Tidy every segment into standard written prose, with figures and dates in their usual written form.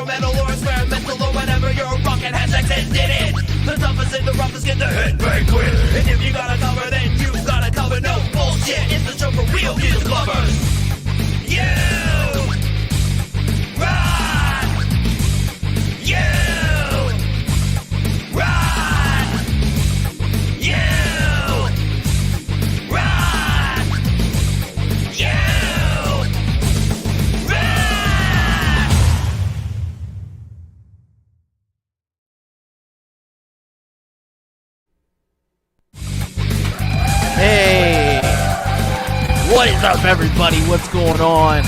instrumental or experimental or whatever you're rocking has extended it. The toughest and the roughest get the headbang quick. And if you gotta cover, then you gotta cover. No bullshit, it's the show for real music lovers. You rock. You rock. You rock. You rock. Hey, what is up, everybody? What's going on?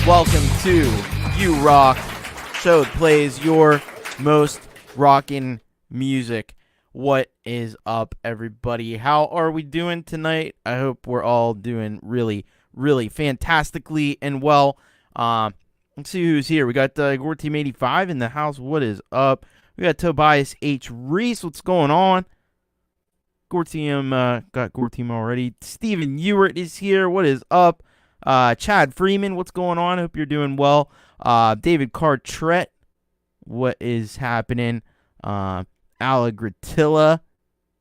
Welcome to You Rock, show that plays your most rockin' music. What is up, everybody? How are we doing tonight? I hope we're all doing really, really fantastically and well. Let's see who's here. We got Gore Team 85 in the house. What is up? We got Tobias H. Reese. What's going on? Gore Team, got Gore Team already. Steven Ewart is here. What is up? Chad Freeman, what's going on? Hope you're doing well. David Cartret, what is happening? Allegratilla,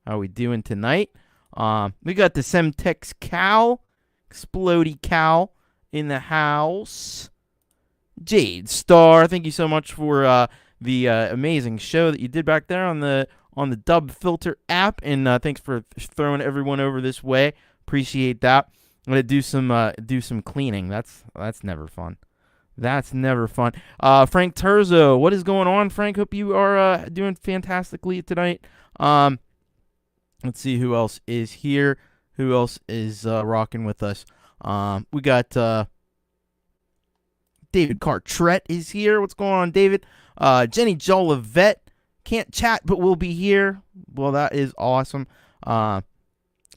how are we doing tonight? We got the Semtex Cow, Explodey Cow in the house. Jade Star, thank you so much for the amazing show that you did back there on the Dub Filter app, and thanks for throwing everyone over this way. Appreciate that. I'm gonna do some cleaning. That's never fun. That's never fun. Frank Terzo, what is going on, Frank? Hope you are doing fantastically tonight. Let's see who else is here. Who else is rocking with us? We got David Cartret is here. What's going on, David? Jenny Jolivet. Can't chat, but we'll be here. Well, that is awesome.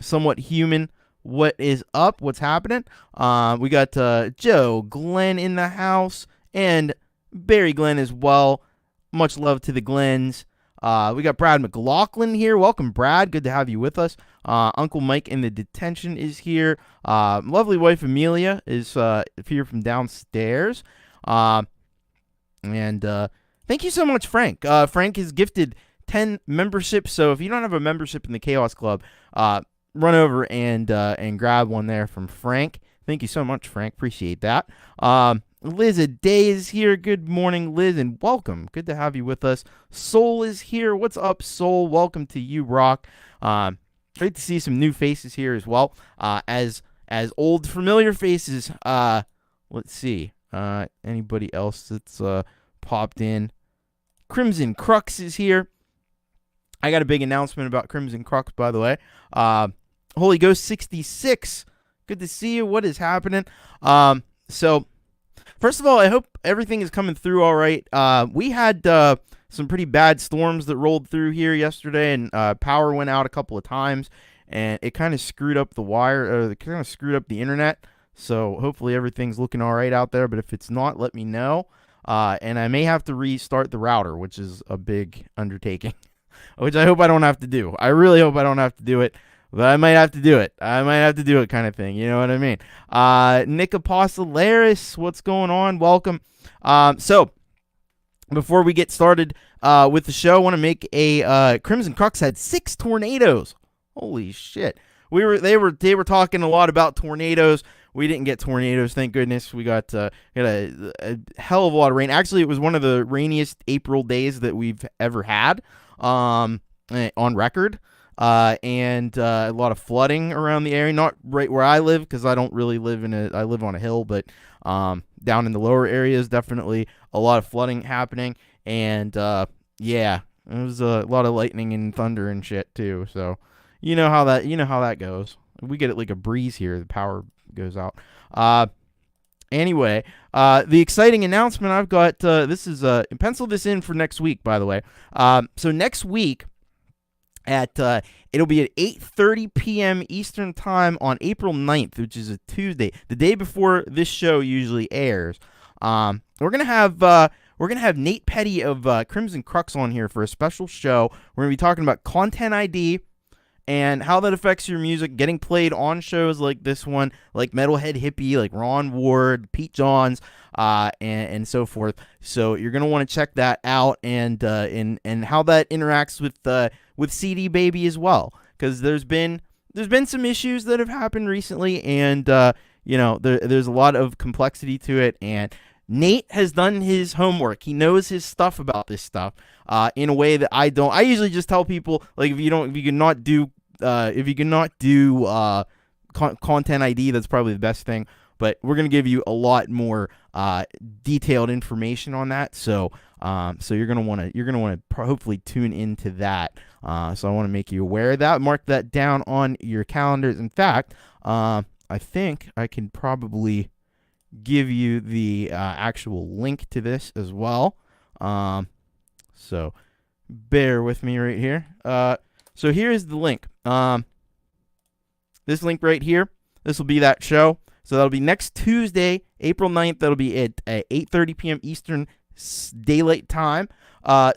Somewhat human. What is up? What's happening? We got Joe Glenn in the house and Barry Glenn as well. Much love to the Glens. We got Brad McLaughlin here. Welcome, Brad. Good to have you with us. Uncle Mike in the Detention is here. Lovely wife Amelia is here from downstairs. Thank you so much, Frank. Frank has gifted 10 memberships, so if you don't have a membership in the Chaos Club, run over and grab one there from Frank. Thank you so much, Frank. Appreciate that. Liz A Day is here. Good morning, Liz, and welcome. Good to have you with us. Soul is here. What's up, Soul? Welcome to You Rock. Great to see some new faces here as well. As old familiar faces. Let's see. Anybody else that's popped in? Crimson Crux is here. I got a big announcement about Crimson Crux, by the way. Holy Ghost 66. Good to see you. What is happening? So, first of all, I hope everything is coming through all right. We had some pretty bad storms that rolled through here yesterday, and power went out a couple of times, and it kind of screwed up the wire, or it kind of screwed up the internet. So, hopefully everything's looking all right out there, but if it's not, let me know. And I may have to restart the router, which is a big undertaking, which I hope I don't have to do. I really hope I don't have to do it, but I might have to do it. I might have to do it kind of thing. You know what I mean? Nick Apostolaris, what's going on? Welcome. So, before we get started with the show, I want to make a Crimson Crux had 6 tornadoes. Holy shit. They were talking a lot about tornadoes. We didn't get tornadoes, thank goodness. We got a hell of a lot of rain. Actually, it was one of the rainiest April days that we've ever had on record. And a lot of flooding around the area. Not right where I live, because I don't really live I live on a hill, but down in the lower areas, definitely a lot of flooding happening. And yeah, it was a lot of lightning and thunder and shit too. So you know how that goes. We get it like a breeze here. The power goes out. Anyway, the exciting announcement I've got, this is, pencil this in for next week, by the way. So next week at, it'll be at 8:30 p.m. Eastern Time on April 9th, which is a Tuesday, the day before this show usually airs. We're gonna have Nate Petty of Crimson Crux on here for a special show. We're gonna be talking about Content ID and how that affects your music getting played on shows like this one, like Metalhead Hippie, like Ron Ward, Pete Johns, and so forth. So you're gonna want to check that out, and how that interacts with CD Baby as well, because there's been some issues that have happened recently, and there's a lot of complexity to it, and Nate has done his homework. He knows his stuff about this stuff in a way that I don't. I usually just tell people, like, if you cannot do content ID, that's probably the best thing. But we're gonna give you a lot more detailed information on that. So you're gonna want to hopefully tune into that. So I want to make you aware of that. Mark that down on your calendars. In fact, I think I can probably give you the actual link to this as well. So bear with me right here. So here's the link. This link right here, this will be that show. So that'll be next Tuesday, April 9th. That'll be at 8:30 p.m. Eastern Daylight Time.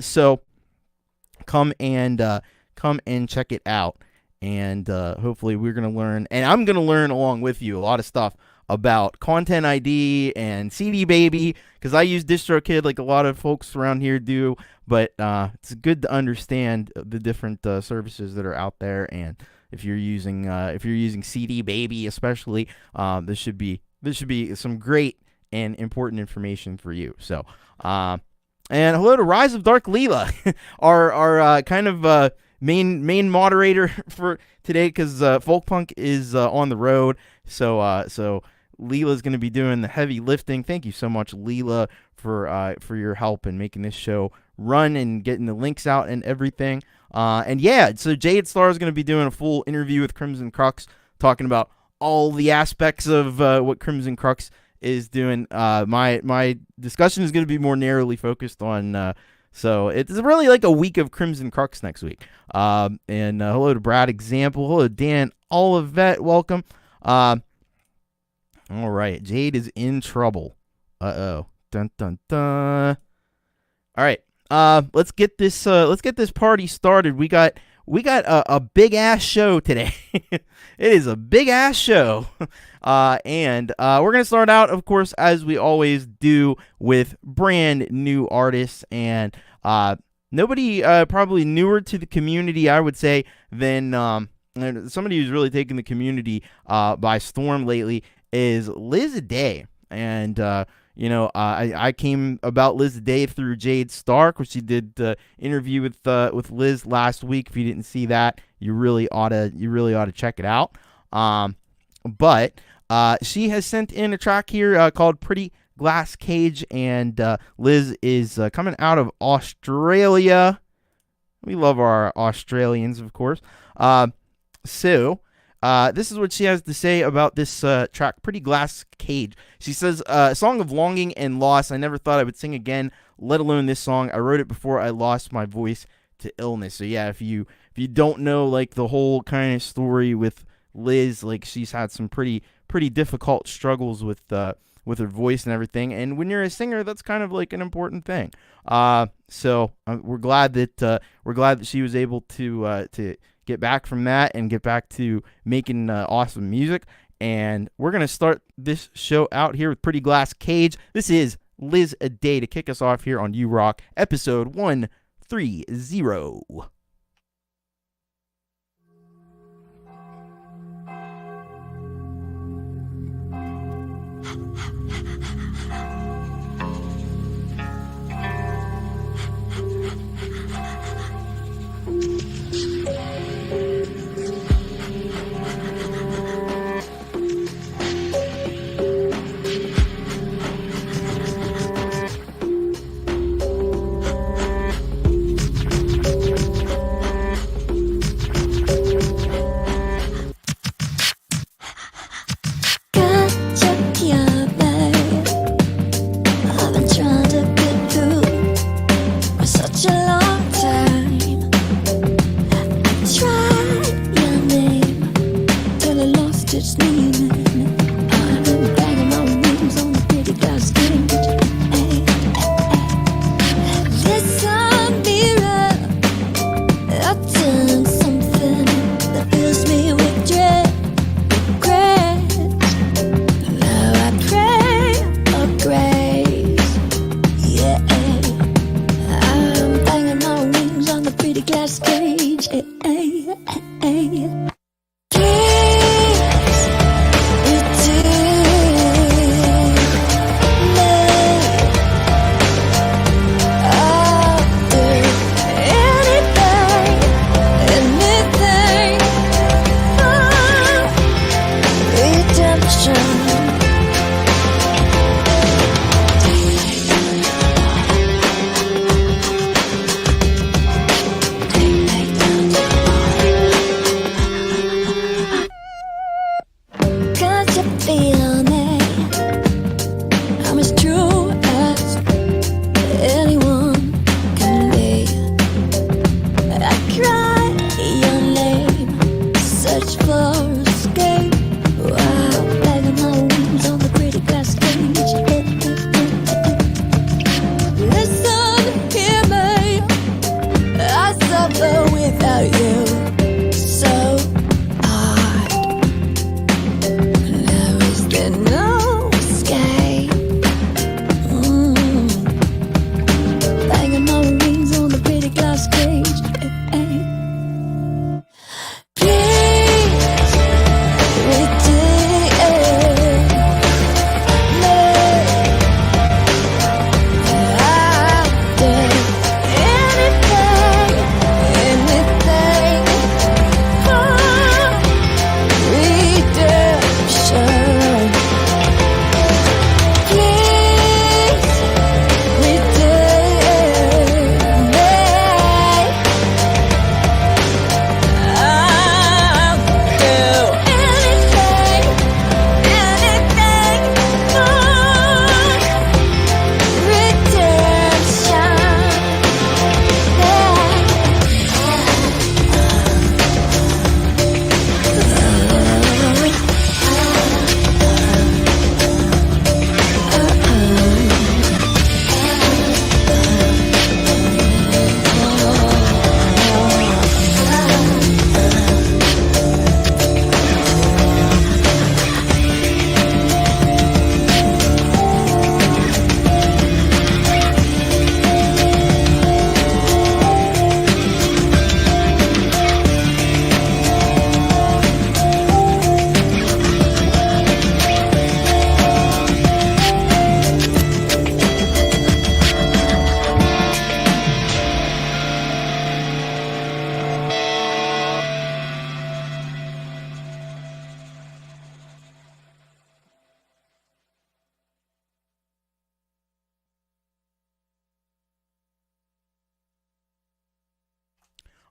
So come and check it out. And hopefully we're going to learn, and I'm going to learn along with you, a lot of stuff about Content ID and CD Baby, because I use DistroKid like a lot of folks around here do, but it's good to understand the different services that are out there, and if you're using CD Baby especially, this should be some great and important information for you. So and hello to Rise of Dark Leela, our kind of main moderator for today, because Folkpunk is on the road, so Leela's going to be doing the heavy lifting. Thank you so much, Leela, for your help in making this show run and getting the links out and everything. And yeah, so Jade Star is going to be doing a full interview with Crimson Crux, talking about all the aspects of what Crimson Crux is doing. My discussion is going to be more narrowly focused on. So it's really like a week of Crimson Crux next week. And hello to Brad Example. Hello to Dan Olivet. Welcome. All right, Jade is in trouble. Uh-oh. Dun dun dun. All right. Let's get this party started. We got a big ass show today. It is a big ass show. And we're going to start out, of course, as we always do, with brand new artists, and nobody probably newer to the community, I would say, than somebody who's really taken the community by storm lately is Liz Day. And I came about Liz Day through Jade Stark, which she did the interview with Liz last week. If you didn't see that, you really ought to check it out. But she has sent in a track here called Pretty Glass Cage, and Liz is coming out of Australia. We love our Australians, of course. So this is what she has to say about this track, Pretty Glass Cage. She says, a song of longing and loss. I never thought I would sing again, let alone this song. I wrote it before I lost my voice to illness. So yeah, if you don't know like the whole kind of story with Liz, like she's had some pretty difficult struggles with her voice and everything. And when you're a singer, that's kind of like an important thing. So we're glad that she was able to get back from that and get back to making awesome music. And we're going to start this show out here with Pretty Glass Cage. This is Liz A Day to kick us off here on You Rock, episode 130.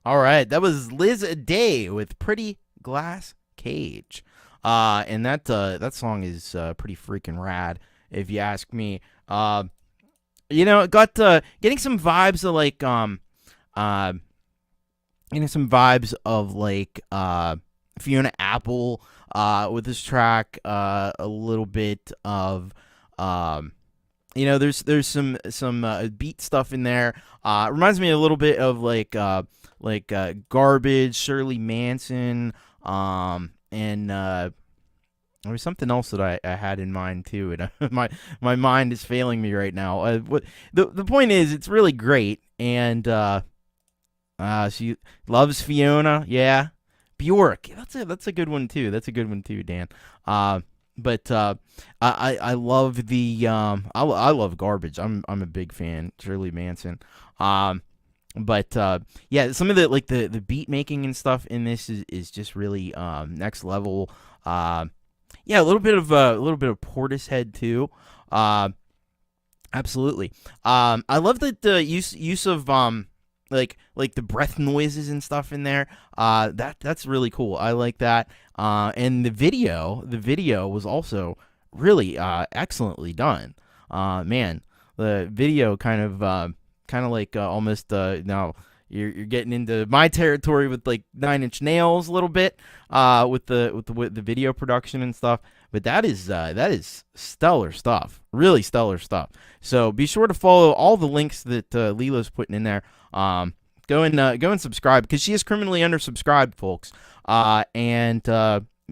All right, that was Liz Day with "Pretty Glass Cage," and that song is pretty freaking rad, if you ask me. It got getting some vibes of Fiona Apple with this track, a little bit of there's some beat stuff in there. Reminds me a little bit of Garbage, Shirley Manson, and there was something else that I had in mind too, and my mind is failing me right now. The point is, it's really great, and she loves Fiona, yeah. Bjork, that's a good one too. That's a good one too, Dan. But I love the I love Garbage. I'm a big fan, Shirley Manson. But yeah, some of the beat making and stuff in this is just really next level. Yeah, a little bit of Portishead too. Absolutely. I love the use of the breath noises and stuff in there. That's really cool. I like that. And the video was also really excellently done. Man, the video kind of almost now you're getting into my territory with Nine Inch Nails a little bit with the video production and stuff. But that is stellar stuff, really stellar stuff. So be sure to follow all the links that Leela's putting in there. Go and subscribe, because she is criminally undersubscribed, folks.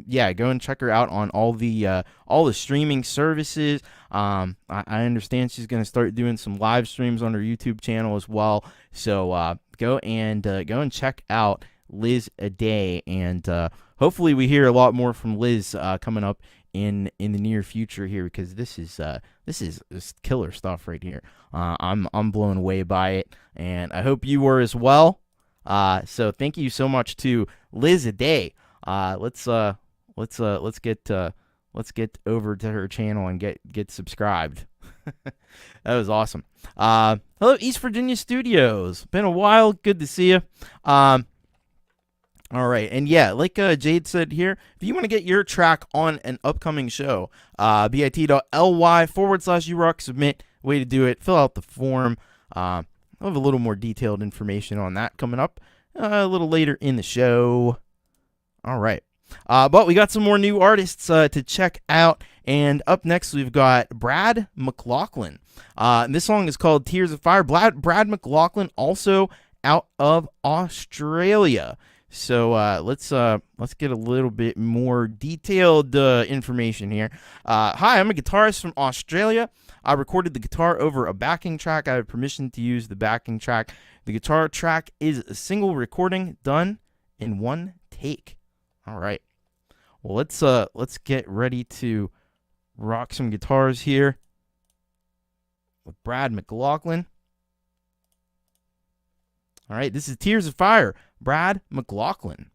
Yeah, go and check her out on all the streaming services. I understand she's gonna start doing some live streams on her YouTube channel as well. So go and check out Liz a day, and hopefully we hear a lot more from Liz coming up in the near future here, because this is killer stuff right here. I'm blown away by it, and I hope you were as well. So thank you so much to Liz a day. Let's get over to her channel and get subscribed. That was awesome. Hello, East Virginia Studios. Been a while. Good to see you. All right, and yeah, like Jade said here, if you want to get your track on an upcoming show, bit.ly/urock submit. Way to do it. Fill out the form. I'll have a little more detailed information on that coming up a little later in the show. All right. But we got some more new artists to check out. And up next, we've got Brad McLaughlin. And this song is called Tears of Fire. Brad McLaughlin, also out of Australia. So let's get a little bit more detailed information here. Hi, I'm a guitarist from Australia. I recorded the guitar over a backing track. I have permission to use the backing track. The guitar track is a single recording done in one take. All right. Well, let's get ready to rock some guitars here with Brad McLaughlin. All right, this is Tears of Fire, Brad McLaughlin.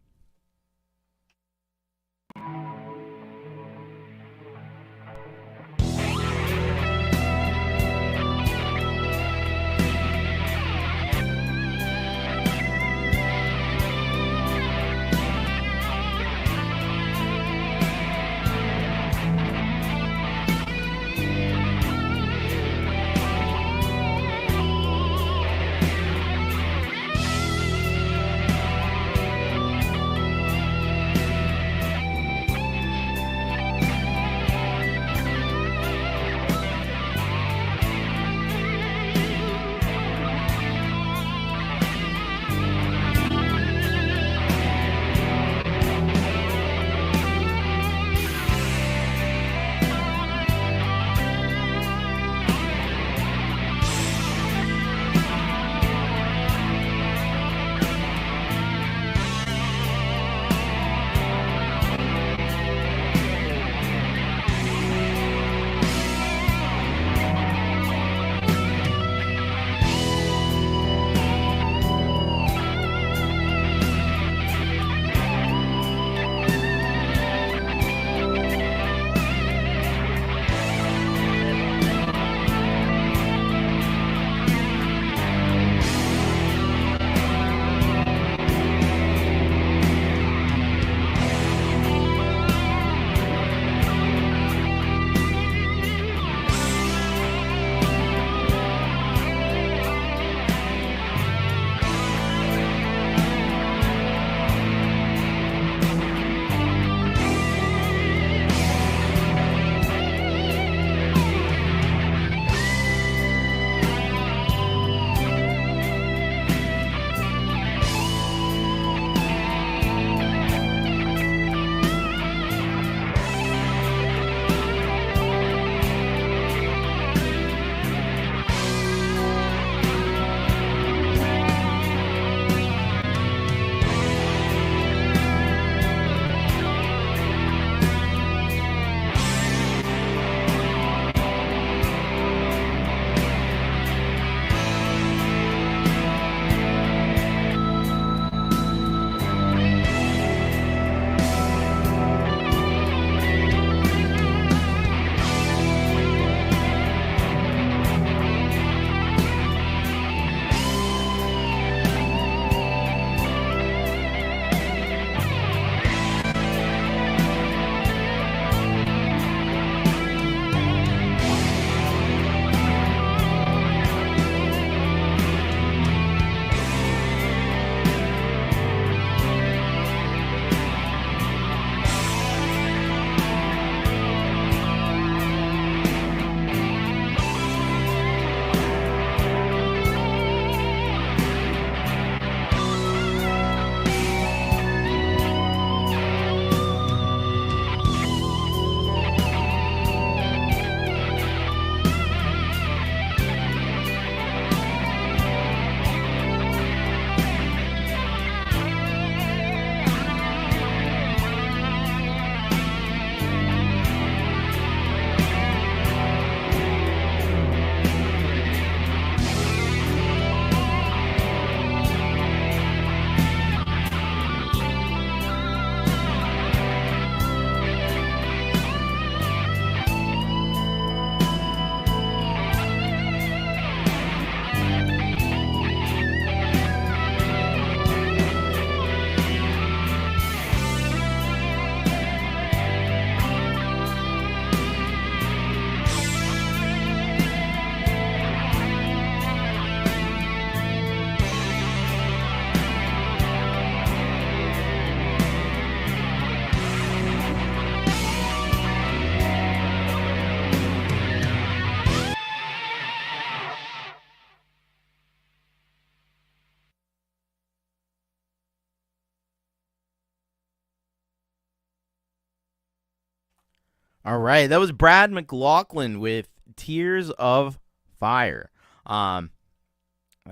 All right, that was Brad McLaughlin with Tears of Fire. That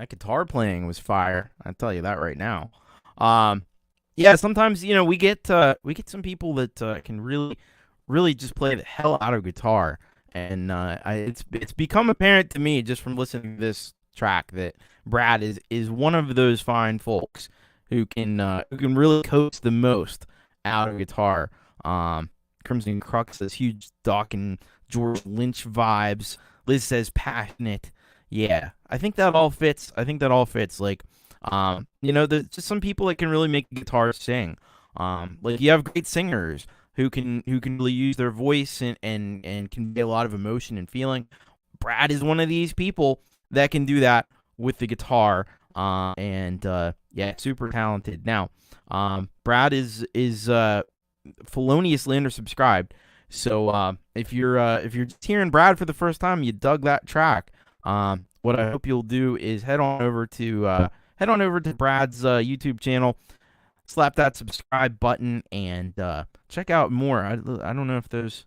guitar playing was fire. I'll tell you that right now. Yeah, sometimes we get some people that can really just play the hell out of guitar, and it's become apparent to me just from listening to this track that Brad is one of those fine folks who can really coax the most out of guitar. Crimson Crux says huge Doc and George Lynch vibes. Liz says passionate. Yeah, I think that all fits. Like, there's just some people that can really make guitar sing. Like you have great singers who can really use their voice and convey a lot of emotion and feeling. Brad is one of these people that can do that with the guitar. Yeah, super talented. Now, Brad is feloniously undersubscribed. So if you're just hearing Brad for the first time, you dug that track. What I hope you'll do is head on over to Brad's YouTube channel, slap that subscribe button, and check out more. I don't know if there's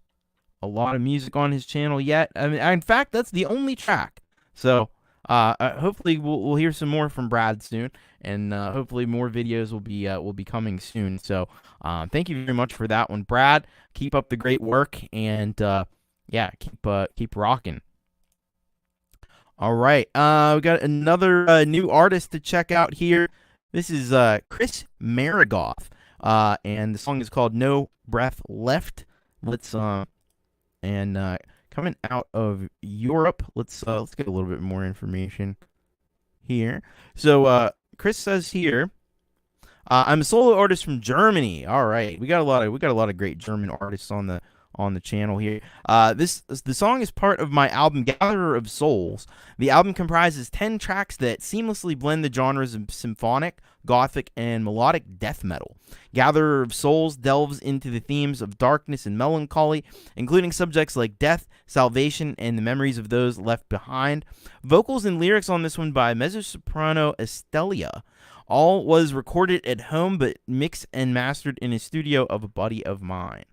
a lot of music on his channel yet. I mean, in fact, that's the only track. So hopefully we'll hear some more from Brad soon, and hopefully more videos will be coming soon. So thank you very much for that one, Brad. Keep up the great work, and yeah, keep rocking. All right, we got another new artist to check out here. This is Chris Marigoth, and the song is called "No Breath Left." Let's and coming out of Europe. Let's get a little bit more information here. So Chris says here, I'm a solo artist from Germany. All right, we got a lot of great German artists on the channel here. The song is part of my album Gatherer of Souls. The album comprises 10 tracks that seamlessly blend the genres of symphonic, gothic, and melodic death metal. Gatherer of Souls delves into the themes of darkness and melancholy, including subjects like death, salvation, and the memories of those left behind. Vocals and lyrics on this one by mezzo-soprano Estelia. All was recorded at home, but mixed and mastered in a studio of a buddy of mine.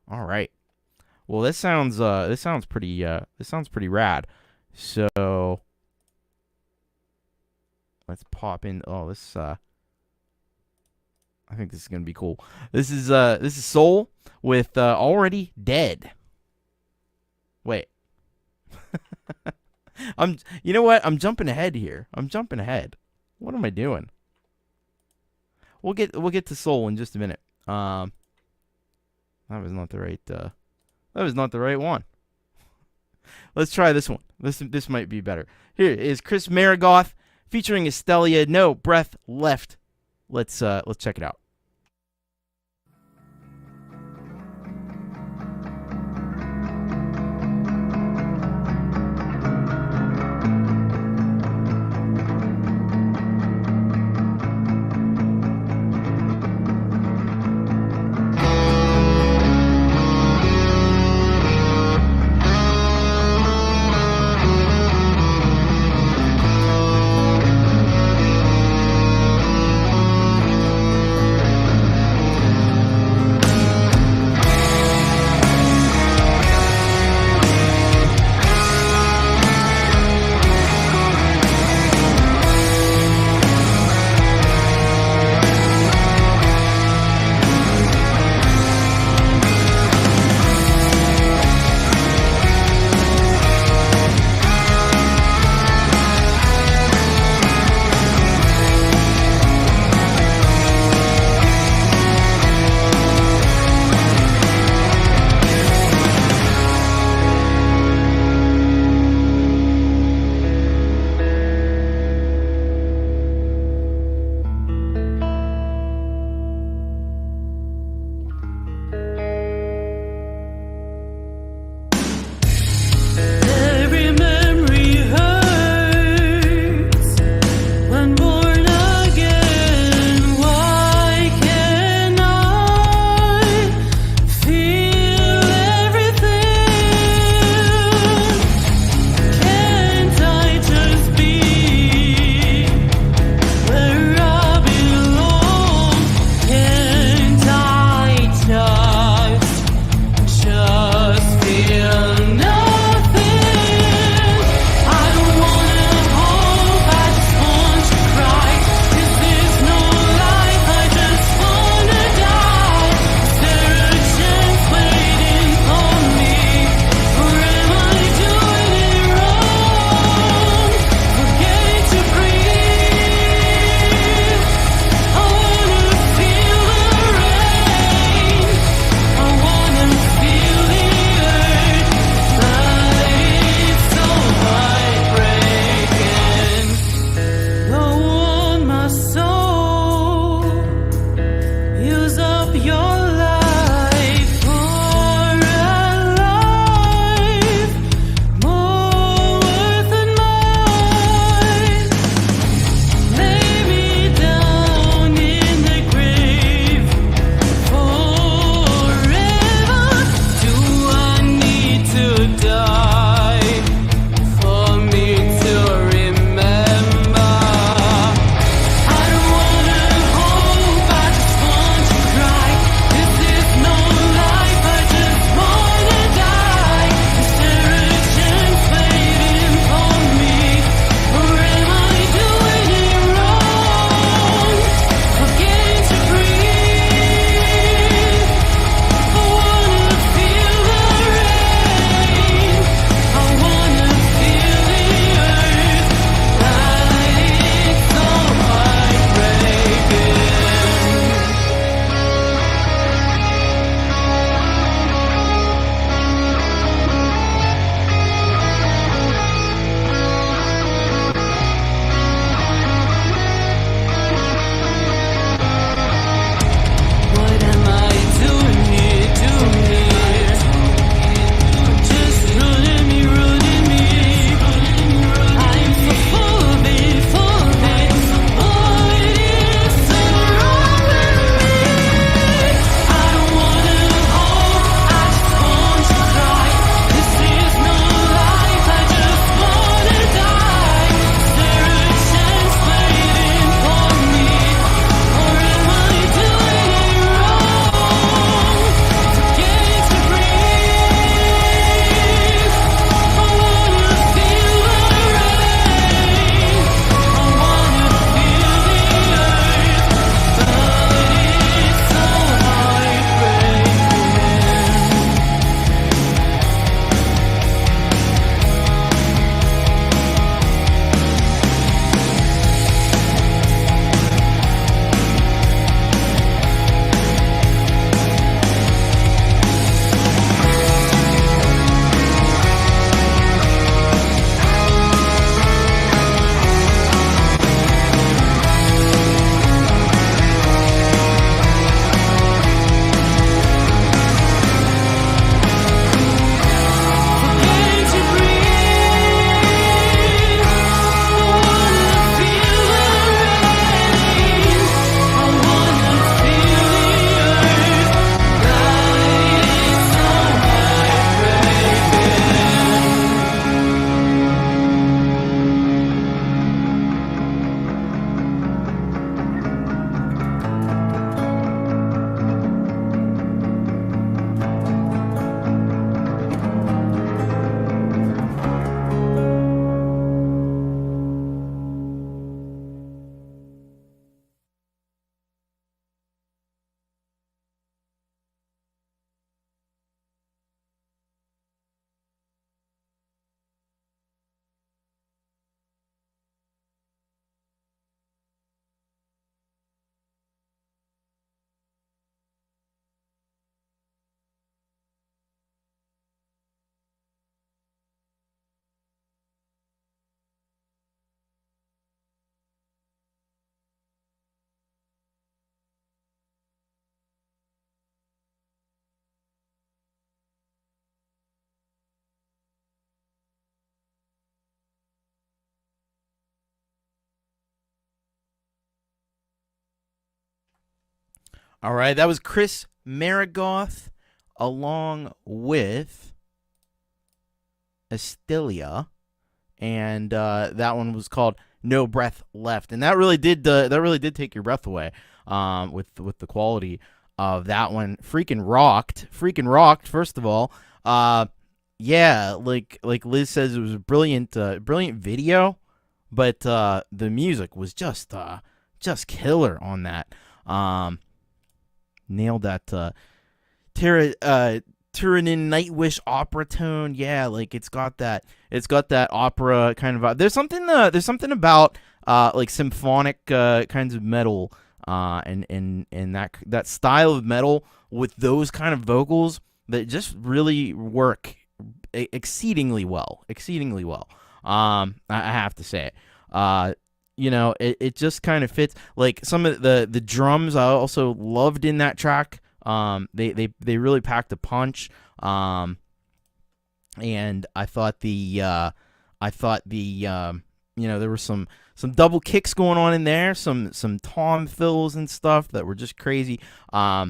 All right. Well, this sounds pretty rad. So let's pop in. Oh, this I think this is gonna be cool. This is Soul with Already Dead. Wait, you know what? I'm jumping ahead here. What am I doing? We'll get to Soul in just a minute. That was not the right. That was not the right one. Let's try this one. This might be better. Here is Chris Marigoth featuring Estelia. No Breath Left. Let's check it out. All right, that was Chris Marigoth along with Estelia, and that one was called "No Breath Left," and that really did take your breath away with the quality of that one. Freaking rocked. First of all, yeah, like Liz says, it was a brilliant video, but the music was just killer on that. Nailed that Tyrannin Nightwish opera tone. Yeah, like it's got that opera kind of vibe. There's something about like symphonic kinds of metal and that style of metal with those kind of vocals that just really work exceedingly well. I have to say it. It just kind of fits. Like some of the drums I also loved in that track. They really packed a punch. And I thought there were some double kicks going on in there, some tom fills and stuff that were just crazy. I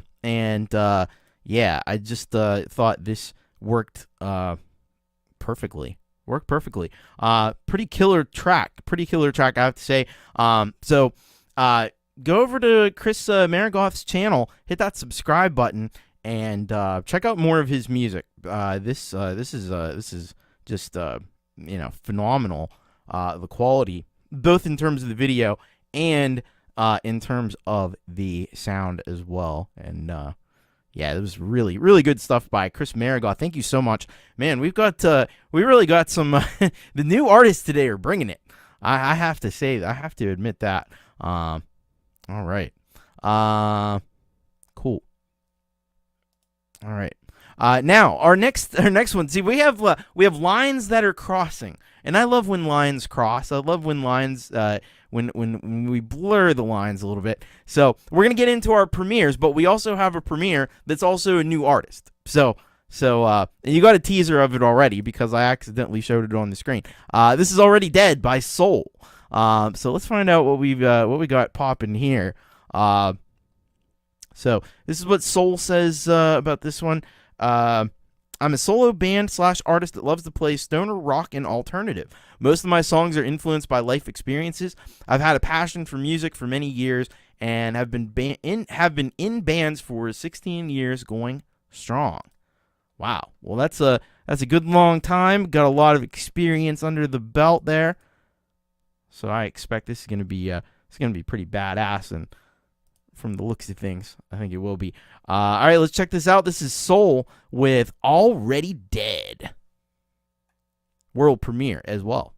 just thought this worked perfectly. Pretty killer track, I have to say. So go over to Chris Marigoth's channel, hit that subscribe button, and check out more of his music. This is just phenomenal. The quality, both in terms of the video and in terms of the sound as well. And yeah, it was really, really good stuff by Chris Marigoth. Thank you so much, man. We really got some. The new artists today are bringing it. I have to say, I have to admit that. All right. Cool. All right. Now our next one. See, we have lines that are crossing, and I love when lines cross. I love when lines when we blur the lines a little bit. So we're gonna get into our premieres, but we also have a premiere that's also a new artist. So and you got a teaser of it already because I accidentally showed it on the screen. This is Already Dead by Soul. So let's find out what we got popping here. So this is what Soul says about this one. I'm a solo band / artist that loves to play stoner rock and alternative. Most of my songs are influenced by life experiences. I've had a passion for music for many years and have been in bands for 16 years going strong. Wow. Well, that's a good long time. Got a lot of experience under the belt there. So I expect this is going to be pretty badass, and from the looks of things, I think it will be. All right, let's check this out. This is Soul with Already Dead. World premiere as well.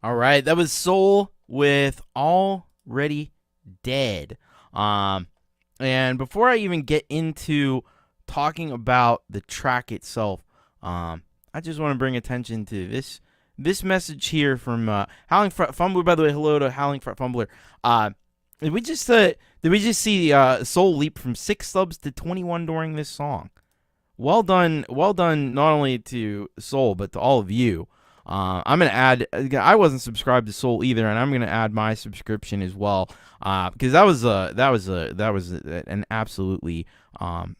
All right, that was Soul with Already Dead. And before I even get into talking about the track itself, I just want to bring attention to this message here from Howling Fumbler. By the way, hello to Howling Fumbler. Did we just see Soul leap from 6 subs to 21 during this song? Well done, not only to Soul but to all of you. I'm gonna add. I wasn't subscribed to Soul either, and I'm gonna add my subscription as well, because that was an absolutely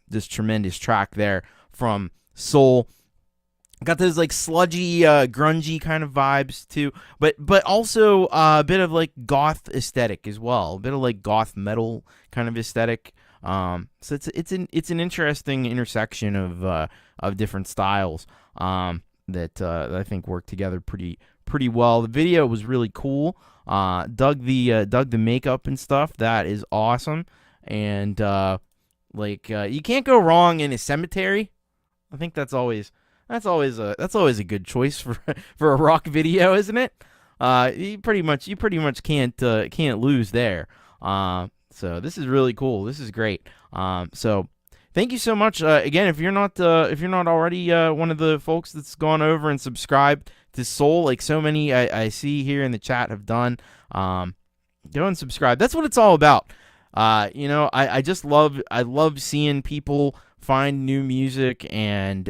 just tremendous track there from Soul. Got those like sludgy, grungy kind of vibes too, but also a bit of like goth aesthetic as well, a bit of like goth metal kind of aesthetic. So it's an interesting intersection of different styles. That I think worked together pretty well. The video was really cool. Dug the makeup and stuff. That is awesome. And you can't go wrong in a cemetery. I think that's always a good choice for a rock video, isn't it? You pretty much can't lose there. So this is really cool. This is great. So thank you so much. Again, if you're not already one of the folks that's gone over and subscribed to Soul, like so many I see here in the chat have done, go and subscribe. That's what it's all about. I just love seeing people find new music and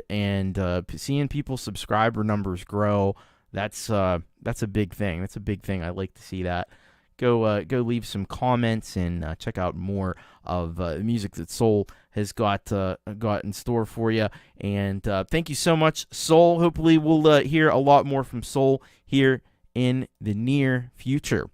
seeing people subscriber numbers grow. That's a big thing. That's a big thing. I like to see that. Go leave some comments and check out more of the music that Soul has got in store for you. And thank you so much, Soul. Hopefully we'll hear a lot more from Soul here in the near future.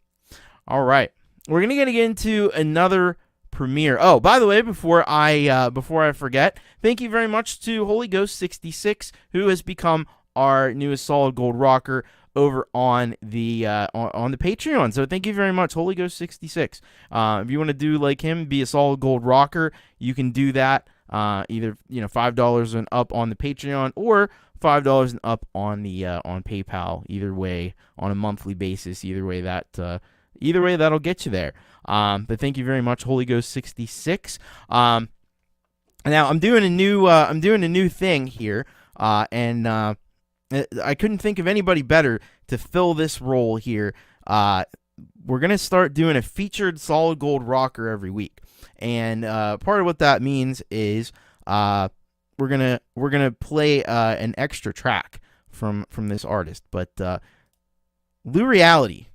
All right, we're gonna get into another premiere. Oh, by the way, before I forget, thank you very much to Holy Ghost 66, who has become our newest Solid Gold rocker over on the Patreon. So thank you very much, Holy Ghost 66. If you want to do like him, be a Solid Gold rocker, you can do that. Either $5 and up on the Patreon or $5 and up on the on PayPal. Either way, on a monthly basis. Either way that'll get you there. But thank you very much, Holy Ghost 66. Now I'm doing a new thing here, and I couldn't think of anybody better to fill this role here. We're going to start doing a featured Solid Gold rocker every week. And part of what that means is we're gonna play an extra track from this artist. But Lureeality,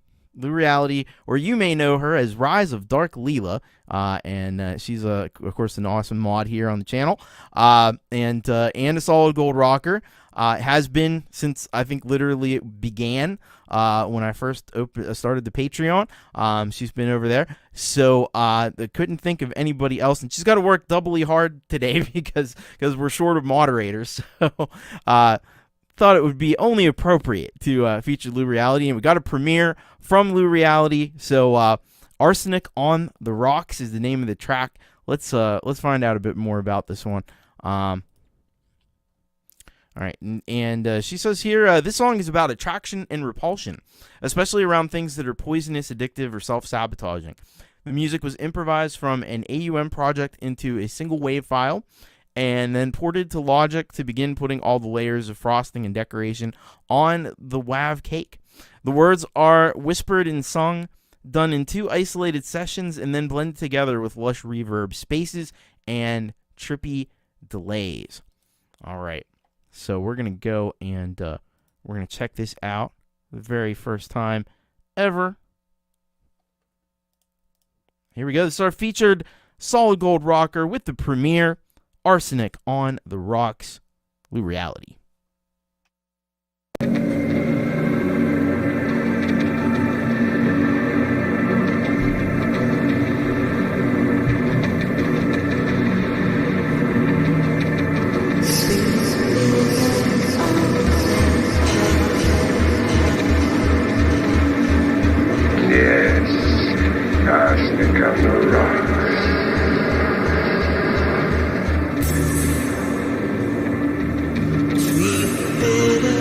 or you may know her as Rise of Dark Leela, and she's of course an awesome mod here on the channel, and a Solid Gold rocker. Has been since I think literally it began when I first started the Patreon. She's been over there, so I couldn't think of anybody else, and she's got to work doubly hard today because we're short of moderators. So thought it would be only appropriate to feature Lureeality, and we got a premiere from Lureeality. So Arsenic on the Rocks is the name of the track. Let's find out a bit more about this one. All right, and she says here, this song is about attraction and repulsion, especially around things that are poisonous, addictive, or self-sabotaging. The music was improvised from an AUM project into a single wave file, and then ported to Logic to begin putting all the layers of frosting and decoration on the WAV cake. The words are whispered and sung, done in 2 isolated sessions, and then blended together with lush reverb, spaces, and trippy delays. All right. So we're going to go and we're going to check this out the very first time ever. Here we go. This is our featured Solid Gold rocker with the premiere, Arsenic on the Rocks, Lureeality. Arsenic on the rocks. Sweet bitter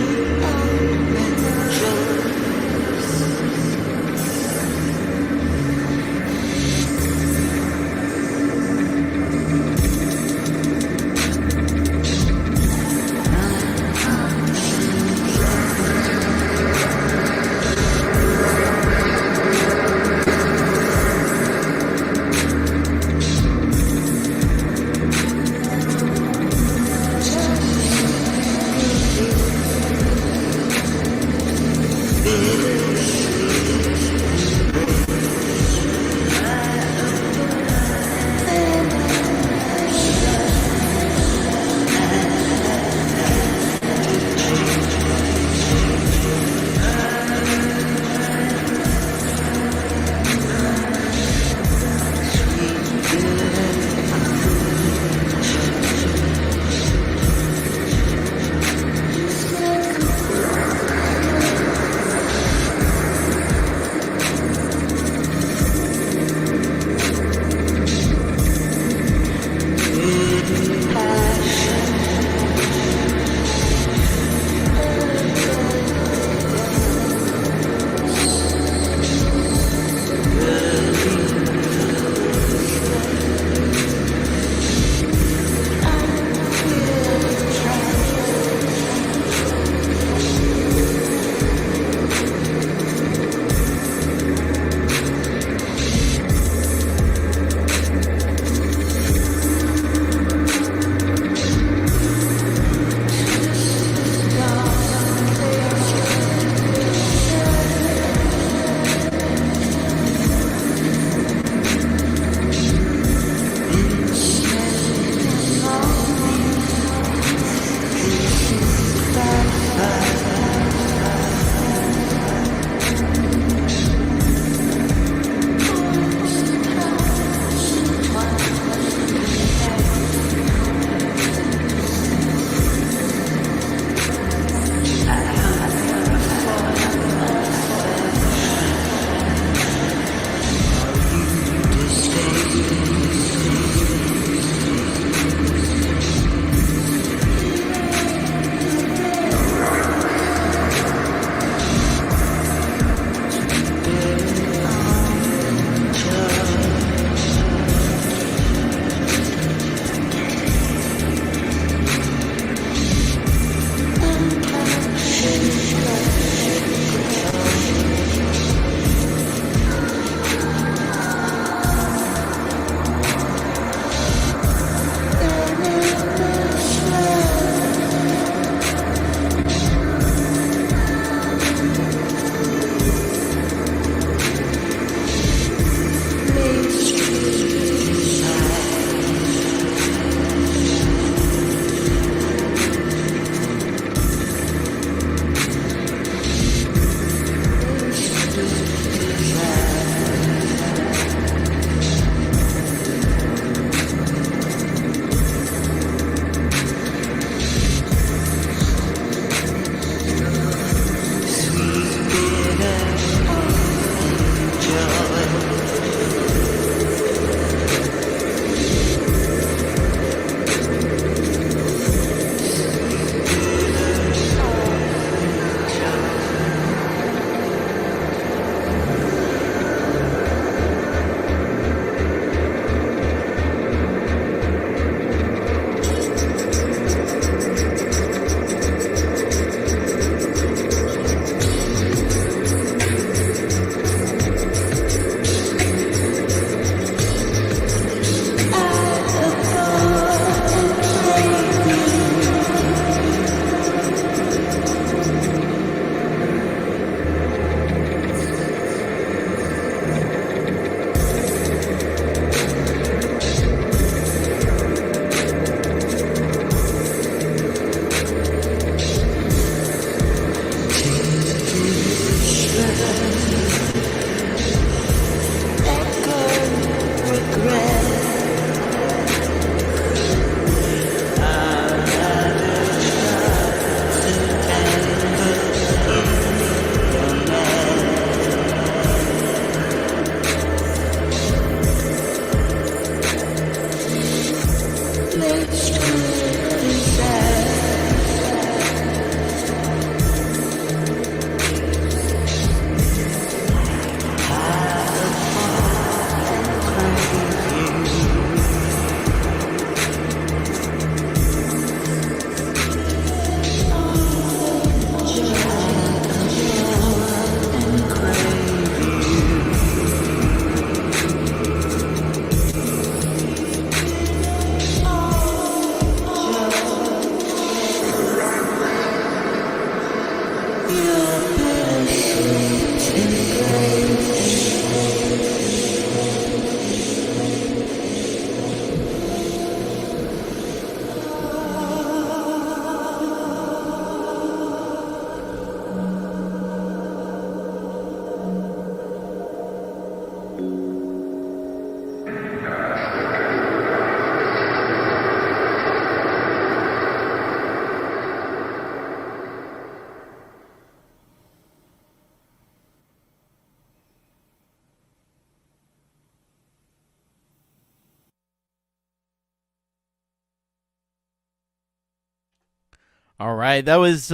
All right, that was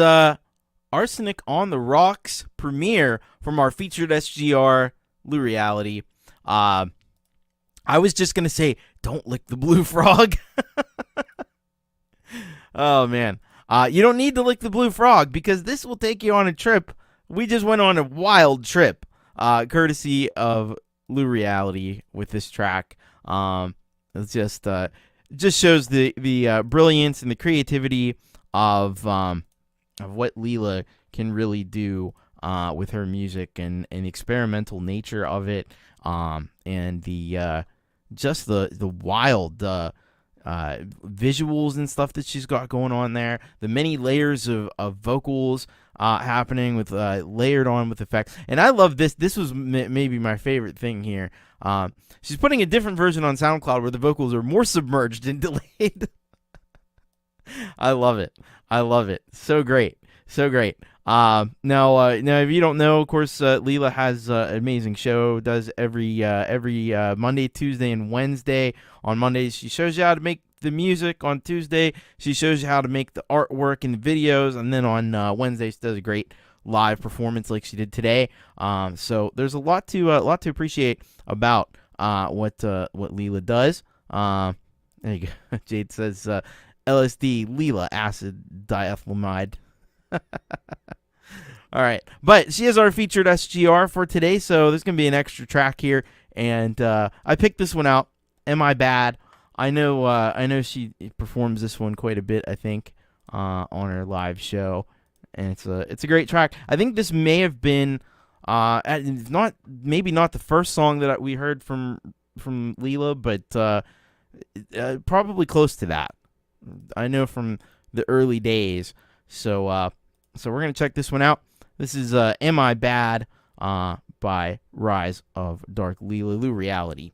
Arsenic on the Rocks premiere from our featured SGR, Lureeality. I was just going to say, don't lick the blue frog. Oh, man. You don't need to lick the blue frog because this will take you on a trip. We just went on a wild trip, courtesy of Lureeality with this track. It's just shows the brilliance and the creativity of what Leela can really do with her music and the experimental nature of it, and the just the wild visuals and stuff that she's got going on there. The many layers of vocals happening with layered on with effects. And I love this. This was maybe my favorite thing here. She's putting a different version on SoundCloud where the vocals are more submerged and delayed. I love it. I love it. So great. So great. Now, if you don't know, of course, Leela has an amazing show. Does every Monday, Tuesday, and Wednesday. On Mondays, she shows you how to make the music. On Tuesday, she shows you how to make the artwork and the videos. And then on Wednesday, she does a great live performance like she did today. So there's a lot to appreciate about what Leela does. There you go. Jade says LSD, Leela, acid, diethylamide. All right, but she is our featured SGR for today, so there's gonna be an extra track here, and I picked this one out. Am I Bad? I know she performs this one quite a bit, I think, on her live show, and it's a great track. I think this may have been maybe not the first song that we heard from Leela, but probably close to that. I know from the early days. So we're going to check this one out. This is Am I Bad by Rise of Dark Leela, Lureeality.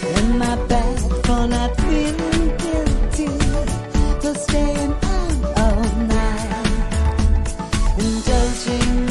Am I bad for not feeling guilty, for staying out all night, indulging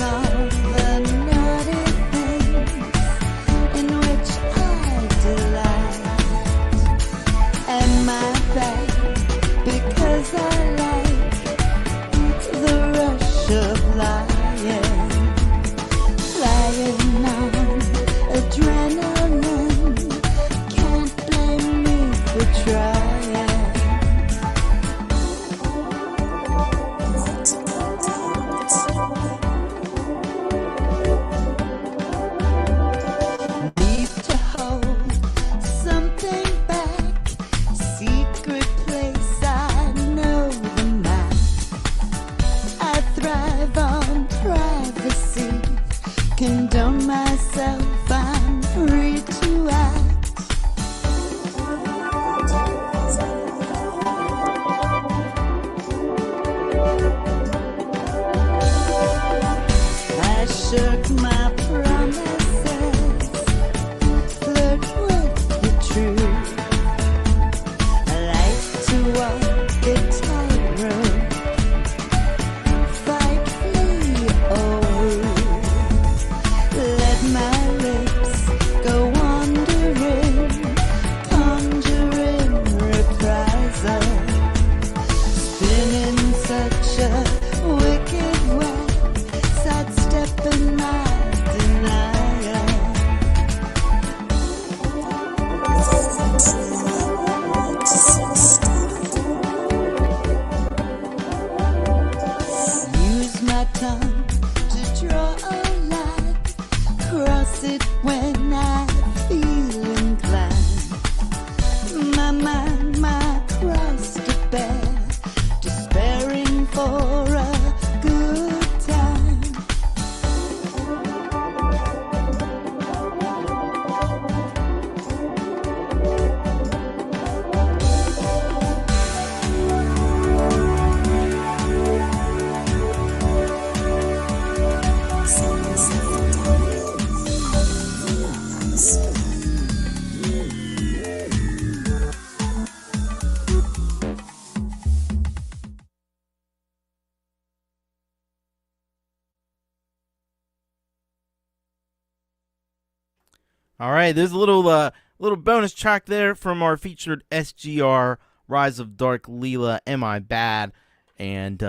All right, there's a little bonus track there from our featured SGR, Rise of Dark Leela, Am I Bad? And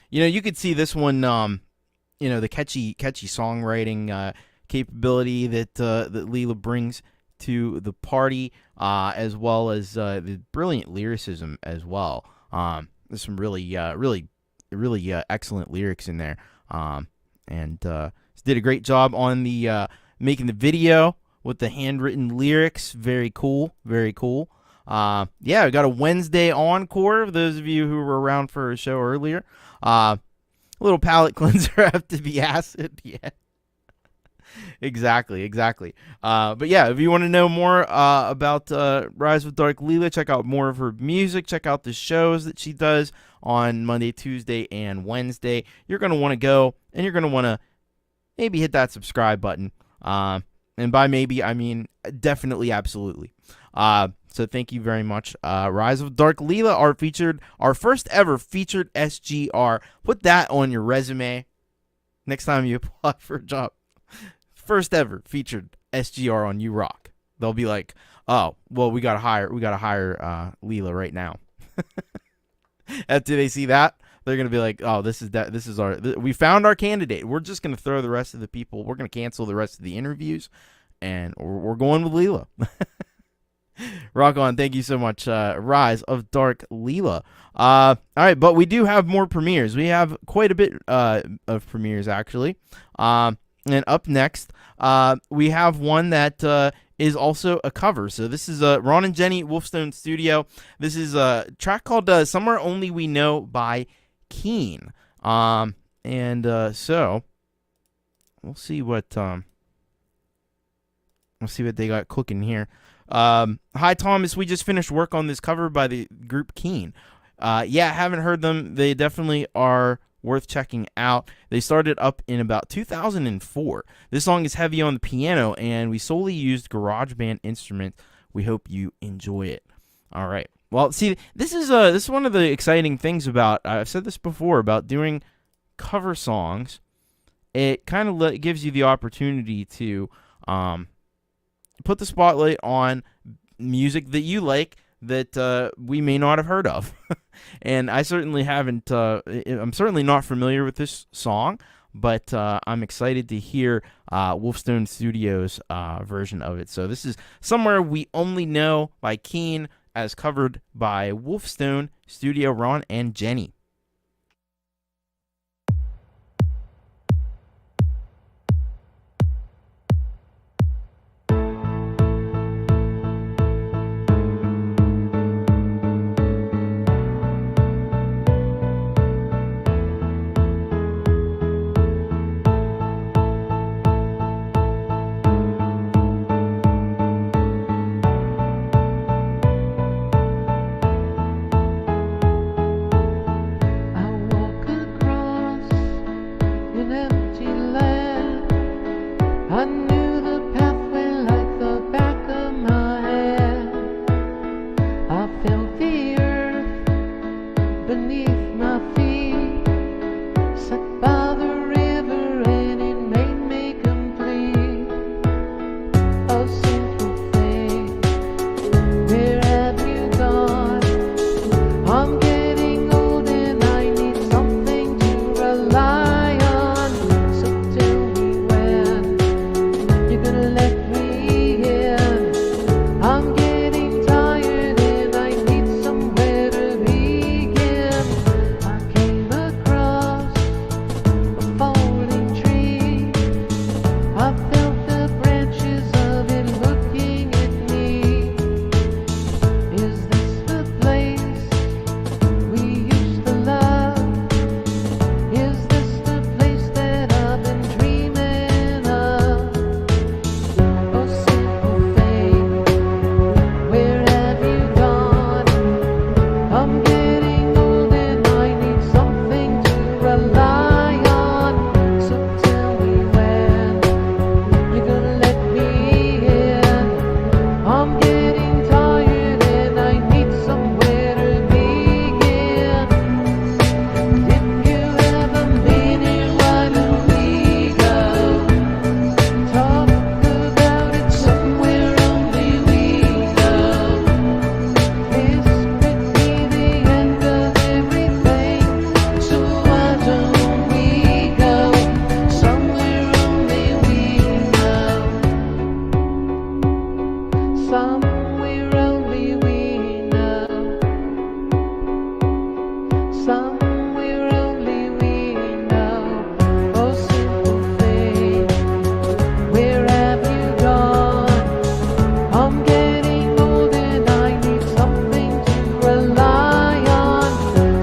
you could see this one, the catchy songwriting capability that Leela brings to the party, as well as the brilliant lyricism as well. There's some really excellent lyrics in there, and did a great job on the making the video with the handwritten lyrics. Very cool, very cool. We got a Wednesday encore for those of you who were around for a show earlier. A little palate cleanser after the acid, yeah. Exactly. But yeah, if you want to know more about Rise of Dark Leela, check out more of her music. Check out the shows that she does on Monday, Tuesday, and Wednesday. You're going to want to go, and you're going to want to maybe hit that subscribe button. And by maybe, I mean definitely, absolutely. So thank you very much. Rise of Dark Leela, our first ever featured SGR. Put that on your resume next time you apply for a job. First ever featured SGR on You Rock. They'll be like, oh, well, we gotta hire Leela right now. After they see that, they're gonna be like, oh, we found our candidate. We're just gonna throw the rest of the people. We're gonna cancel the rest of the interviews, and we're going with Leela. Rock on. Thank you so much. Rise of Dark Leela. All right, but we do have more premieres. We have quite a bit of premieres, actually. And up next, we have one that is also a cover. So this is Ron and Jenny Wolfestone Studio. This is a track called Somewhere Only We Know by Keen. So we'll see what they got cooking here. Hi, Thomas. We just finished work on this cover by the group Keen. Haven't heard them. They definitely are worth checking out. They started up in about 2004. This song is heavy on the piano, and we solely used GarageBand instruments. We hope you enjoy it. All right. Well, see, this is one of the exciting things about, I've said this before, about doing cover songs. It kind of gives you the opportunity to put the spotlight on music that you like that we may not have heard of. And I certainly haven't, I'm certainly not familiar with this song, but I'm excited to hear Wolfestone Studios' version of it. So this is Somewhere We Only Know by Keen, as covered by Wolfestone Studio, Ron and Jenny. Somewhere only we know. Somewhere only we know. Oh, simple fate, where have you gone? I'm getting old and I need something to rely on.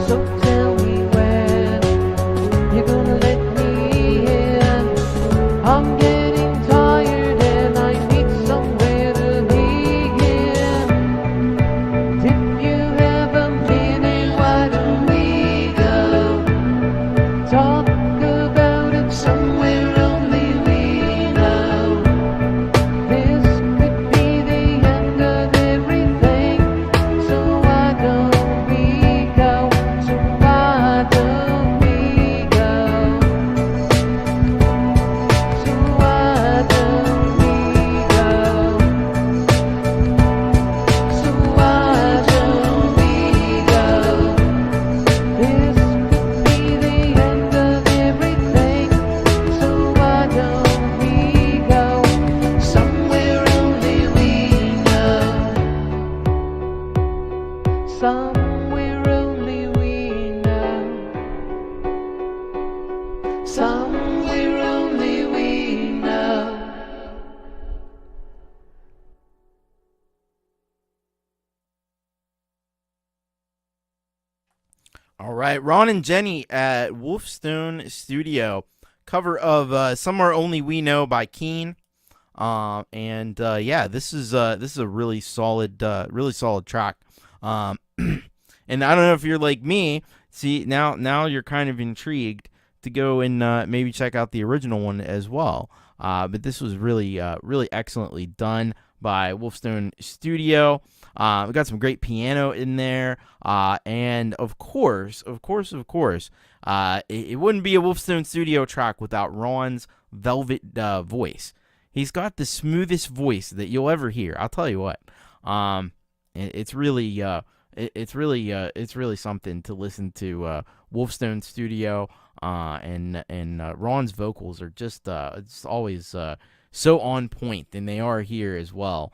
So tell me when you're gonna let me in. I'm getting tired and I need somewhere to begin. If you have a minute, why don't we go? Talk about it somewhere only we know. This could be the end of everything. So why don't we go? So why don't we go? So why don't we go? So why don't we go? This could be the end of everything. So why don't we go? Somewhere only we know. Somewhere only we know. Somewhere only we know. All right, Ron and Jenny at Wolfestone Studio, cover of "Somewhere Only We Know" by Keen, and yeah, this is a really solid track. And I don't know if you're like me. See, now you're kind of intrigued to go and maybe check out the original one as well. But this was really excellently done by Wolfestone Studio. We got some great piano in there, and of course, it wouldn't be a Wolfestone Studio track without Ron's velvet voice. He's got the smoothest voice that you'll ever hear. I'll tell you what. It's really something to listen to. Wolfestone Studio, and Ron's vocals are just it's always so on point, and they are here as well.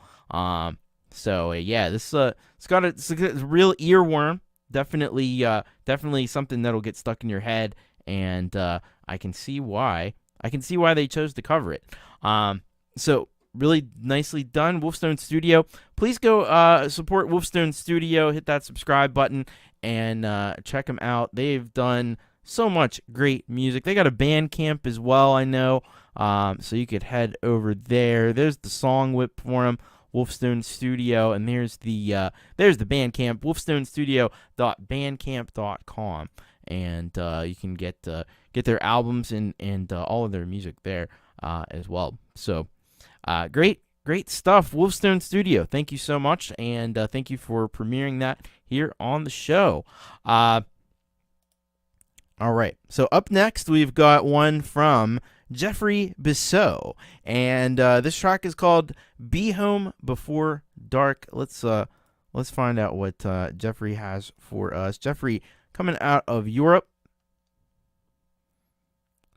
So yeah, it's a real earworm. Definitely something that'll get stuck in your head, and I can see why they chose to cover it. So really nicely done, Wolfestone Studio. Please go support Wolfestone Studio. Hit that subscribe button and check them out. They've done so much great music. They got a Bandcamp as well, I know. So you could head over there. There's the song whip for them, Wolfestone Studio, and there's the Bandcamp, wolfestonestudio.bandcamp.com, and you can get their albums and all of their music there as well. So great stuff, Wolfestone Studio. Thank you so much, and thank you for premiering that here on the show. All right, so up next we've got one from Jeffrey Biesiot, and this track is called "Be Home Before Dark." Let's find out what Jeffrey has for us. Jeffrey, coming out of Europe.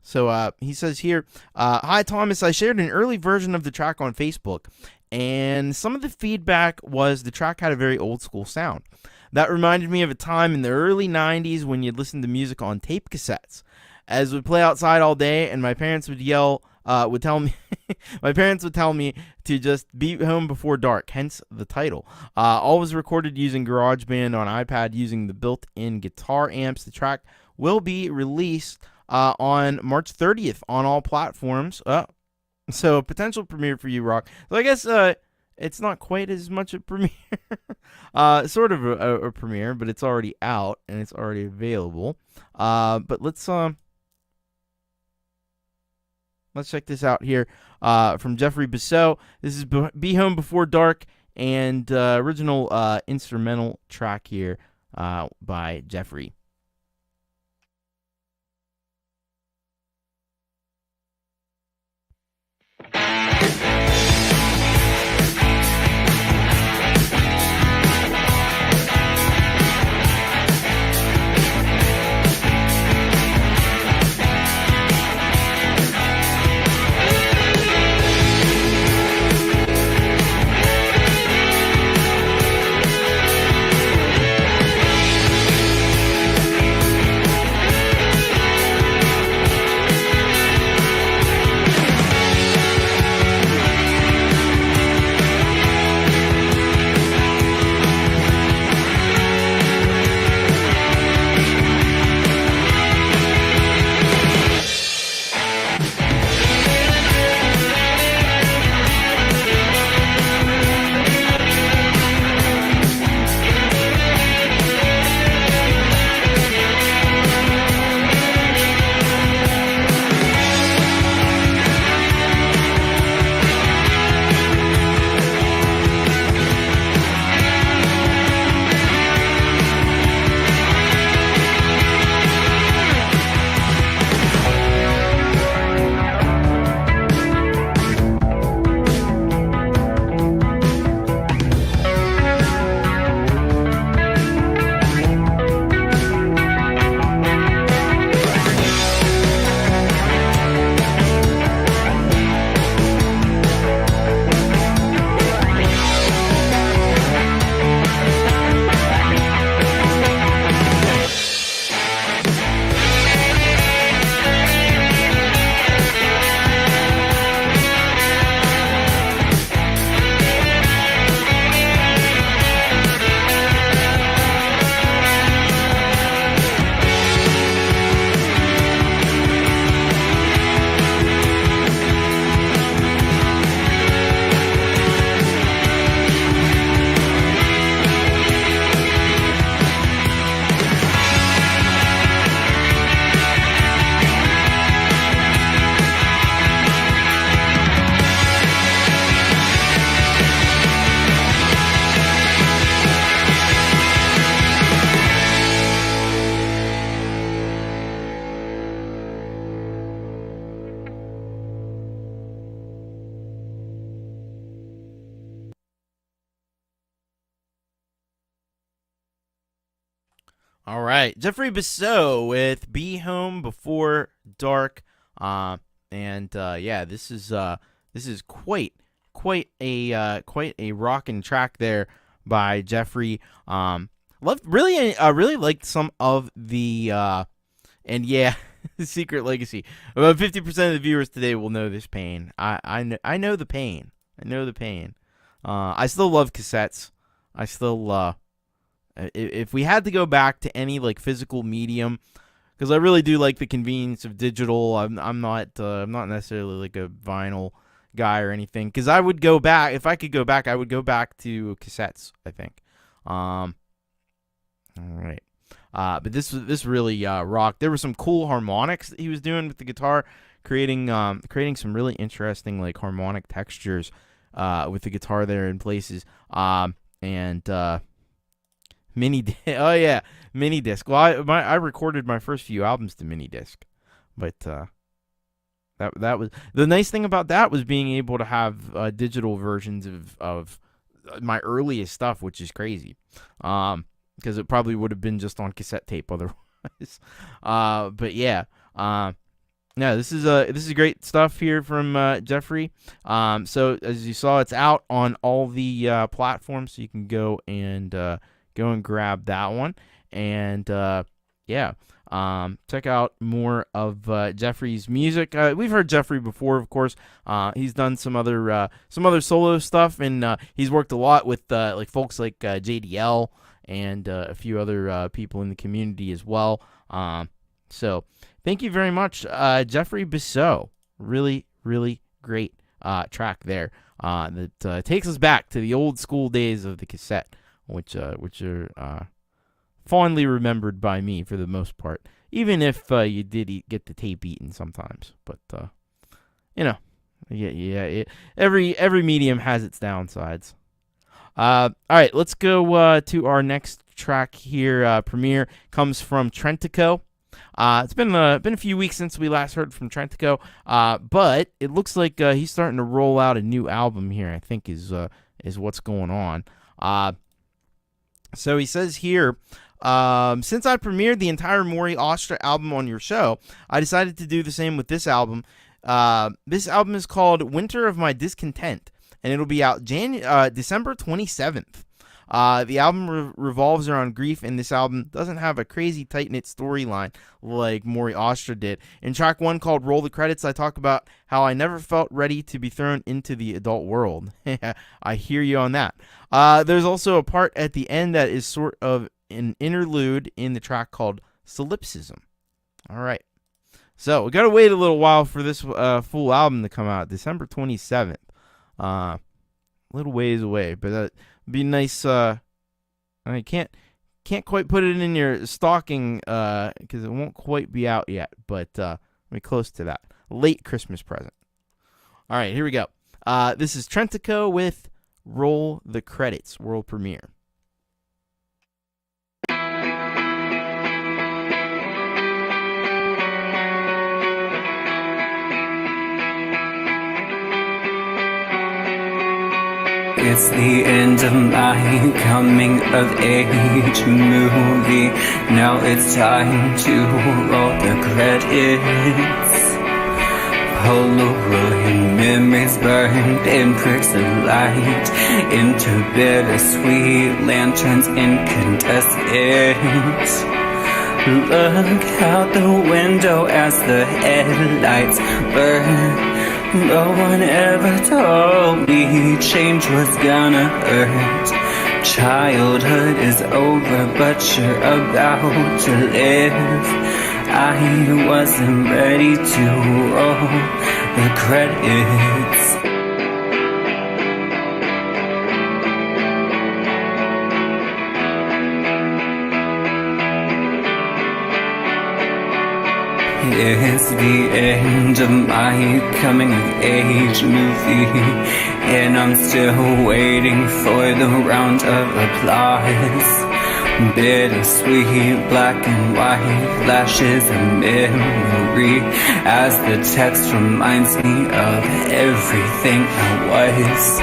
So he says here, "Hi Thomas, I shared an early version of the track on Facebook, and some of the feedback was the track had a very old school sound. That reminded me of a time in the early 90s when you'd listen to music on tape cassettes. As we'd play outside all day, and my parents would tell me to just be home before dark, hence the title. All was recorded using GarageBand on iPad using the built-in guitar amps. The track will be released on March 30th on all platforms. So a potential premiere for you, Rock. So I guess it's not quite as much a premiere. Sort of a premiere, but it's already out and it's already available. But let's check this out here from Jeffrey Biesiot. This is Be Home Before Dark, and original instrumental track here by Jeffrey. All right, Jeffrey Biesiot with "Be Home Before Dark," yeah, this is quite a rockin' track there by Jeffrey. Really liked some of the and yeah, Secret Legacy. About 50% of the viewers today will know this pain. I know the pain. I know the pain. I still love cassettes. I still if we had to go back to any like physical medium, because I really do like the convenience of digital. I'm not necessarily like a vinyl guy or anything. Because I would go back, if I could go back, I would go back to cassettes, I think. All right. But this really rocked. There were some cool harmonics that he was doing with the guitar, creating some really interesting like harmonic textures with the guitar there in places. Mini disc. Well, I recorded my first few albums to mini disc, but that was the nice thing about that was being able to have digital versions of my earliest stuff, which is crazy, because it probably would have been just on cassette tape otherwise. But yeah, no, this is great stuff here from Jeffrey. So as you saw, it's out on all the platforms, so you can go and grab that one, and check out more of Jeffrey's music. We've heard Jeffrey before, of course. He's done some other solo stuff, and he's worked a lot with like folks like JDL and a few other people in the community as well. So thank you very much, Jeffrey Biesiot. Really, really great track there that takes us back to the old school days of the cassette, which are fondly remembered by me for the most part, even if you did get the tape eaten sometimes. But every medium has its downsides. All right, let's go to our next track here. Premiere comes from Trentaco. It's been a few weeks since we last heard from Trentaco, but it looks like he's starting to roll out a new album here, I think is what's going on. So he says here, since I premiered the entire Maury Ostra album on your show, I decided to do the same with this album. This album is called Winter of My Discontent, and it'll be out December 27th. The album revolves around grief, and this album doesn't have a crazy tight-knit storyline like Maury Ostra did. In track 1, called Roll the Credits, I talk about how I never felt ready to be thrown into the adult world. I hear you on that. There's also a part at the end that is sort of an interlude in the track called Solipsism. All right. So we got to wait a little while for this full album to come out, December 27th. A little ways away, but that'd be nice. I can't quite put it in your stocking because it won't quite be out yet, but be close to that. Late Christmas present. All right, here we go. This is Trentaco with Roll the Credits, world premiere. It's the end of my coming of age movie. Now it's time to roll the credits. Polaroid memories burned in pricks of light into bittersweet lanterns incandescent. Look out the window as the headlights burn. No one ever told me change was gonna hurt. Childhood is over, but you're about to live. I wasn't ready to roll the credits. It's the end of my coming of age movie, and I'm still waiting for the round of applause. Bittersweet black and white flashes of memory as the text reminds me of everything I was.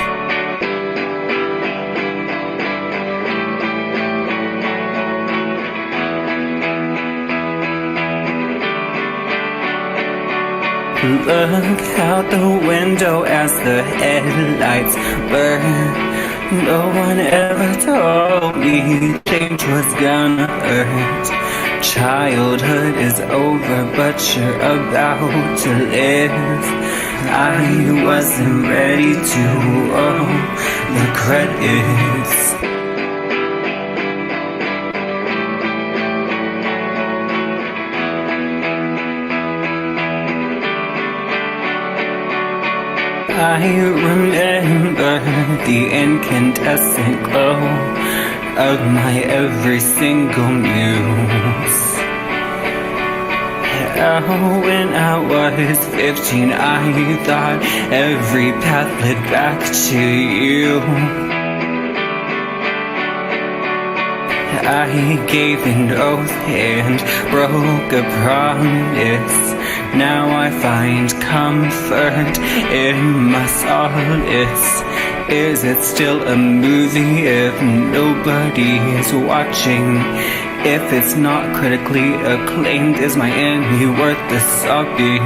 Look out the window as the headlights burn. No one ever told me change was gonna hurt. Childhood is over, but you're about to live. I wasn't ready to owe the credits. I remember the incandescent glow of my every single muse. When I was 15, I thought every path led back to you. I gave an oath and broke a promise. Now I find comfort in my solace. Is it still a movie if nobody is watching? If it's not critically acclaimed, is my enemy worth the sobbing?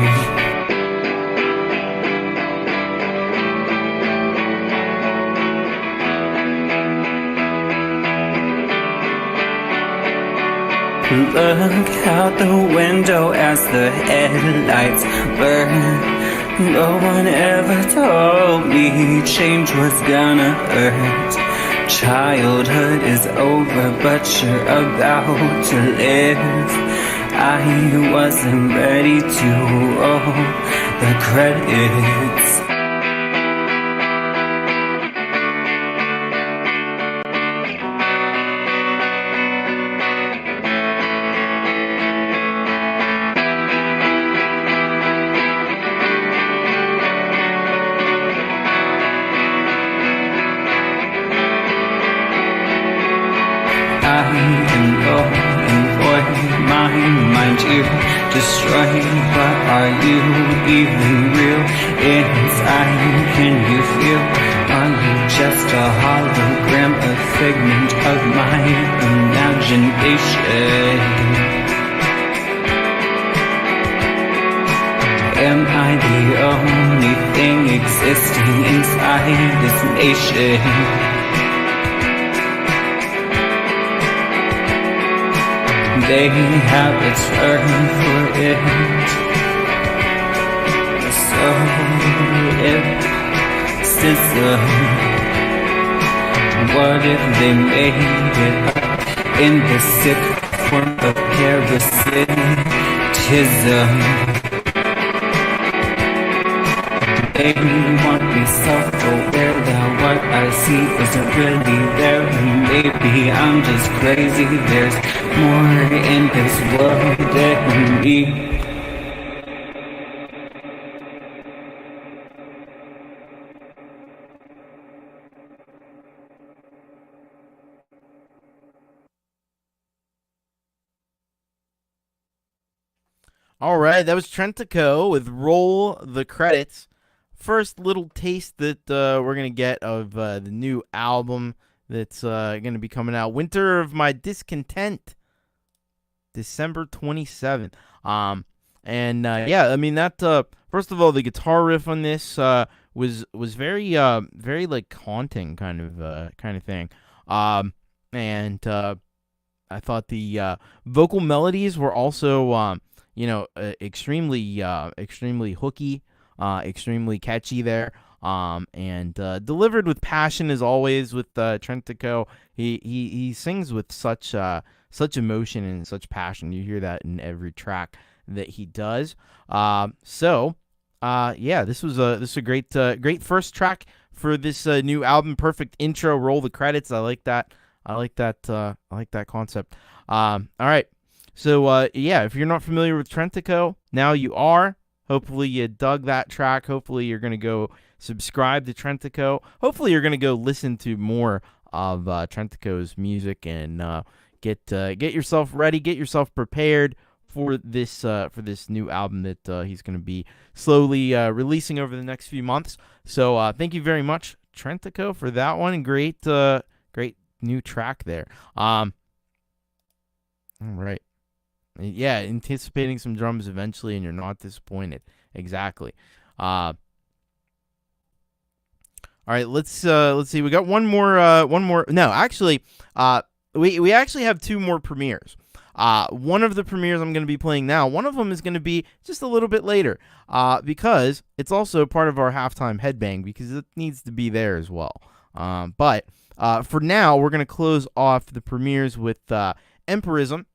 Look out the window as the headlights burn. No one ever told me change was gonna hurt. Childhood is over, but you're about to live. I wasn't ready to owe the credits. Destroyed, but are you even real? Inside, can you feel? Are you just a hologram, a figment of my imagination? Am I the only thing existing inside this nation? They have a term for it. So Empirism. What if they made it up in the sick form of parasitism? They want me self-aware that what I see isn't really there. And maybe I'm just crazy. There's more in this world than me. All right, that was Trentaco with Roll the Credits. First little taste that we're going to get of the new album that's going to be coming out. Winter of My Discontent, December 27th. Yeah, I mean, that, first of all, the guitar riff on this was very, very, like, haunting kind of thing. I thought the vocal melodies were also, extremely hooky, extremely catchy there, and delivered with passion as always with Trentaco. He sings with such emotion and such passion. You hear that in every track that he does. This was a great first track for this new album. Perfect intro. Roll the credits. I like that. I like that concept. All right. So, if you're not familiar with Trentaco, now you are. Hopefully you dug that track. Hopefully you're going to go subscribe to Trentaco. Hopefully you're going to go listen to more of Trentaco's music and get yourself ready, get yourself prepared for this new album that he's going to be slowly releasing over the next few months. So, thank you very much, Trentaco, for that one. Great new track there. All right. Yeah, anticipating some drums eventually, and you're not disappointed. exactly. All right, let's see. We got one more. No, actually, we actually have 2 more premieres. One of the premieres I'm going to be playing now. One of them is going to be just a little bit later, because it's also part of our halftime headbang, because it needs to be there as well. But for now, we're going to close off the premieres with Empirism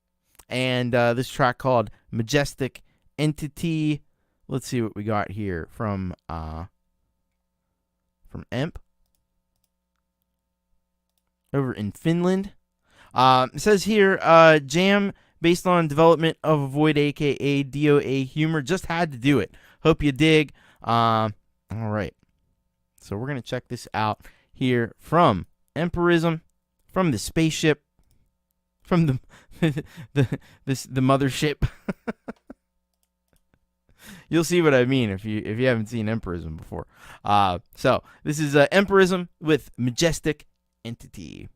and this track called Majestic Entity. Let's see what we got here from Emp over in Finland. It says here, jam based on development of Avoid aka DOA humor. Just had to do it. Hope you dig. All right. So we're going to check this out here from Empirism, from the spaceship, from the mothership. You'll see what I mean if you haven't seen Empirism before. So this is Empirism with Majestic Entity.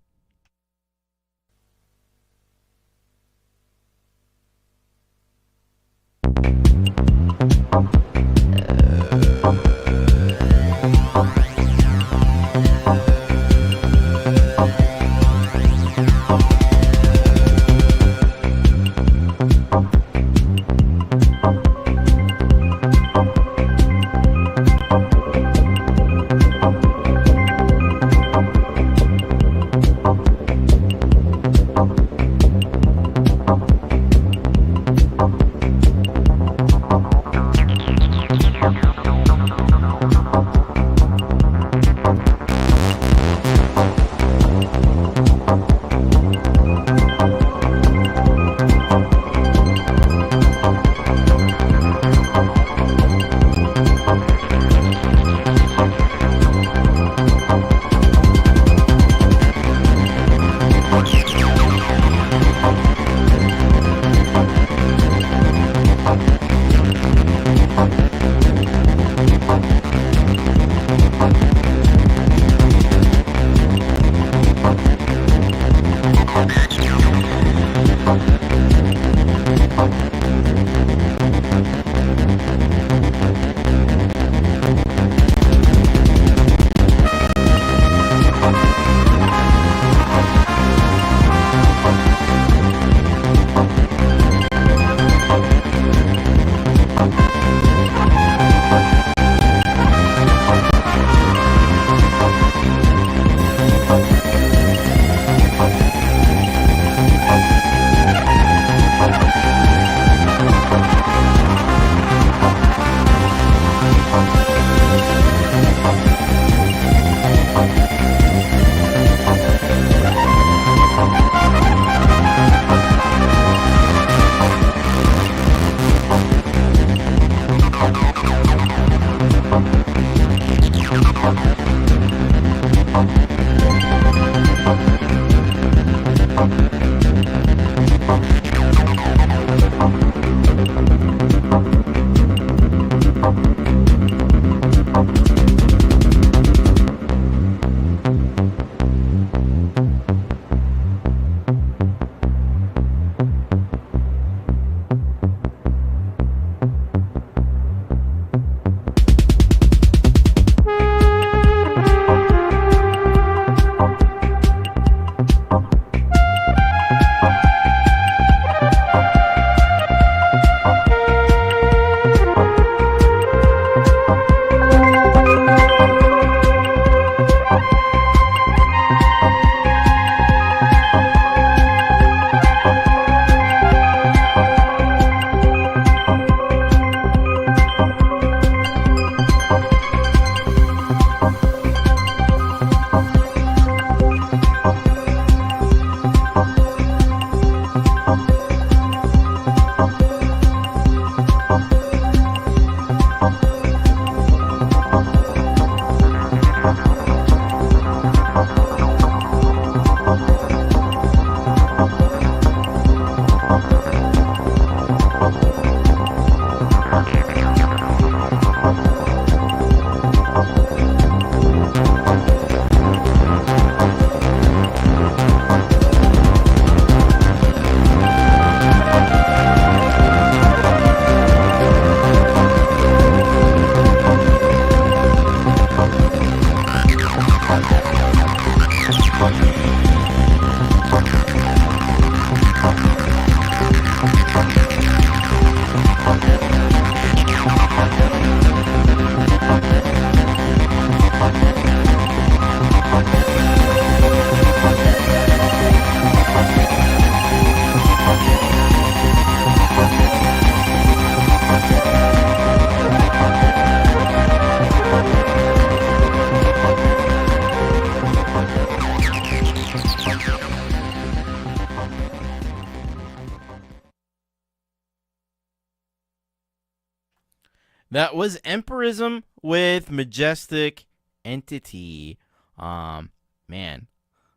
That was Empirism with Majestic Entity. Man.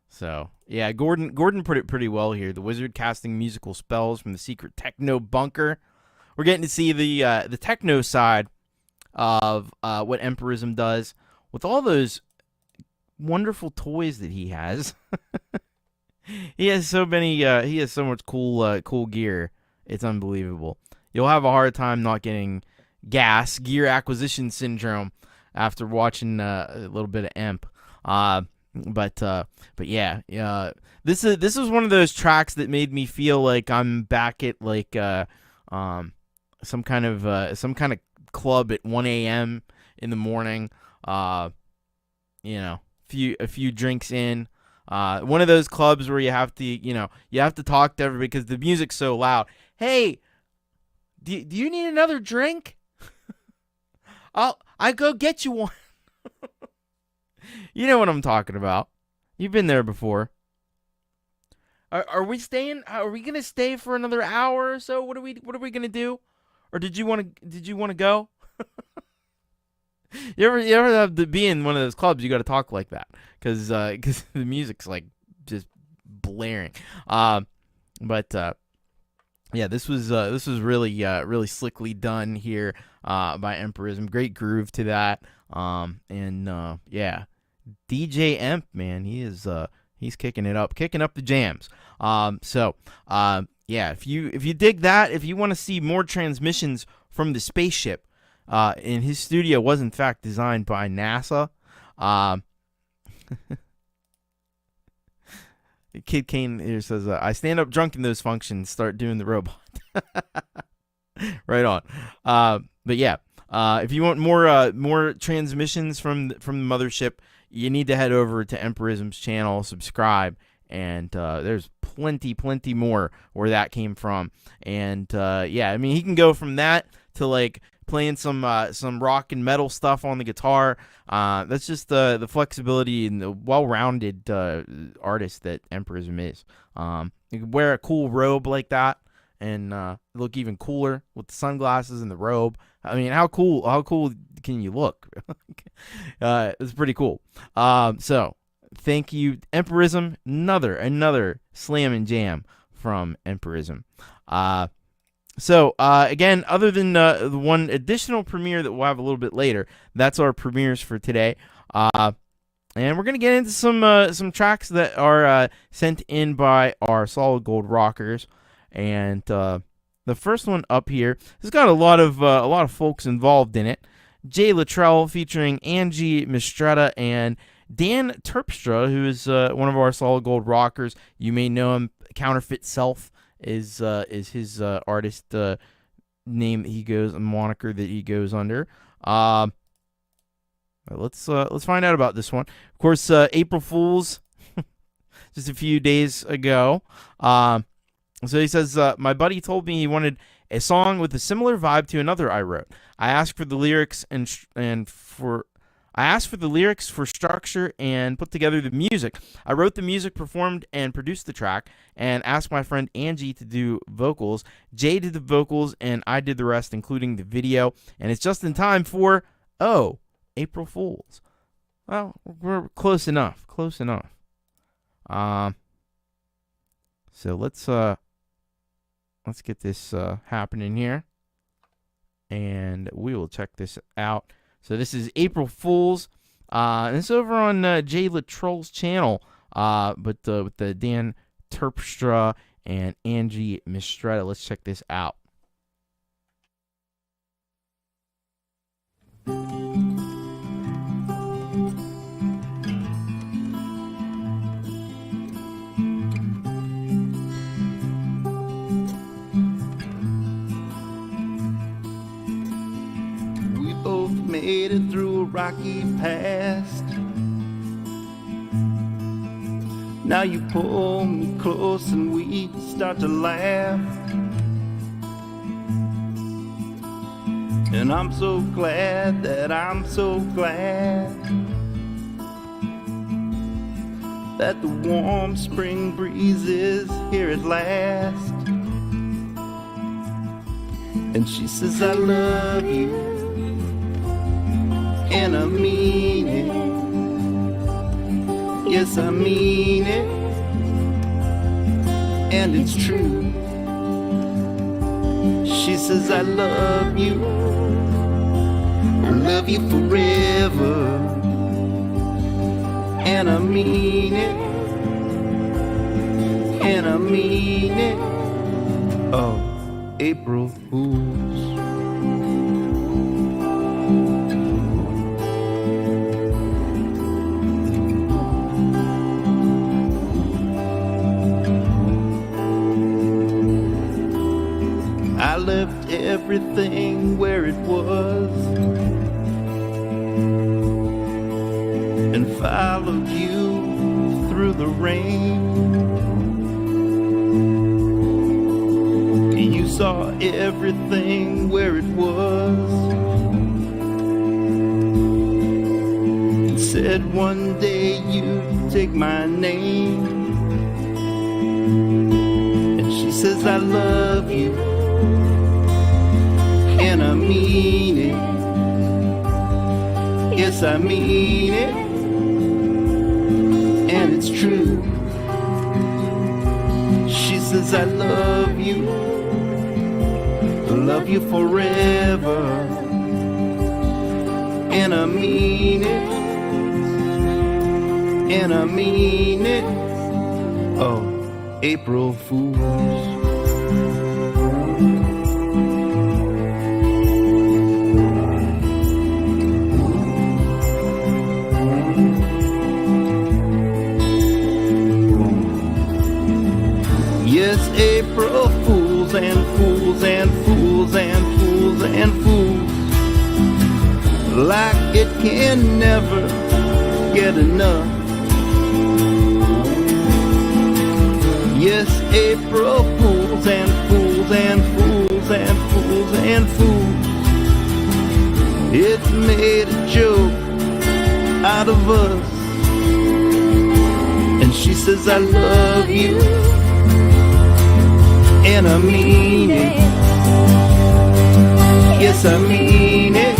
So, yeah, Gordon put it pretty well here. The wizard casting musical spells from the secret techno bunker. We're getting to see the techno side of what Empirism does with all those wonderful toys that he has. He has so many. He has so much cool gear. It's unbelievable. You'll have a hard time not getting gear acquisition syndrome after watching a little bit of Emp. But yeah. This is one of those tracks that made me feel like I'm back at like some kind of club at 1 a.m. in the morning. A few drinks in. One of those clubs where you have to talk to everybody because the music's so loud. Hey, do you need another drink? I go get you one. You know what I'm talking about. You've been there before. Are we staying? Are we gonna stay for another hour or so? What are we gonna do? Or did you want to go? You ever have to be in one of those clubs? You got to talk like that because the music's like just blaring. Yeah, this was really slickly done here by Empirism. Great groove to that. Yeah, DJ Emp, man, he's kicking up the jams. Yeah, if you dig that, if you want to see more transmissions from the spaceship. And his studio was in fact designed by NASA. Kid Kane here says, "I stand up drunk in those functions, start doing the robot." Right on. But yeah, if you want more transmissions from the mothership, you need to head over to Empirism's channel, subscribe, and there's plenty more where that came from. And yeah, I mean, he can go from that to like playing some rock and metal stuff on the guitar. That's just the flexibility and the well-rounded artist that Empirism is. You can wear a cool robe like that and look even cooler with the sunglasses and the robe. I mean, how cool can you look? It's pretty cool. So thank you, Empirism. Another slam and jam from Empirism. So, again, other than the one additional premiere that we'll have a little bit later, that's our premieres for today. And we're going to get into some tracks that are sent in by our Solid Gold rockers. And the first one up here has got a lot of folks involved in it. Jay Luttrell featuring Angie Mistretta and Dan Terpstra, who is one of our Solid Gold rockers. You may know him, Counterfeit Self. Is his artist name that he goes, a moniker that he goes under. Let's find out about this one. Of course, April Fools, just a few days ago. So he says, my buddy told me he wanted a song with a similar vibe to another I wrote. I asked for the lyrics for structure and put together the music. I wrote the music, performed, and produced the track, and asked my friend Angie to do vocals. Jay did the vocals, and I did the rest, including the video. And it's just in time for, April Fools. Well, we're close enough. So let's get this happening here, and we will check this out. So this is April Fools. And it's over on Jay Luttrell's channel, but with the Dan Terpstra and Angie Mistretta. Let's check this out. We both made it through a rocky past. Now you pull me close and we start to laugh. And I'm so glad that that the warm spring breeze is here at last. And she says, I love you, and I mean it. Yes, I mean it, and it's true. She says I love you forever, and I mean it, and I mean it. Oh, April Fools. I left everything where it was and followed you through the rain. You saw everything where it was and said one day you'd take my name. And she says I love you, and I mean it. Yes, I mean it, and it's true. She says I love you forever, and I mean it, and I mean it. Oh, April Fools. Yes, April Fools and fools and fools and fools and fools, like it can never get enough. Yes, April Fools and fools and fools and fools and fools, it made a joke out of us. And she says I love you, and I mean it. Yes, I mean it,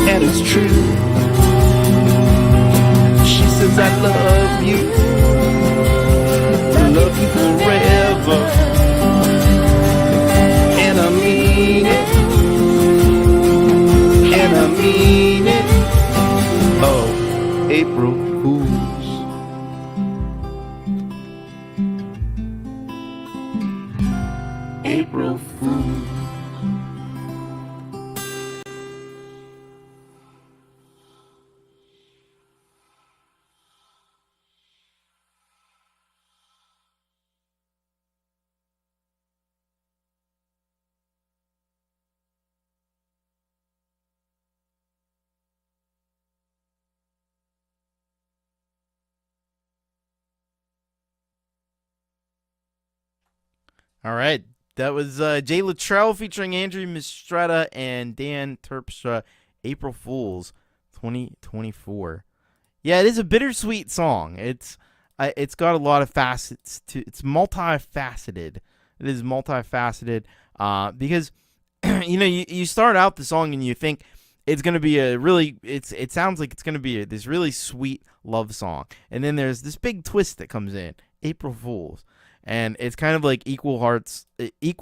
and it's true. She says I love you forever, and I mean it, and I mean it. Oh, April Fools. April Fool. All right. That was Jay Luttrell featuring Andrew Mistretta and Dan Terpstra, April Fools 2024. Yeah, it is a bittersweet song. It's got a lot of facets to it's multifaceted. It is multifaceted because you start out the song and you think it's going to be it sounds like it's going to be this really sweet love song. And then there's this big twist that comes in, April Fools. And it's kind of like equal hearts. It's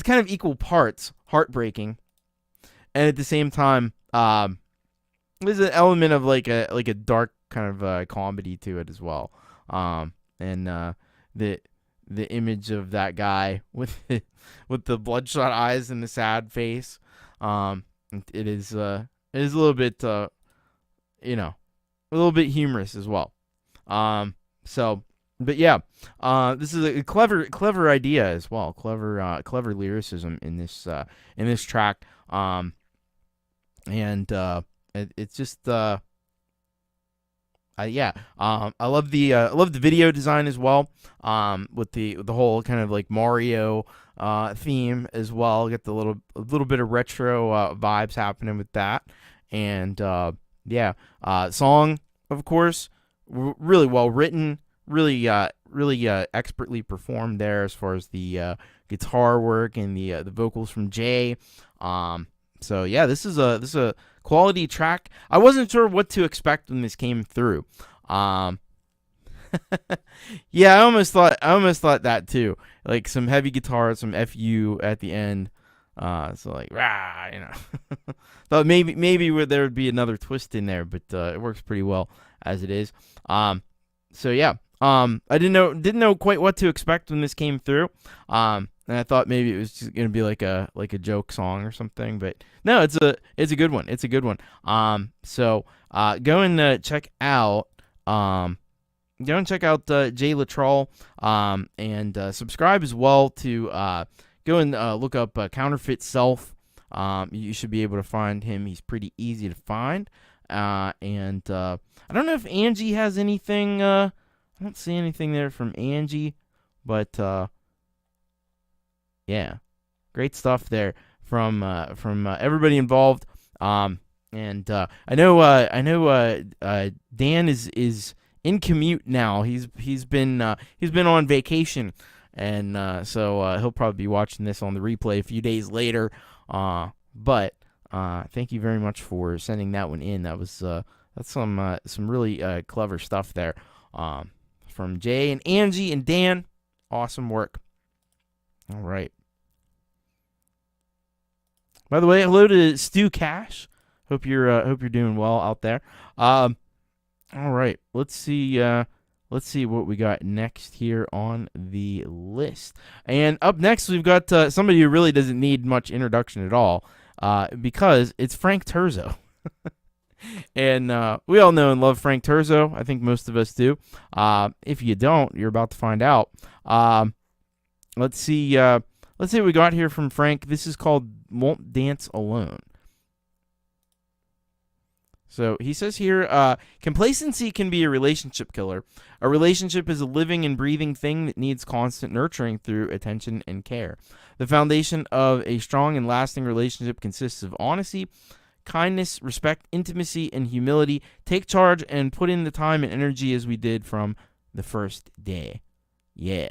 kind of equal parts heartbreaking, and at the same time, there's an element of like a dark kind of comedy to it as well. And the image of that guy with the bloodshot eyes and the sad face, it is a little bit a little bit humorous as well. But yeah, this is a clever idea as well. Clever lyricism in this track. It's just I love the video design as well. With the whole kind of like Mario theme as well. Get a little bit of retro vibes happening with that. And song, of course, really well written. Really expertly performed there as far as the guitar work and the vocals from Jay. So yeah, this is a quality track. I wasn't sure what to expect when this came through. Yeah, I almost thought that too. Like some heavy guitar, some FU at the end. So like, rah, you know. Thought maybe there would be another twist in there, but it works pretty well as it is. So yeah, I didn't know quite what to expect when this came through. And I thought maybe it was just gonna be like a joke song or something, but no, it's a good one. It's a good one. So go and check out Jay Latrell, and subscribe as well to go and look up Counterfeit Self. You should be able to find him. He's pretty easy to find. And I don't know if Angie has anything. I don't see anything there from Angie, but yeah, great stuff there from everybody involved. And I know Dan is in commute now. He's been on vacation, and so he'll probably be watching this on the replay a few days later. But thank you very much for sending that one in. That's some really clever stuff there from Jay and Angie and Dan. Awesome work. All right. By the way, hello to Stu Cash. Hope you're doing well out there. All right, let's see what we got next here on the list. And up next, we've got somebody who really doesn't need much introduction at all, because it's Frank Terzo. And we all know and love Frank Terzo. I think most of us do. If you don't, you're about to find out. Let's see what we got here from Frank. This is called Won't Dance Alone. So he says here, complacency can be a relationship killer. A relationship is a living and breathing thing that needs constant nurturing through attention and care. The foundation of a strong and lasting relationship consists of honesty, kindness, respect, intimacy, and humility. Take charge and put in the time and energy as we did from the first day. Yeah.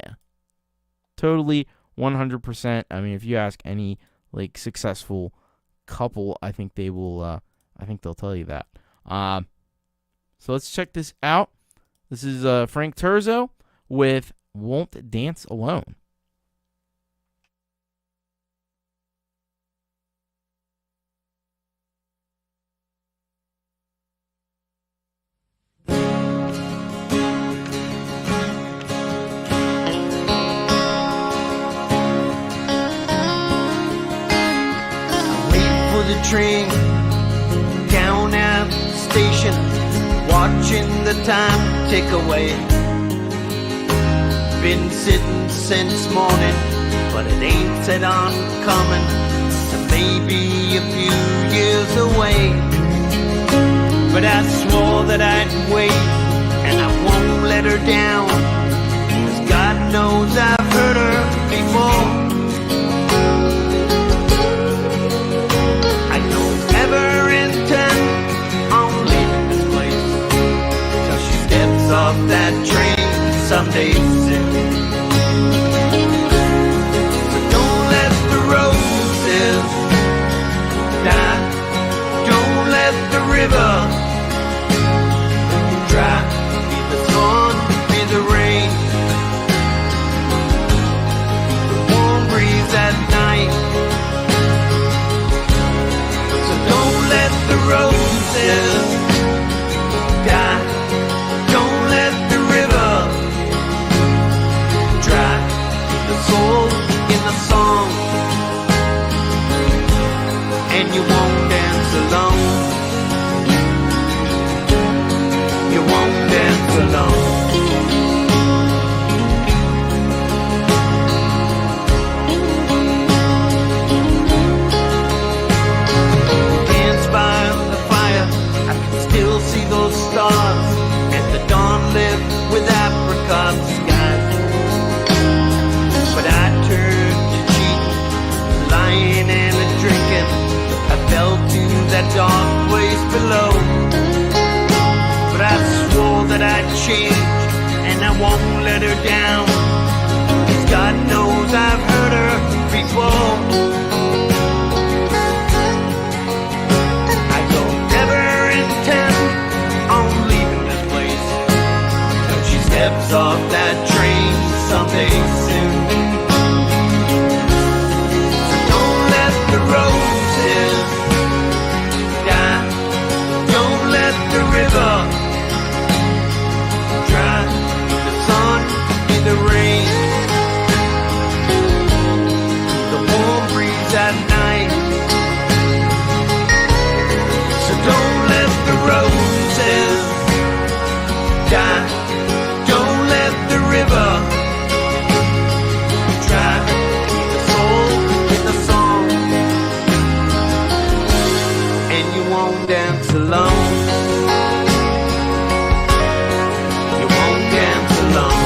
Totally, 100%. I mean, if you ask any successful couple, I think they will. I think they'll tell you that. So let's check this out. This is Frank Terzo with Won't Dance Alone. Wait for the train down at the station, watching the time tick away. Been sitting since morning, but it ain't set on coming, so maybe a few years away. But I swore that I'd wait, and I won't let her down, 'cause God knows I've hurt her before. Off that train someday soon. So don't let the roses die. Don't let the river dry. Be the sun, be the rain, the warm breeze at night. So don't let the roses die. Soul in the song, and you won't dance alone. You won't dance alone. Dance by the fire, I can still see those stars, and the dawn lit with apricot skies. But I turned to cheating, lying and drinking. I fell to that dark place below. But I swore that I'd change, and I won't let her down, 'cause God knows I've hurt her before. steps off that train someday soon. So don't let the roses die. Don't let the river dry. The sun in the rain, the warm breeze at night. So don't let the roses die. Don't let the river dry. The soul in the song, and you won't dance alone. You won't dance alone.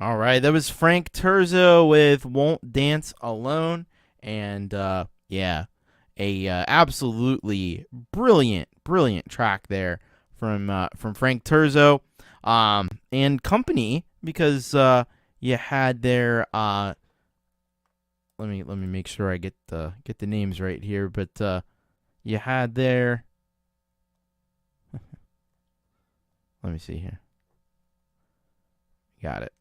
All right, that was Frank Terzo with "Won't Dance Alone," and yeah, a absolutely brilliant track there from Frank Terzo and company, because you had their let me make sure I get the names right here, but you had their let me see here. Got it.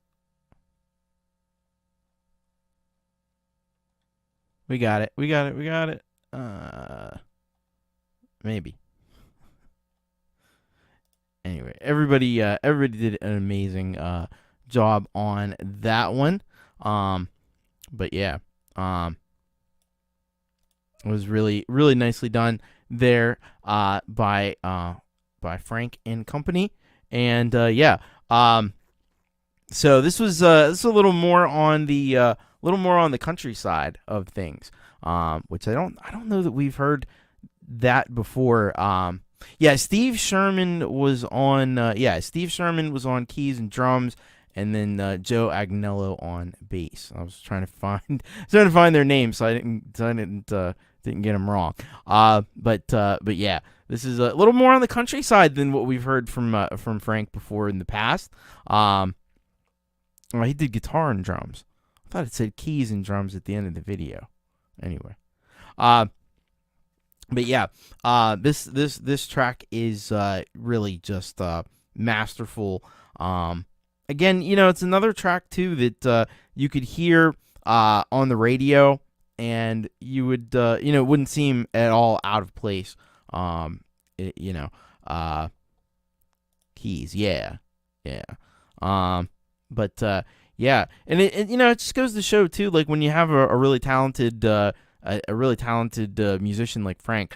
We got it. Maybe. Anyway, everybody did an amazing job on that one. But yeah, it was really nicely done there by Frank and company. And yeah, so this was a little more on the countryside of things, which I don't know that we've heard that before. Yeah, Steve Sherman was on. Steve Sherman was on keys and drums, and then Joe Agnello on bass. I was trying to find their names, so I didn't get them wrong. But yeah, this is a little more on the countryside than what we've heard from Frank before in the past. He did guitar and drums. I thought it said keys and drums at the end of the video. Anyway, but yeah, this track is really just masterful. Again, it's another track too that you could hear on the radio, and you would it wouldn't seem at all out of place. Keys, yeah. But yeah, and it just goes to show too, like when you have a really talented musician like Frank,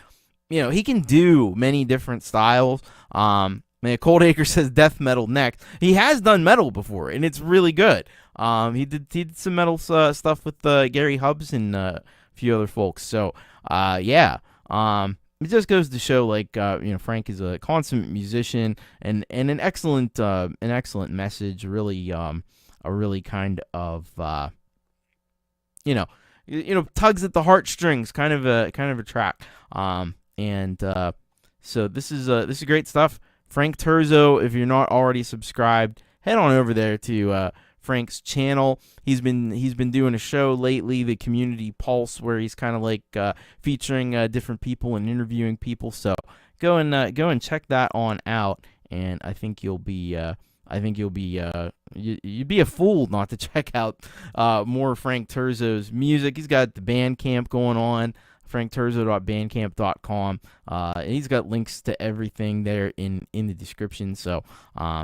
he can do many different styles. Cold Acre says death metal next. He has done metal before, and it's really good. He did some metal stuff with Gary Hubbs and a few other folks. So yeah, it just goes to show, like Frank is a consummate musician and an excellent message. Really, a really kind of tugs at the heartstrings kind of a track. So this is great stuff. Frank Terzo, if you're not already subscribed, head on over there to Frank's channel. He's been doing a show lately, the Community Pulse, where he's kind of like featuring different people and interviewing people. So go and check that on out, and I think you'll be you'd be a fool not to check out more Frank Terzo's music. He's got the Bandcamp going on, frankterzo.bandcamp.com. And he's got links to everything there in the description, so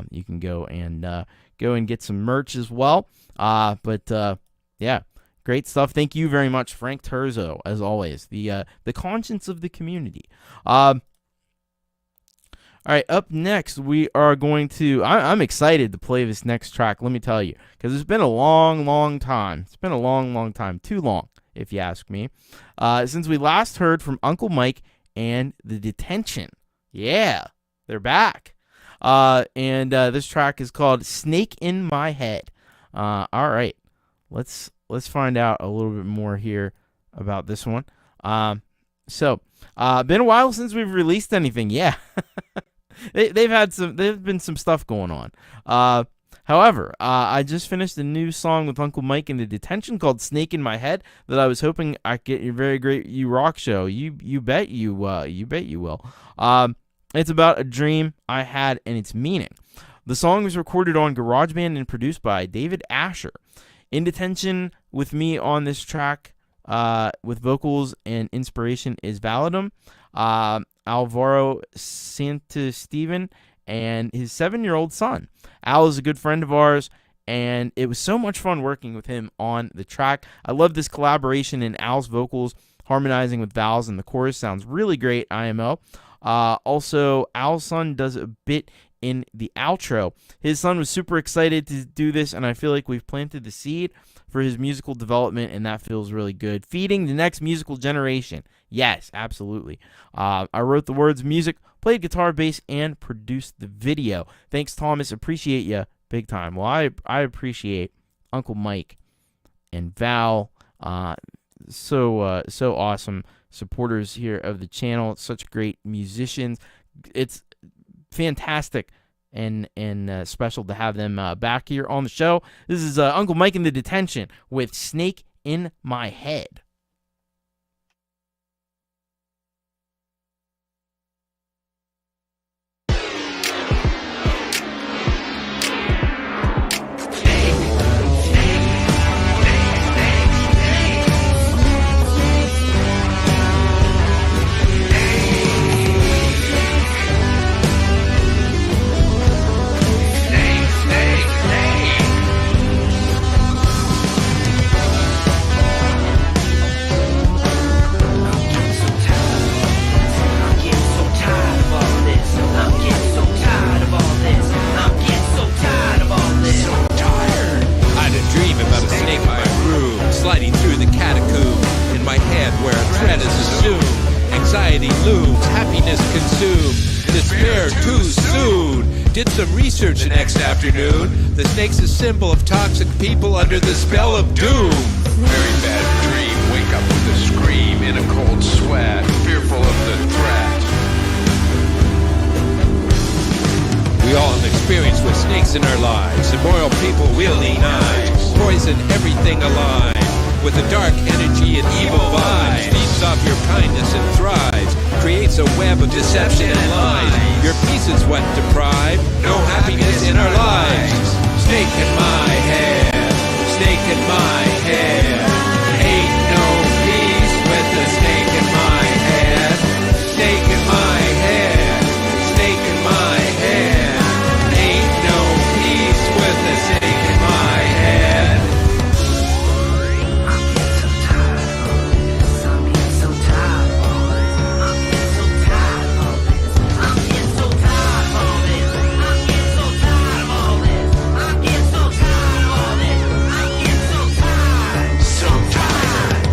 you can go and get some merch as well. But yeah, great stuff. Thank you very much, Frank Terzo, as always, the conscience of the community. All right, up next, we are going to... I'm excited to play this next track, let me tell you, because it's been a long time. It's been a long time. Too long, if you ask me. Since we last heard from Uncle Mike and the Detention. Yeah, they're back. And this track is called Snake in My Head. All right, let's find out a little bit more here about this one. So, Been a while since we've released anything. Yeah. There's been some stuff going on. However, I just finished a new song with Uncle Mike in the Detention called Snake in My Head that I was hoping I'd get your very great You Rock show. You bet you will. It's about a dream I had and its meaning. The song was recorded on GarageBand and produced by David Asher. In Detention with me on this track with vocals and inspiration is Validum, Alvaro Santisteban, and his 7-year-old son. Al is a good friend of ours, and it was so much fun working with him on the track. I love this collaboration in Al's vocals harmonizing with Val's, and the chorus sounds really great, IMO. Also, Al's son does a bit in the outro. His son was super excited to do this, and I feel like we've planted the seed for his musical development, and that feels really good. Feeding the next musical generation. Yes, absolutely. I wrote the words, music, played guitar, bass, and produced the video. Thanks, Thomas. Appreciate you big time. Well, I appreciate Uncle Mike and Val. So awesome supporters here of the channel. Such great musicians. It's fantastic and special to have them back here on the show. This is Uncle Mike in the Detention with Snake in My Head. Sliding through the catacomb in my head where a threat is assumed. Anxiety looms, happiness consumed, despair too soon. Did some research the next afternoon. The snake's a symbol of toxic people under the spell of doom. Very bad dream. Wake up with a scream in a cold sweat, fearful of the threat. We all have experience with snakes in our lives. Immoral people wielding knives poison everything alive. With a dark energy and evil vibes, feeds off your kindness and thrives, creates a web of deception and lies. Your peace is what deprive, no happiness in our lives. Snake in my head, snake in my head. Ain't no peace with the snake in my head. Snake in my head, snake in my head. Ain't no peace with the snake in my head.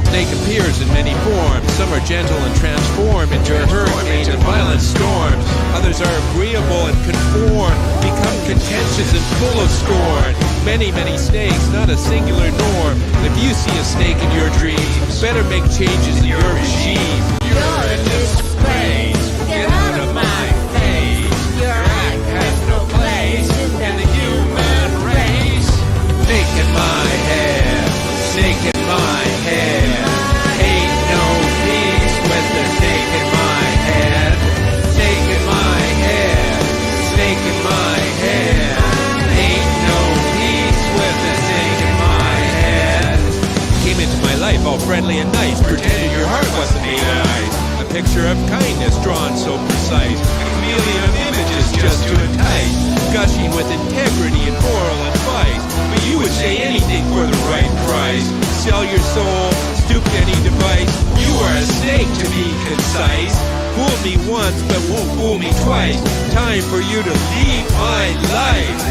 Snake appears in many forms. Some are gentle and transform into hurricanes and violent storms. Others are agreeable and conform, become contentious and full of scorn. Many, many snakes, not a singular norm. If you see a snake in your dreams, better make changes in your regime. You're a disgrace. Get out of my face. Your act has no place in the human race. Snake in my head. Snake in my head. Ain't no peace with the snake in my head. Snake in my head. Snake in my head. Ain't no peace with the snake in my head. Came into my life all friendly and nice, pretending your heart wasn't made of ice. A picture of kindness drawn so precise, a chameleon of images just to entice, gushing with integrity and moral advice. But you would say anything for the right price. Sell your soul, stoop to any device. You are a snake to be concise. Fool me once, but won't fool me twice. Time for you to leave my life.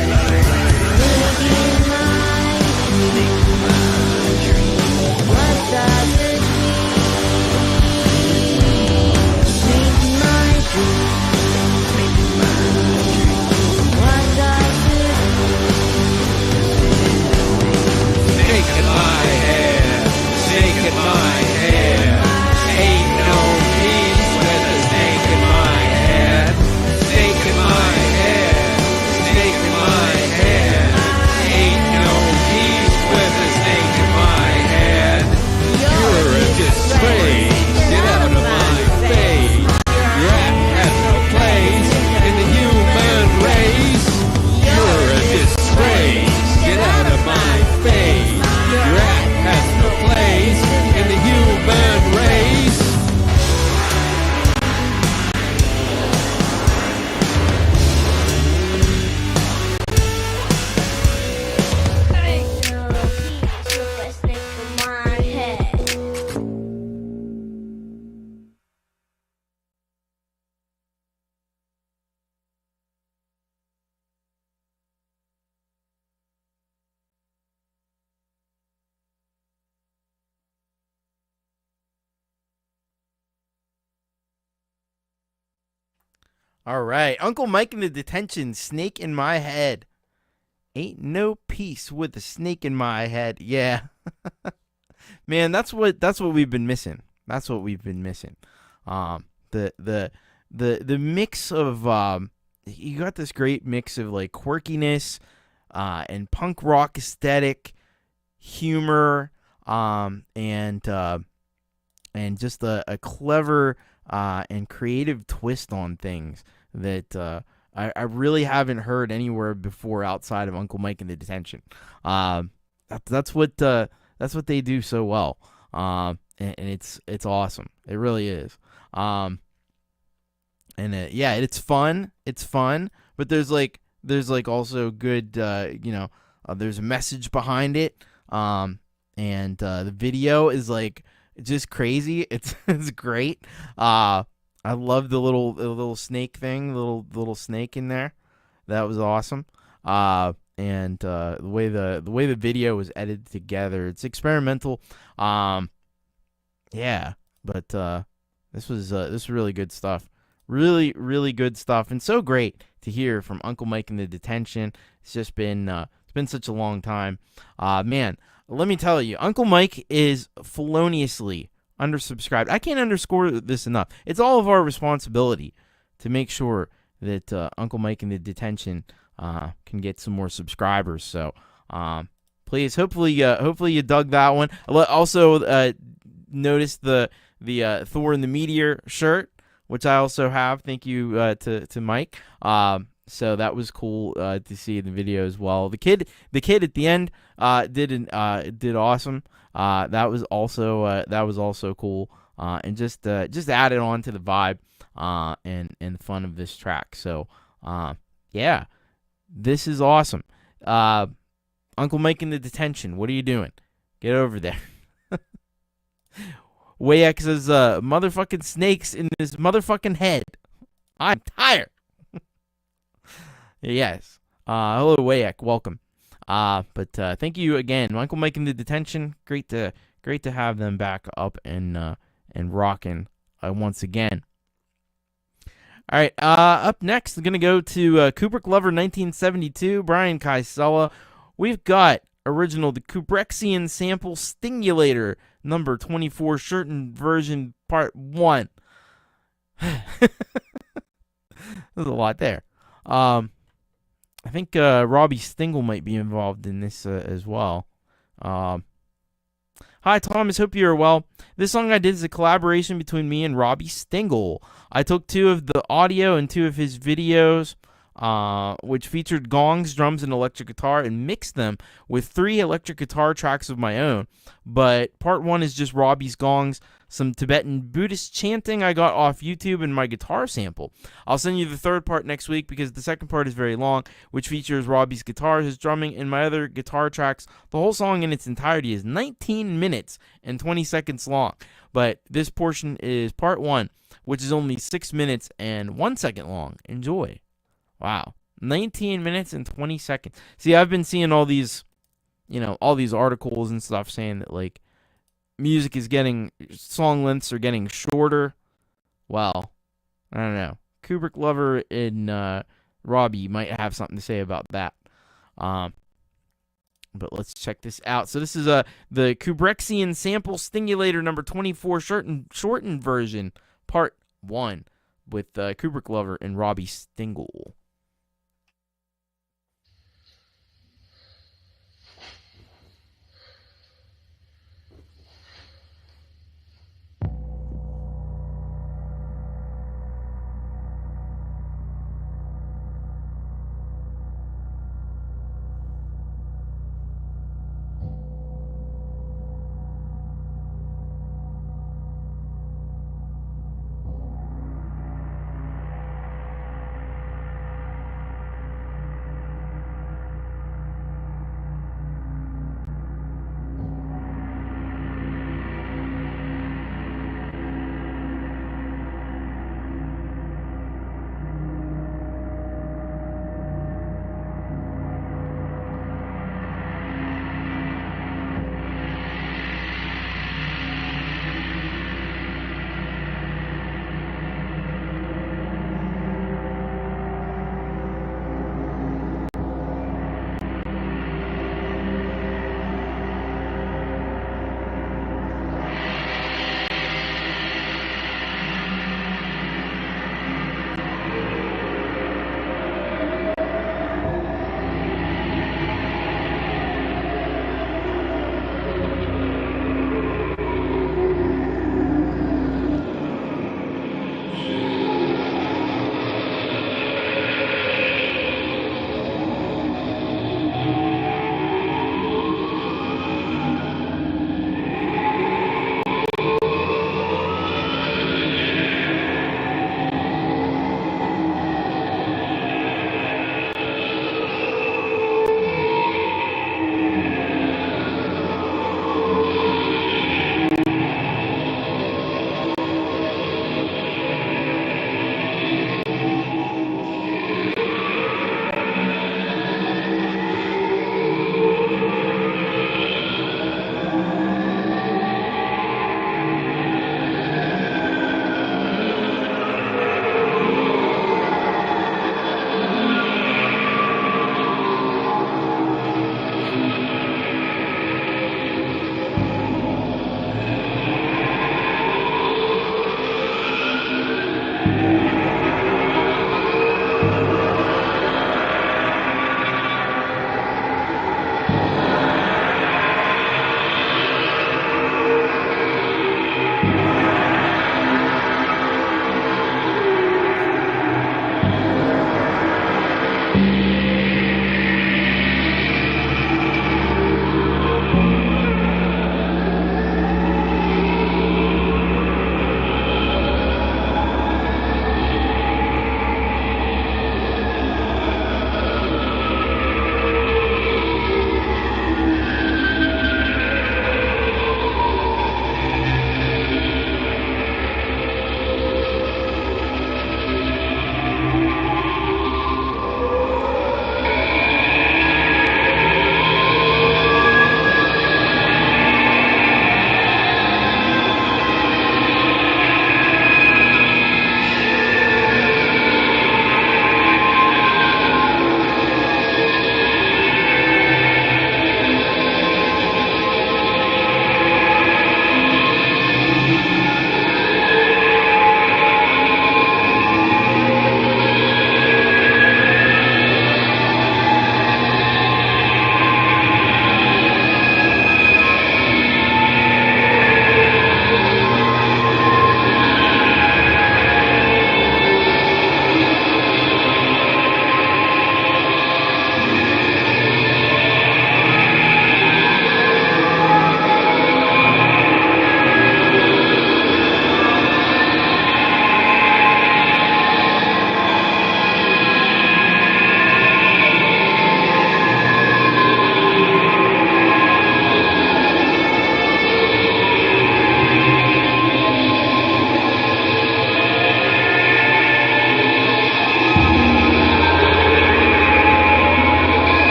What does it mean? Snake in my dream. What does it mean? Snake in my head, snake in my head. Ain't no peace All right. Uncle Mike in the Detention, Snake in My Head. Ain't no peace with the snake in my head. Yeah. Man, that's what we've been missing. That's what we've been missing. The mix of you got this great mix of like quirkiness and punk rock aesthetic, humor, and just a clever and creative twist on things that I really haven't heard anywhere before outside of Uncle Mike and the Detention. That's what they do so well, and it's awesome. It really is. Yeah, it's fun. It's fun, but there's also good. There's a message behind it. And the video is like just crazy. It's great. I love the little snake thing, the little snake in there. That was awesome. And the way the video was edited together, it's experimental. Yeah, but this was really good stuff. Really, really good stuff, and so great to hear from Uncle Mike in the Detention. It's just been such a long time. Man, let me tell you, Uncle Mike is feloniously undersubscribed. I can't underscore this enough. It's all of our responsibility to make sure that Uncle Mike in the Detention can get some more subscribers. So please, hopefully you dug that one. Also, notice the Thor and the Meteor shirt, which I also have. Thank you to Mike. So that was cool to see in the video as well. The kid at the end did awesome. That was also cool. And just added on to the vibe and the fun of this track. So yeah, this is awesome. Uncle Mike in the Detention, what are you doing? Get over there. Wayek says, motherfucking snakes in this motherfucking head. I'm tired. Yes. Hello, Wayek. Welcome. But thank you again, Uncle Mike in the Detention. Great to have them back up and rocking once again. All right. Up next, we're gonna go to Kubrick Lover 1972, Brian Kysela. We've got original the Kubrickian sample Stingulator number 24 Certain Version Part 1. There's a lot there. I think Robbie Stingle might be involved in this as well. Hi, Thomas. Hope you are well. This song I did is a collaboration between me and Robbie Stingle. I took 2 of the audio and 2 of his videos, which featured gongs, drums, and electric guitar, and mixed them with 3 electric guitar tracks of my own. But part 1 is just Robbie's gongs, some Tibetan Buddhist chanting I got off YouTube, and my guitar sample. I'll send you the 3rd part next week because the 2nd part is very long, which features Robbie's guitar, his drumming, and my other guitar tracks. The whole song in its entirety is 19 minutes and 20 seconds long. But this portion is part 1, which is only 6 minutes and 1 second long. Enjoy. Wow. 19 minutes and 20 seconds. See, I've been seeing all these articles and stuff saying that, like, song lengths are getting shorter. Well, I don't know. Kubrick Lover and Robbie might have something to say about that. But let's check this out. So this is the Kubrickian sample Stingulator number 24 shortened version, part 1, with Kubrick Lover and Robbie Stingle.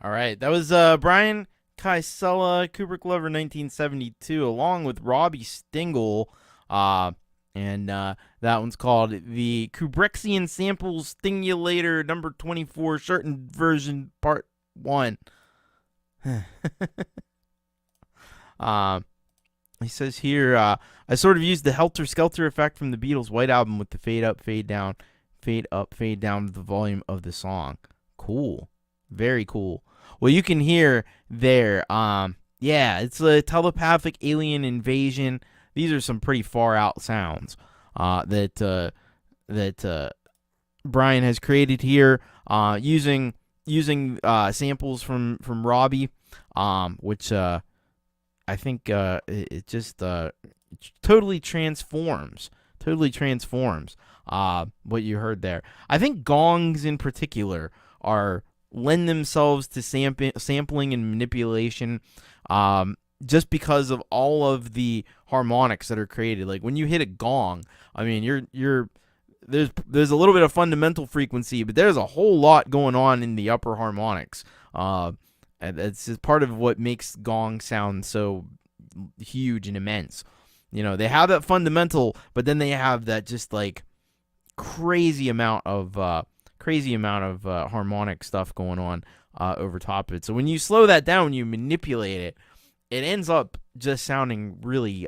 All right, that was Brian Kysela, Kubrick Lover 1972, along with Robbie Stingle. And that one's called the Kubrickian Samples Stimulator number 24, Certain Version Part 1. He says here, I sort of used the Helter Skelter effect from the Beatles' White Album with the fade up, fade down of the volume of the song. Cool. Very cool. Well, you can hear there, yeah, it's a telepathic alien invasion. These are some pretty far out sounds that Brian has created here, using samples from Robbie, which I think it just totally transforms what you heard there. I think gongs in particular lend themselves to sampling and manipulation, just because of all of the harmonics that are created. Like when you hit a gong, I mean, there's a little bit of fundamental frequency, but there's a whole lot going on in the upper harmonics. And it's just part of what makes gong sound so huge and immense. You know, they have that fundamental, but then they have that just like crazy amount of harmonic stuff going on over top of it. So when you slow that down, you manipulate it, it ends up just sounding really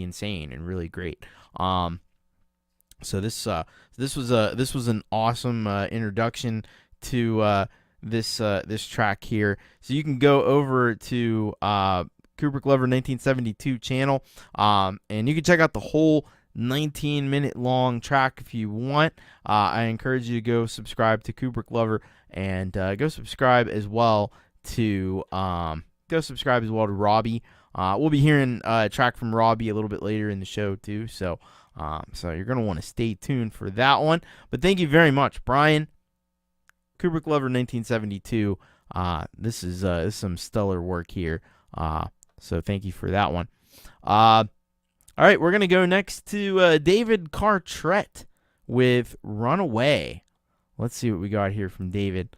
insane and really great. So this was an awesome introduction to this track here. So you can go over to Kubrick Lover 1972 channel, and you can check out the whole 19-minute long track if you want. I encourage you to go subscribe to Kubrick Lover, and go subscribe as well to Robbie. We'll be hearing a track from Robbie a little bit later in the show too, so you're gonna want to stay tuned for that one. But thank you very much, Brian. Kubrick Lover 1972. This is some stellar work here. So thank you for that one. All right, we're gonna go next to David Cartret with "Runaway." Let's see what we got here from David.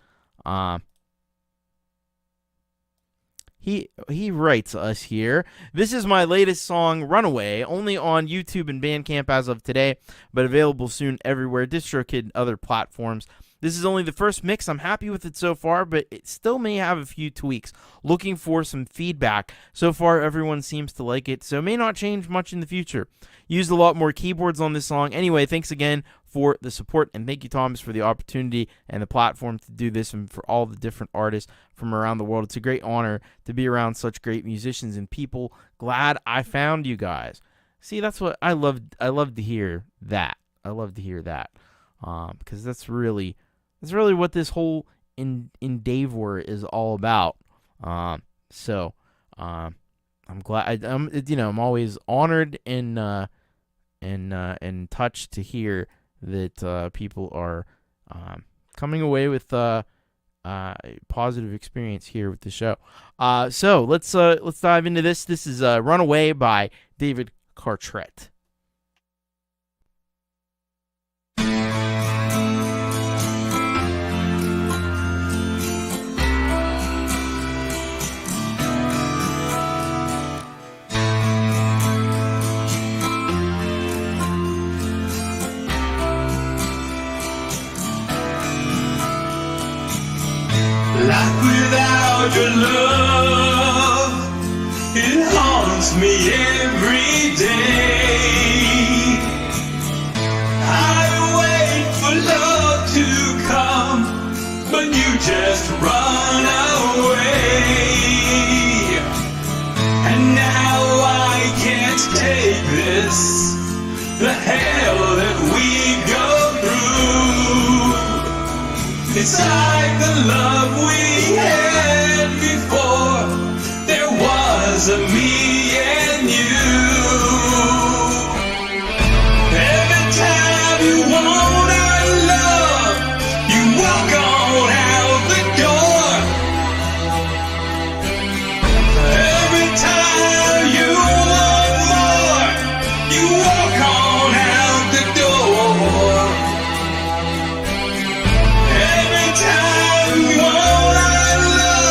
He writes us here. This is my latest song, "Runaway," only on YouTube and Bandcamp as of today, but available soon everywhere, DistroKid and other platforms. This is only the first mix. I'm happy with it so far, but it still may have a few tweaks. Looking for some feedback. So far, everyone seems to like it, so it may not change much in the future. Used a lot more keyboards on this song. Anyway, thanks again for the support, and thank you, Thomas, for the opportunity and the platform to do this, and for all the different artists from around the world. It's a great honor to be around such great musicians and people. Glad I found you guys. See, that's what I love. I love to hear that. Because that's really what this whole endeavor is all about. I'm glad. I'm always honored and touched to hear that people are coming away with a positive experience here with the show. So let's dive into this. This is "Runaway" by David Cartret. Life without your love, it haunts me every day. I wait for love to come, but you just run away. And now I can't take this, the hell that we go through. It's like the love we had before. There was a me and you. Every time you want our love, you walk on out the door. Every time you want more, you walk on out the door. Every time you want our love,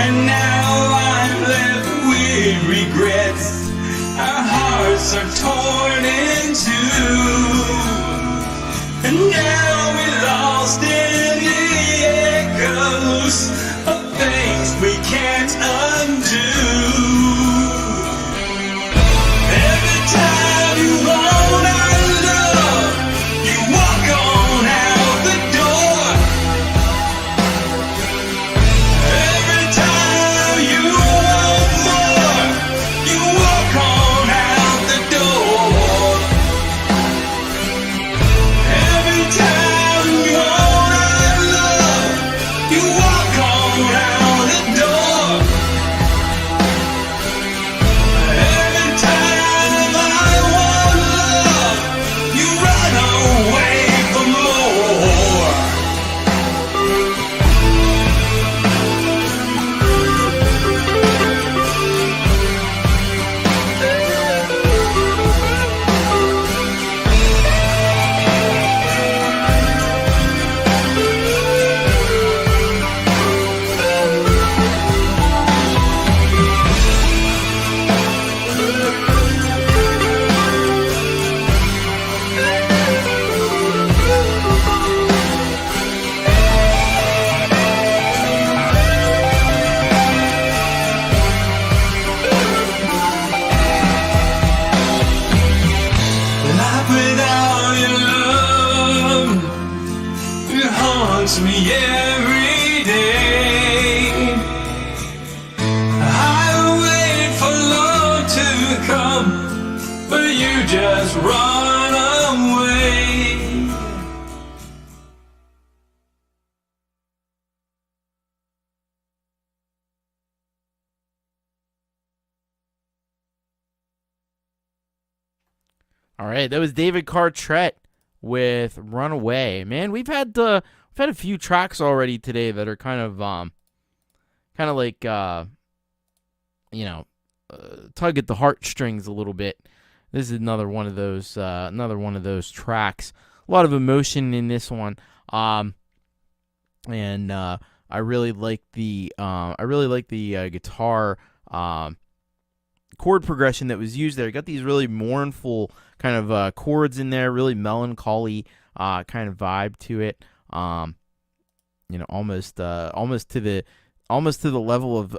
And now I'm left with regrets. Our hearts are torn in two. And now we're lost in the echoes of things we can't undo. Every time you want our love, you walk on out the door. Every time you want more, you walk on out the door. Every time you want our love, you walk on out the door. Every time I want love, you run away for more. Life without your love, it haunts me every day. I wait for love to come, but you just run away. All right, that was David Cartrett with "Runaway." Man, we've had a few tracks already today that are kind of like tug at the heartstrings a little bit. This is another one of those tracks. A lot of emotion in this one, and I really like the guitar chord progression that was used there. You got these really mournful kind of chords in there, really melancholy kind of vibe to it. Almost to the level of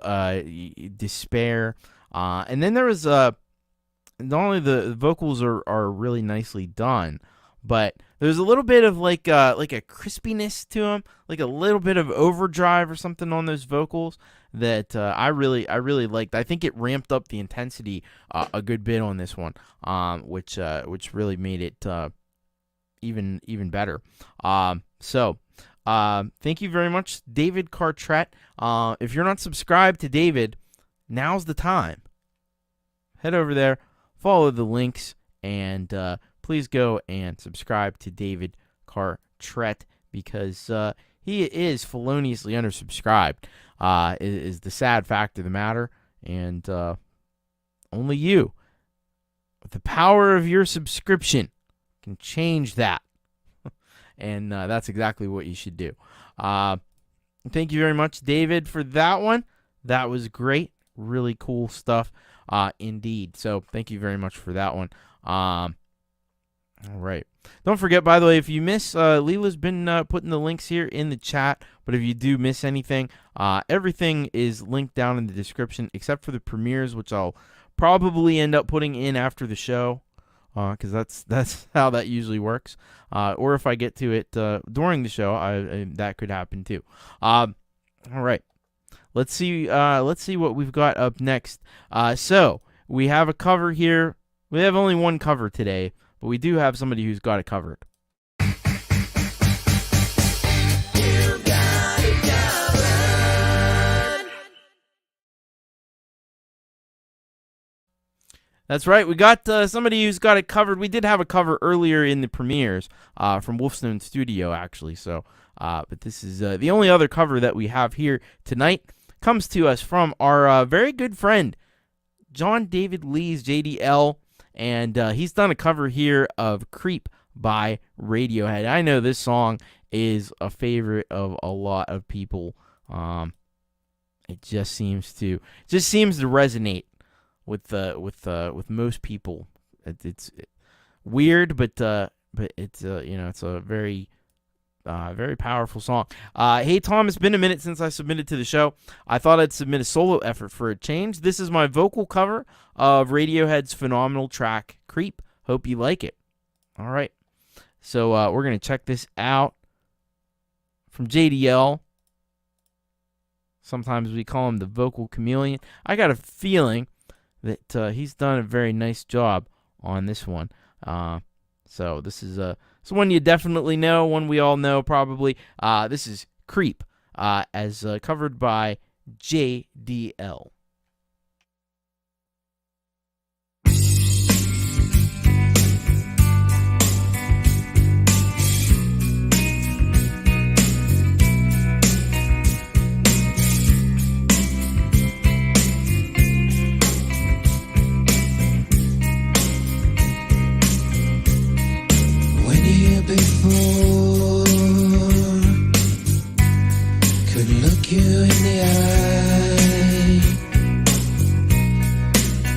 despair. And then there was not only the vocals are really nicely done, but there's a little bit of like a crispiness to them, like a little bit of overdrive or something on those vocals that I really liked. I think it ramped up the intensity a good bit on this one, which really made it even better. So thank you very much, David Cartrett. If you're not subscribed to David, now's the time. Head over there, follow the links, and please go and subscribe to David Cartrett, because he is feloniously undersubscribed, is the sad fact of the matter, and only you, with the power of your subscription, can change that. And that's exactly what you should do. Thank you very much, David, for that one. That was great. Really cool stuff indeed. So thank you very much for that one. All right. Don't forget, by the way, if you miss, Leela's been putting the links here in the chat, but if you do miss anything, everything is linked down in the description except for the premieres, which I'll probably end up putting in after the show, because that's how that usually works. Or if I get to it during the show, that could happen too. All right. Let's see what we've got up next. So we have a cover here. We have only one cover today, but we do have somebody who's got it covered. That's right. We got somebody who's got it covered. We did have a cover earlier in the premieres from Wolfestone Studio, actually. So, but this is the only other cover that we have here tonight. Comes to us from our very good friend, John David Lee's JDL, and he's done a cover here of Creep by Radiohead. I know this song is a favorite of a lot of people, It just seems to resonate with most people. It's weird, but it's it's a very very powerful song. Hey Tom, it's been a minute since I submitted to the show. I thought I'd submit a solo effort for a change. This is my vocal cover of Radiohead's phenomenal track "Creep." Hope you like it. All right, so we're gonna check this out from JDL. Sometimes we call him the vocal chameleon. I got a feeling that he's done a very nice job on this one. So this is one you definitely know, one we all know probably. This is Creep, as covered by JDL. Before could look you in the eye.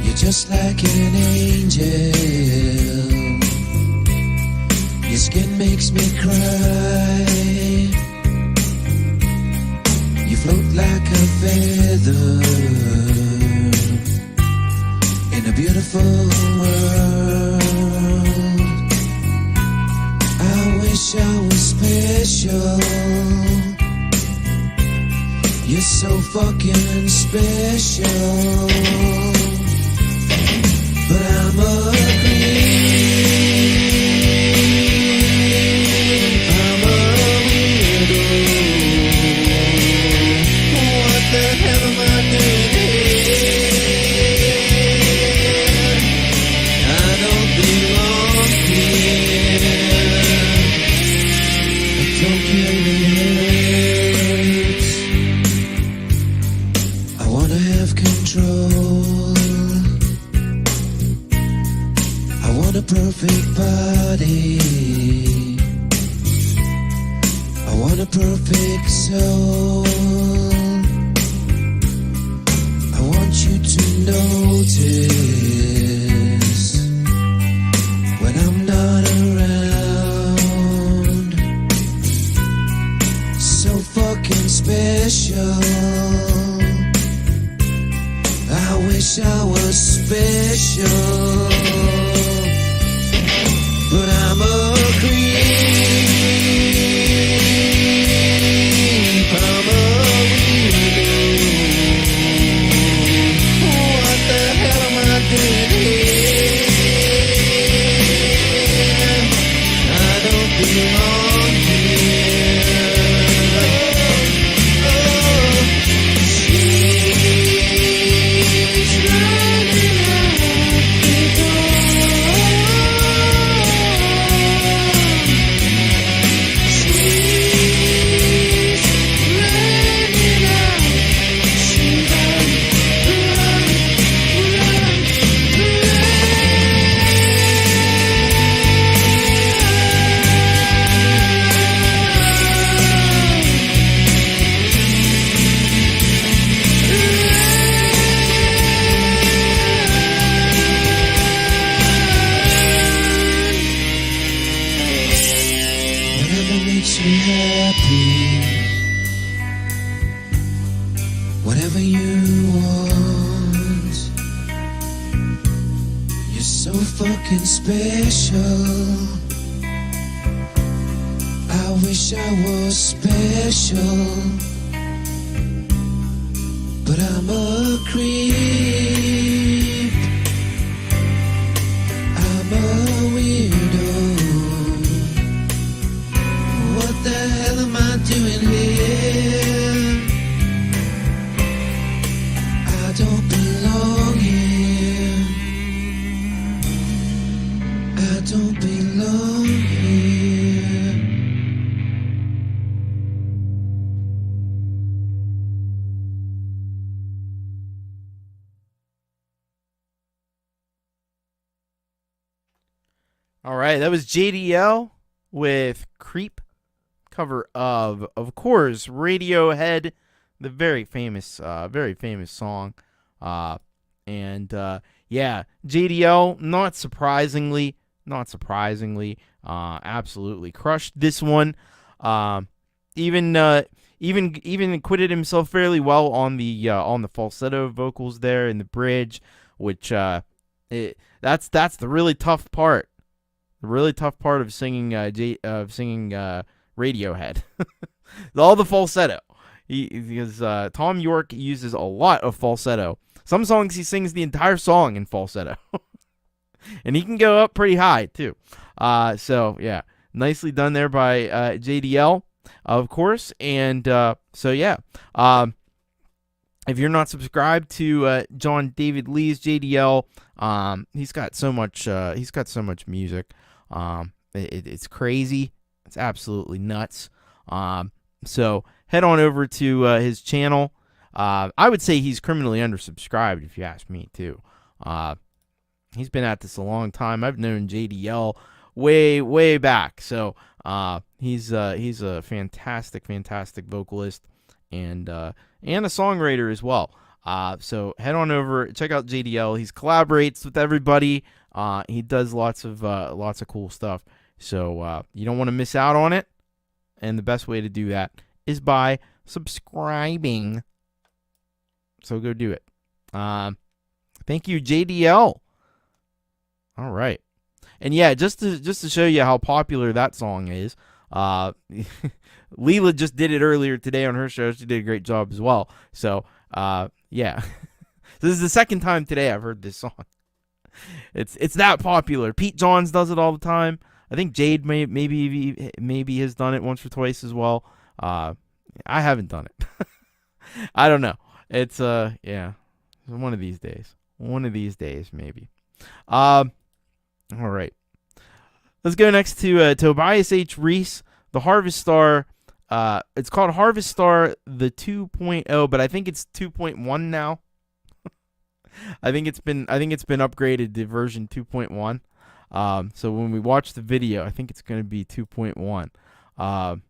You're just like an angel. Your skin makes me cry. You float like a feather in a beautiful world. I wish I was special. You're so fucking special. But I'm a creep. I'm a weirdo. What the hell am I doing here? I don't belong here. Don't kill me, hurts. I wanna have control. I want a perfect body. I want a perfect soul. I want you to notice when I'm not around. So fucking special. I wish I was special. But I'm a creep. I'm a weirdo. What the hell am I doing here? I don't belong here. Whatever you want, you're so fucking special. I wish I was special, but I'm a creep. I'm a weirdo. What the hell am I doing here? I don't belong here. I don't belong here. All right, that was JDL with Creep, cover of course, Radiohead, the very famous song. Yeah, JDL, not surprisingly, absolutely crushed this one. Even acquitted himself fairly well on the falsetto vocals there in the bridge, which that's the really tough part. The really tough part of singing Radiohead. All the falsetto. Because Tom York uses a lot of falsetto. Some songs he sings the entire song in falsetto. And he can go up pretty high, too. So, yeah. Nicely done there by JDL, of course. And so, yeah. If you're not subscribed to John David Lee's JDL, he's got so much music. It's crazy. It's absolutely nuts. So head on over to his channel. I would say he's criminally undersubscribed, if you ask me, too. He's been at this a long time. I've known JDL way back. So he's a fantastic vocalist and a songwriter as well. So head on over, check out JDL. He collaborates with everybody. He does lots of cool stuff. So you don't want to miss out on it. And the best way to do that is by subscribing. So go do it. Thank you, JDL. All right. And yeah, just to show you how popular that song is, Leela just did it earlier today on her show. She did a great job as well. So, yeah. This is the second time today I've heard this song. It's that popular. Pete Johns does it all the time. I think Jade maybe has done it once or twice as well. I haven't done it. I don't know. It's yeah, one of these days. One of these days, maybe. All right. Let's go next to Tobias H. Reese, the Harvest Star. It's called Harvest Star the 2.0, but I think it's 2.1 now. I think it's been upgraded to version 2.1. So when we watch the video, I think it's going to be 2.1.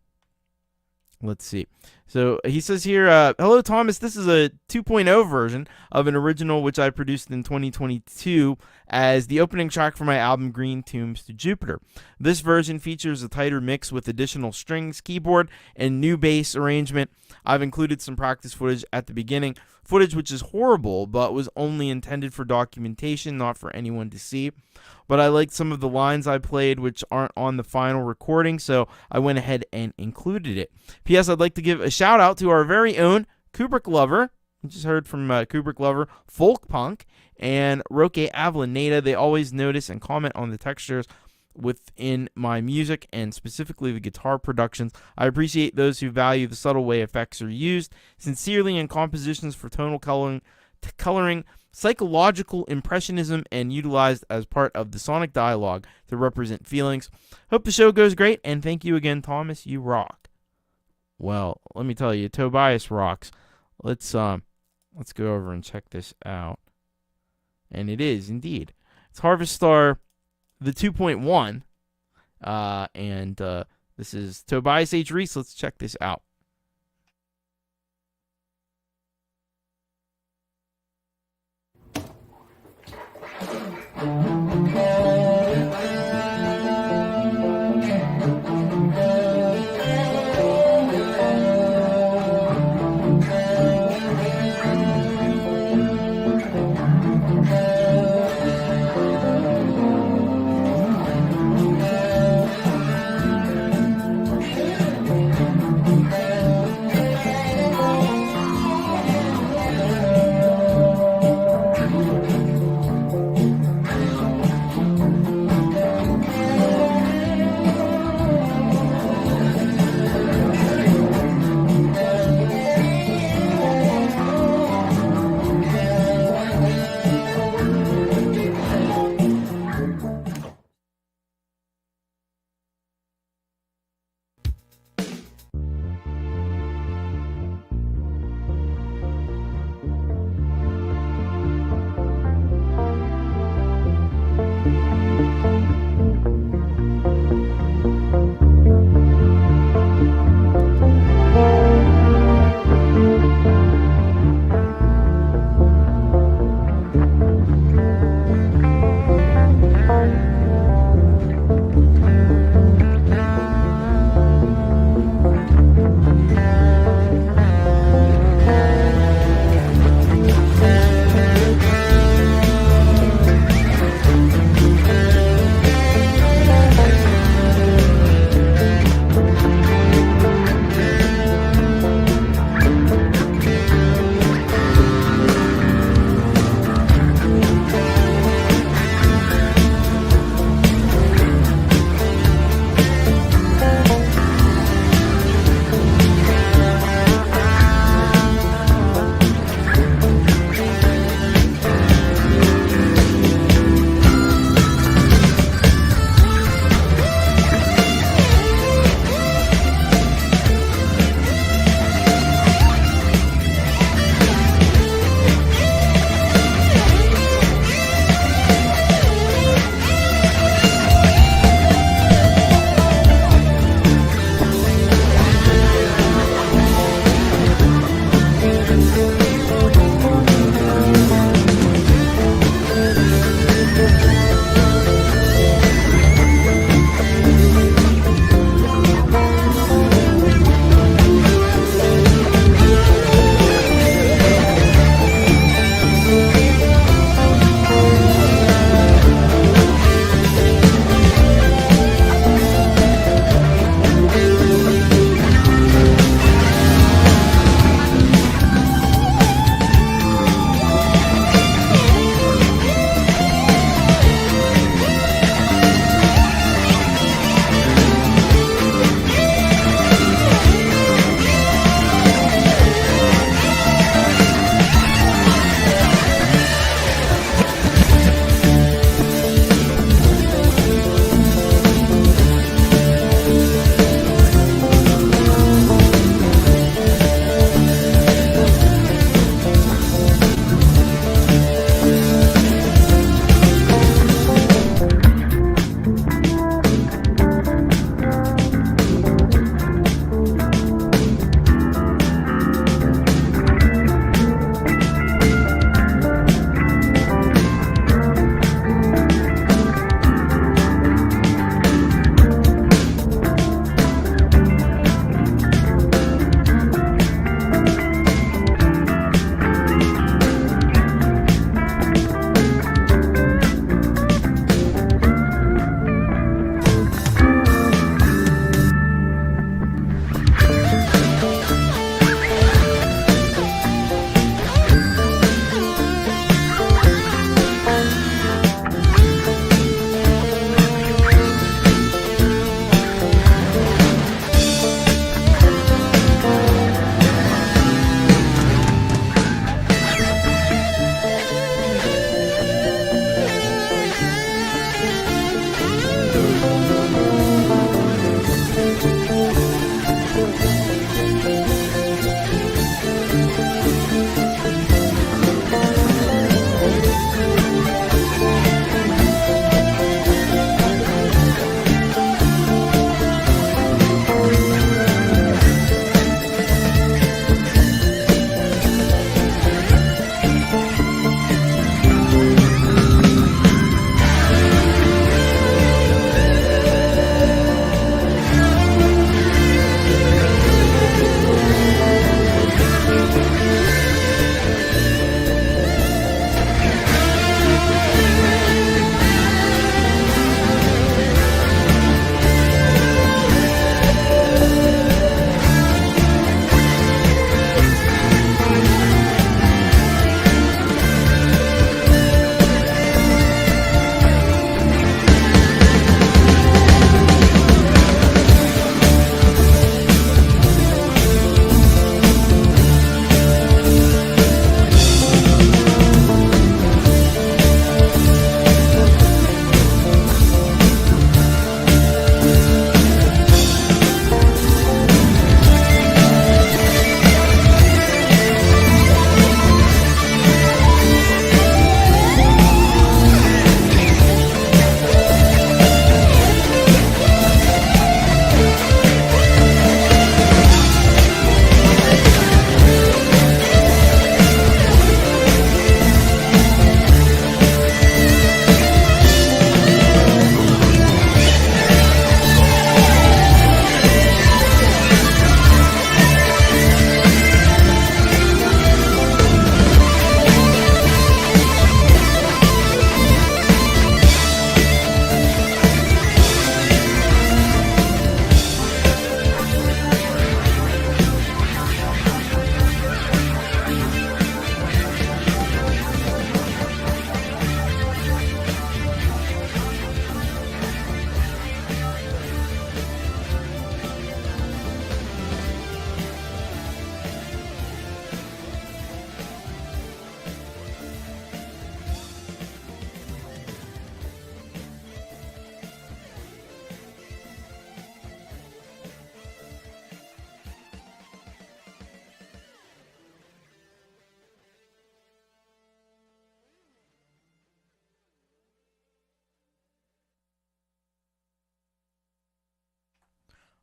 Let's see. So he says here, hello, Thomas. This is a 2.0 version of an original which I produced in 2022 as the opening track for my album Green Tombs to Jupiter. This version features a tighter mix with additional strings, keyboard, and new bass arrangement. I've included some practice footage at the beginning, footage which is horrible but was only intended for documentation, not for anyone to see. But I liked some of the lines I played which aren't on the final recording, so I went ahead and included it. P.S. I'd like to give a shout out to our very own Kubrick lover. We just heard from Kubrick lover, Folkpunk, and Roque Avellaneda. They always notice and comment on the textures within my music and specifically the guitar productions. I appreciate those who value the subtle way effects are used. Sincerely, in compositions for tonal coloring, psychological impressionism, and utilized as part of the sonic dialogue to represent feelings. Hope the show goes great, and thank you again, Thomas. You rock. Well, let me tell you, Tobias rocks. Let's go over and check this out. And it is indeed. It's Harvest Star the 2.1. And this is Tobias H. Reese. Let's check this out.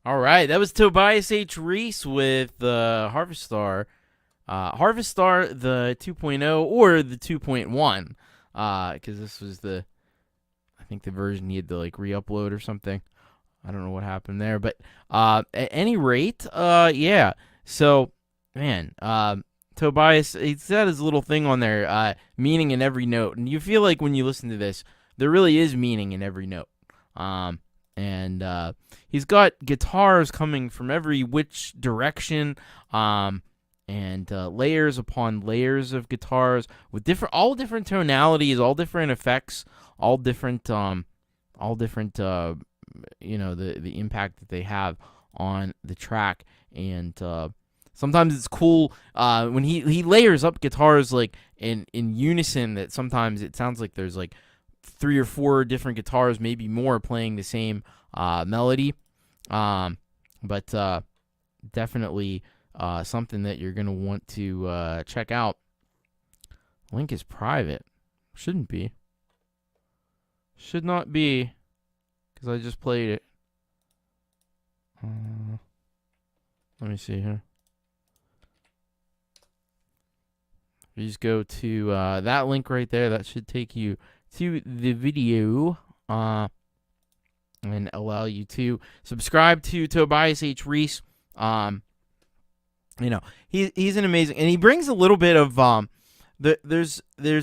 All right, that was Tobias H. Reese with Harvest Star. Harvest Star, the 2.0 or the 2.1, because this was I think the version he had to like re-upload or something. I don't know what happened there, but at any rate, yeah. So, man, Tobias, he's got his little thing on there, meaning in every note, and you feel like when you listen to this, there really is meaning in every note. And he's got guitars coming from every which direction, and layers upon layers of guitars with all different tonalities, all different effects, all different, the impact that they have on the track. And sometimes it's cool when he layers up guitars like in unison, that sometimes it sounds like there's like 3 or 4 different guitars, maybe more, playing the same melody. But definitely something that you're going to want to check out. Link is private. Shouldn't be. Should not be, because I just played it. Let me see here. You just go to that link right there. That should take you to the video and allow you to subscribe to Tobias H. Reese. He's an amazing, and he brings a little bit of there's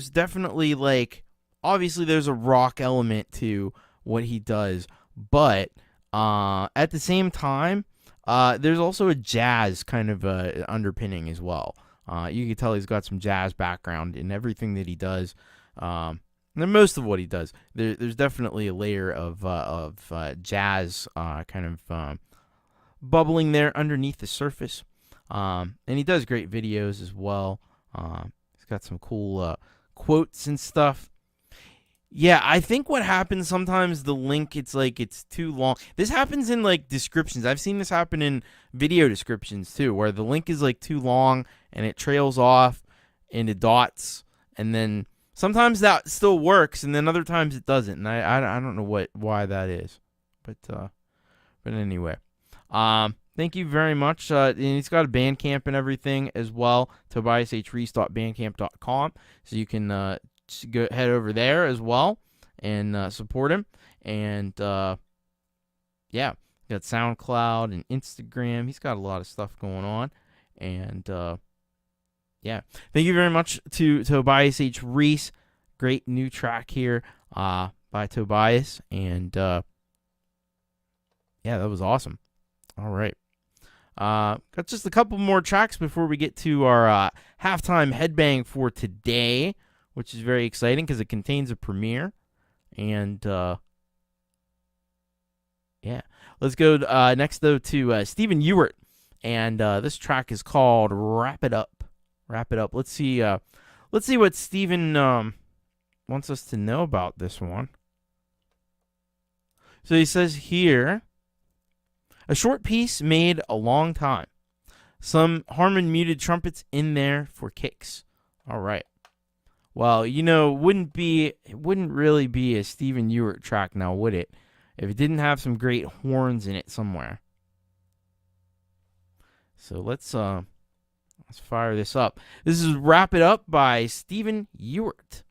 definitely, like, obviously there's a rock element to what he does, but at the same time there's also a jazz kind of underpinning as well. You can tell he's got some jazz background in everything that he does. And most of what he does, there's definitely a layer of jazz kind of bubbling there underneath the surface. And he does great videos as well. He's got some cool quotes and stuff. Yeah, I think what happens sometimes, the link, it's too long. This happens in like descriptions. I've seen this happen in video descriptions too, where the link is like too long and it trails off into dots, and then sometimes that still works, and then other times it doesn't. And I don't know why that is, but anyway, thank you very much. And he's got a Bandcamp and everything as well. TobiasHReese.bandcamp.com, so you can head over there as well and support him. And yeah, got SoundCloud and Instagram. He's got a lot of stuff going on. And yeah, thank you very much to Tobias H. Reese. Great new track here by Tobias. And yeah, that was awesome. All right. Got just a couple more tracks before we get to our halftime headbang for today, which is very exciting because it contains a premiere. And yeah, let's go next though to Stephen Ewart, and this track is called "Wrap It Up." Wrap it up. Let's see what Stephen wants us to know about this one. So he says here, a short piece made a long time. Some Harmon muted trumpets in there for kicks. All right. Well, it wouldn't really be a Stephen Ewart track now, would it? If it didn't have some great horns in it somewhere. So let's fire this up. This is Wrap It Up by Stephen Ewart.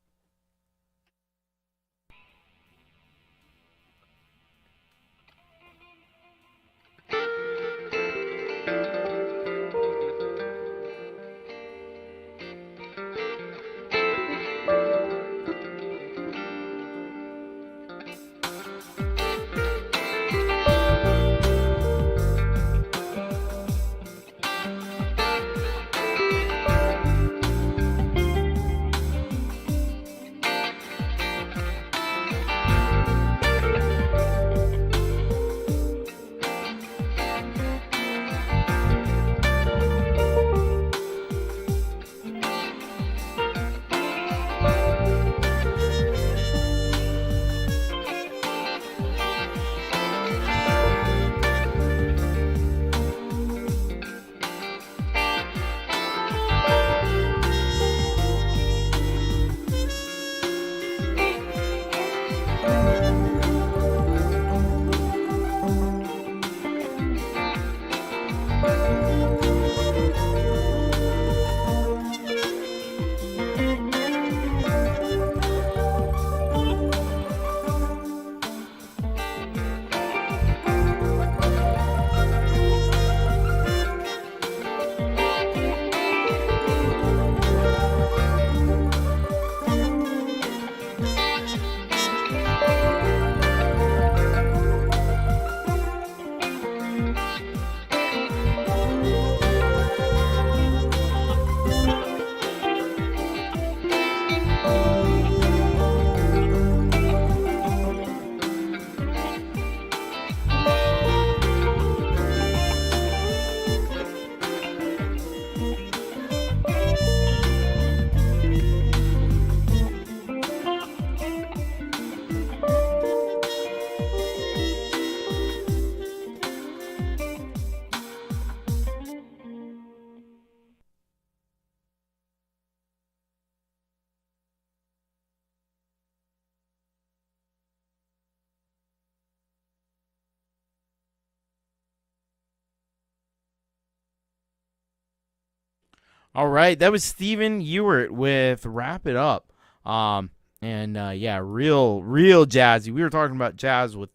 All right, that was Stephen Ewart with Wrap It Up. Yeah, real jazzy. We were talking about jazz with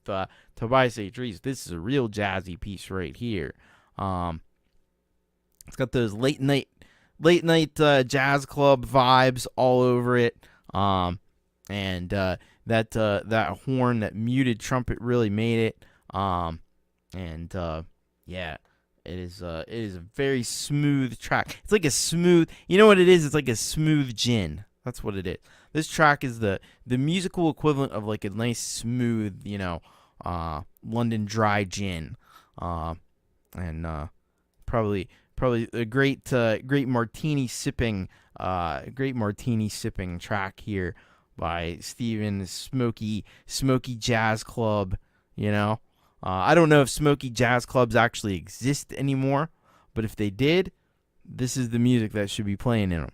Tobias H. Reese. This is a real jazzy piece right here. It's got those late night jazz club vibes all over it. That horn, that muted trumpet really made it. It is a very smooth track. It's like a smooth, you know what it is? It's like a smooth gin. That's what it is. This track is the musical equivalent of like a nice smooth, London dry gin. Probably a great martini sipping track here by Stephen's Smoky Jazz Club, I don't know if Smoky Jazz Clubs actually exist anymore, but if they did, this is the music that should be playing in them,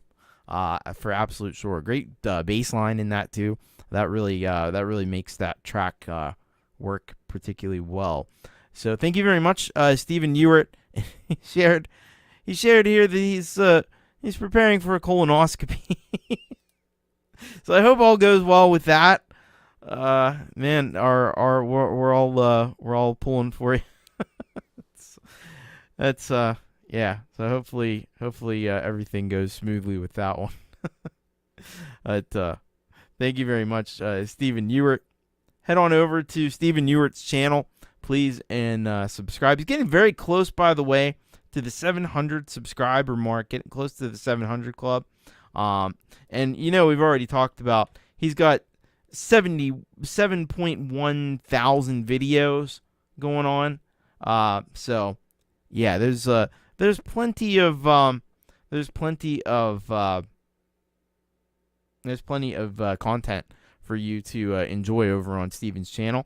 for absolute sure. Great bass line in that too. That really makes that track work particularly well. So thank you very much, Stephen Ewart. He shared here that he's preparing for a colonoscopy. So I hope all goes well with that. Man, we're all pulling for you. Yeah. So hopefully everything goes smoothly with that one. But thank you very much, Stephen Ewart. Head on over to Stephen Ewart's channel, please, and subscribe. He's getting very close, by the way, to the 700 subscriber mark. Getting close to the 700 club. And we've already talked about he's got 77.1 thousand videos going on. So yeah, there's plenty of content for you to enjoy over on Stephen's channel.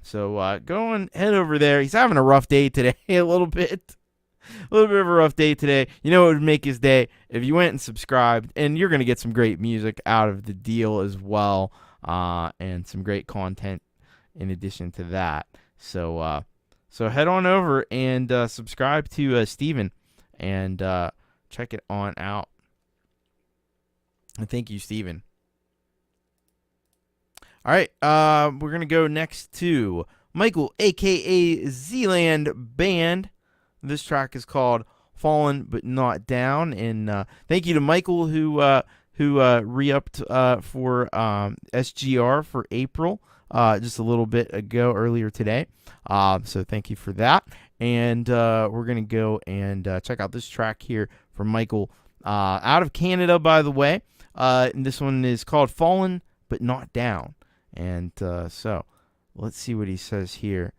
So go and head over there. He's having a rough day today, a little bit of a rough day today. It would make his day if you went and subscribed, and you're going to get some great music out of the deal as well, and some great content in addition to that. So head on over and subscribe to Stephen and check it on out. And thank you, Stephen. All right, we're going to go next to Michael, a.k.a. Zealand Band. This track is called Fallen But Not Down. And thank you to Michael who re-upped for SGR for April just a little bit ago, earlier today. So thank you for that. And we're going to go and check out this track here from Michael out of Canada, by the way. And this one is called Fallen But Not Down. And so let's see what he says here.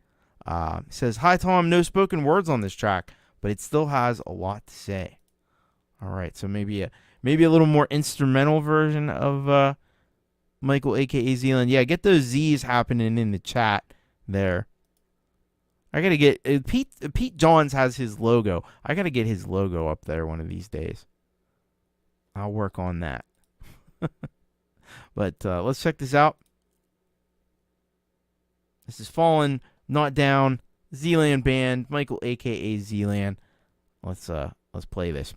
He says, "Hi, Tom. No spoken words on this track, but it still has a lot to say." All right, so maybe a little more instrumental version of Michael, a.k.a. Zealand. Yeah, get those Z's happening in the chat there. I got to get... Pete Johns has his logo. I got to get his logo up there one of these days. I'll work on that. But let's check this out. This is Fallen Not Down, Zealand Band, Michael, a.k.a. Zealand. Let's play this.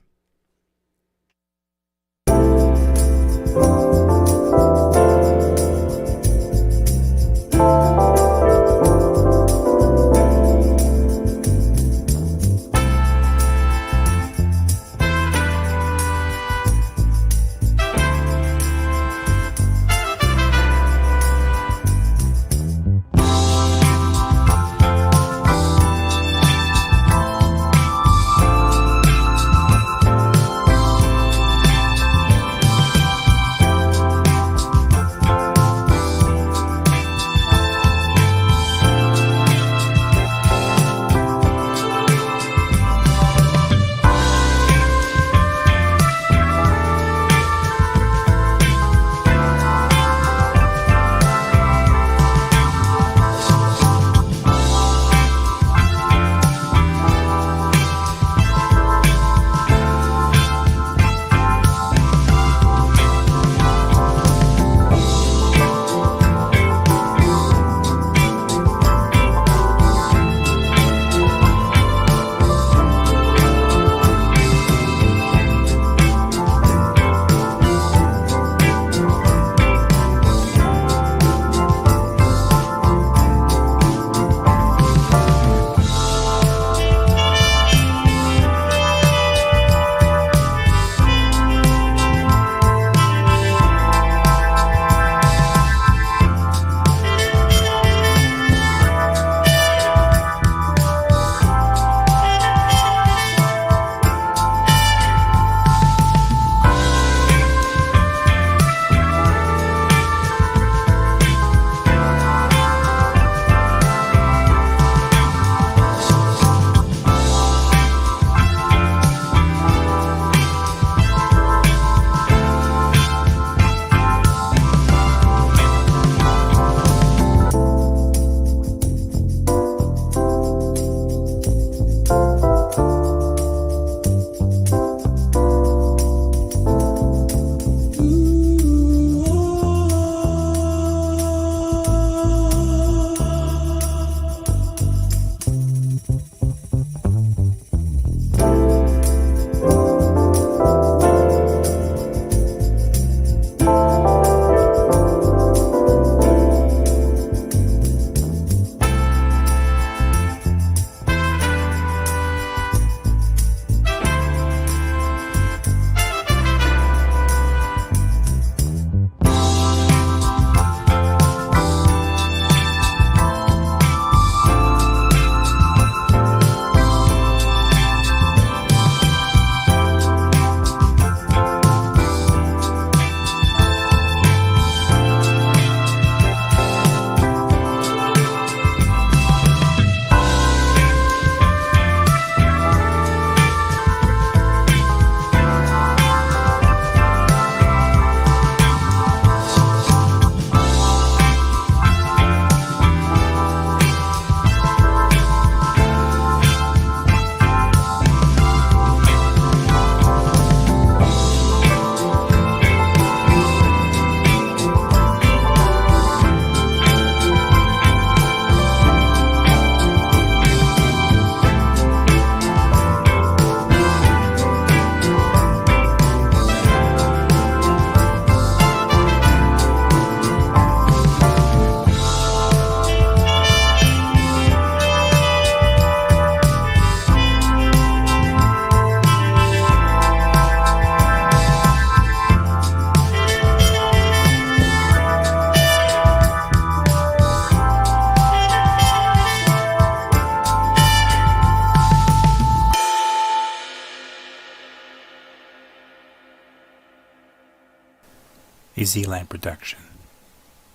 a Zealand production.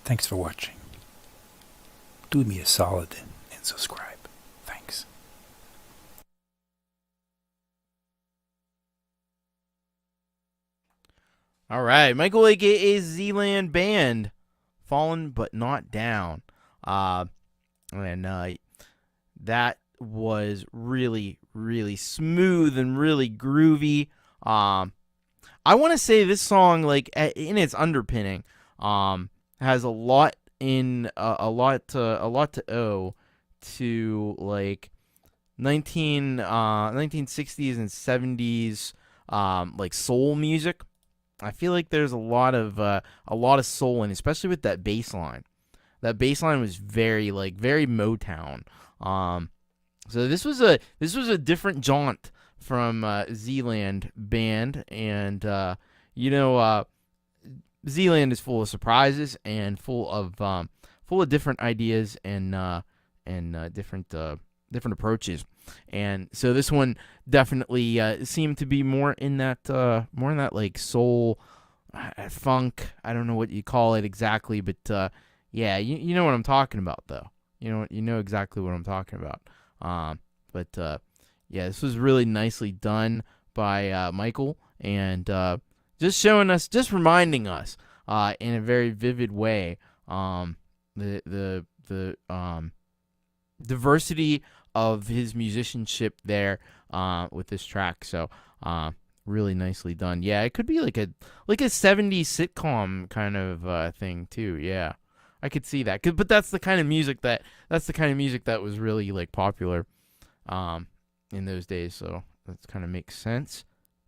Thanks for watching. Do me a solid and subscribe. Thanks. All right, Michael, aka Zealand Band, Fallen But Not Down. That was really, really smooth and really groovy. I want to say this song, like in its underpinning, has a lot to owe to like 1960s and 70s like soul music. I feel like there's a lot of soul in, especially with that bass line. That bass line was very Motown. So this was a different jaunt from Zealand Band, and Zealand is full of surprises and full of different ideas and different approaches. And so this one definitely seemed to be more in that like soul, funk. I don't know what you call it exactly, but yeah, you know what I'm talking about though. You know exactly what I'm talking about. Yeah, this was really nicely done by Michael, and just reminding us in a very vivid way the diversity of his musicianship there with this track. So really nicely done. Yeah, it could be like a 70s sitcom kind of thing too. Yeah, I could see that. But that's the kind of music that was really like popular in those days. So that kind of makes sense.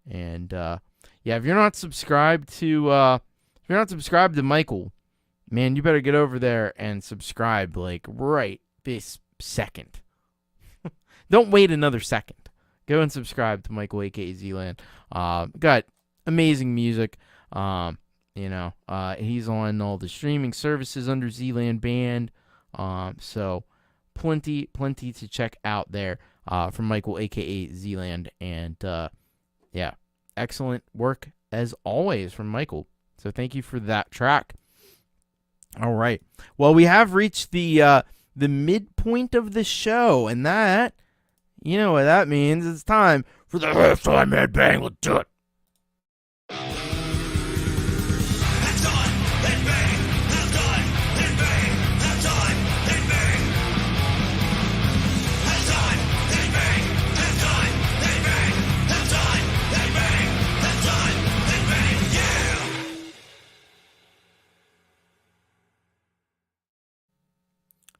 And yeah, if you're not subscribed to Michael, man, you better get over there and subscribe like right this second. Don't wait another second. Go and subscribe to Michael, aka Zealand. Got amazing music. He's on all the streaming services under Zealand Band. So plenty to check out there from Michael, aka Zealand. And yeah, excellent work as always from Michael. So thank you for that track. All right. Well, we have reached the midpoint of the show, and that, you know what that means. It's time for the halftime headbang. Let's do it.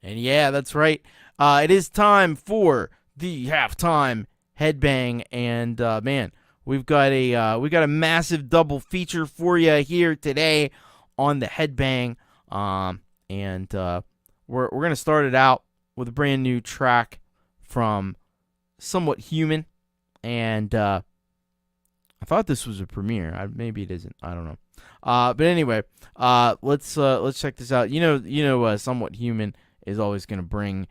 And yeah, that's right. It is time for the halftime headbang, and man, we got a massive double feature for you here today on the headbang. And we're gonna start it out with a brand new track from Somewhat Human, and I thought this was a premiere. Maybe it isn't. I don't know. But anyway, let's check this out. Somewhat Human is always going to bring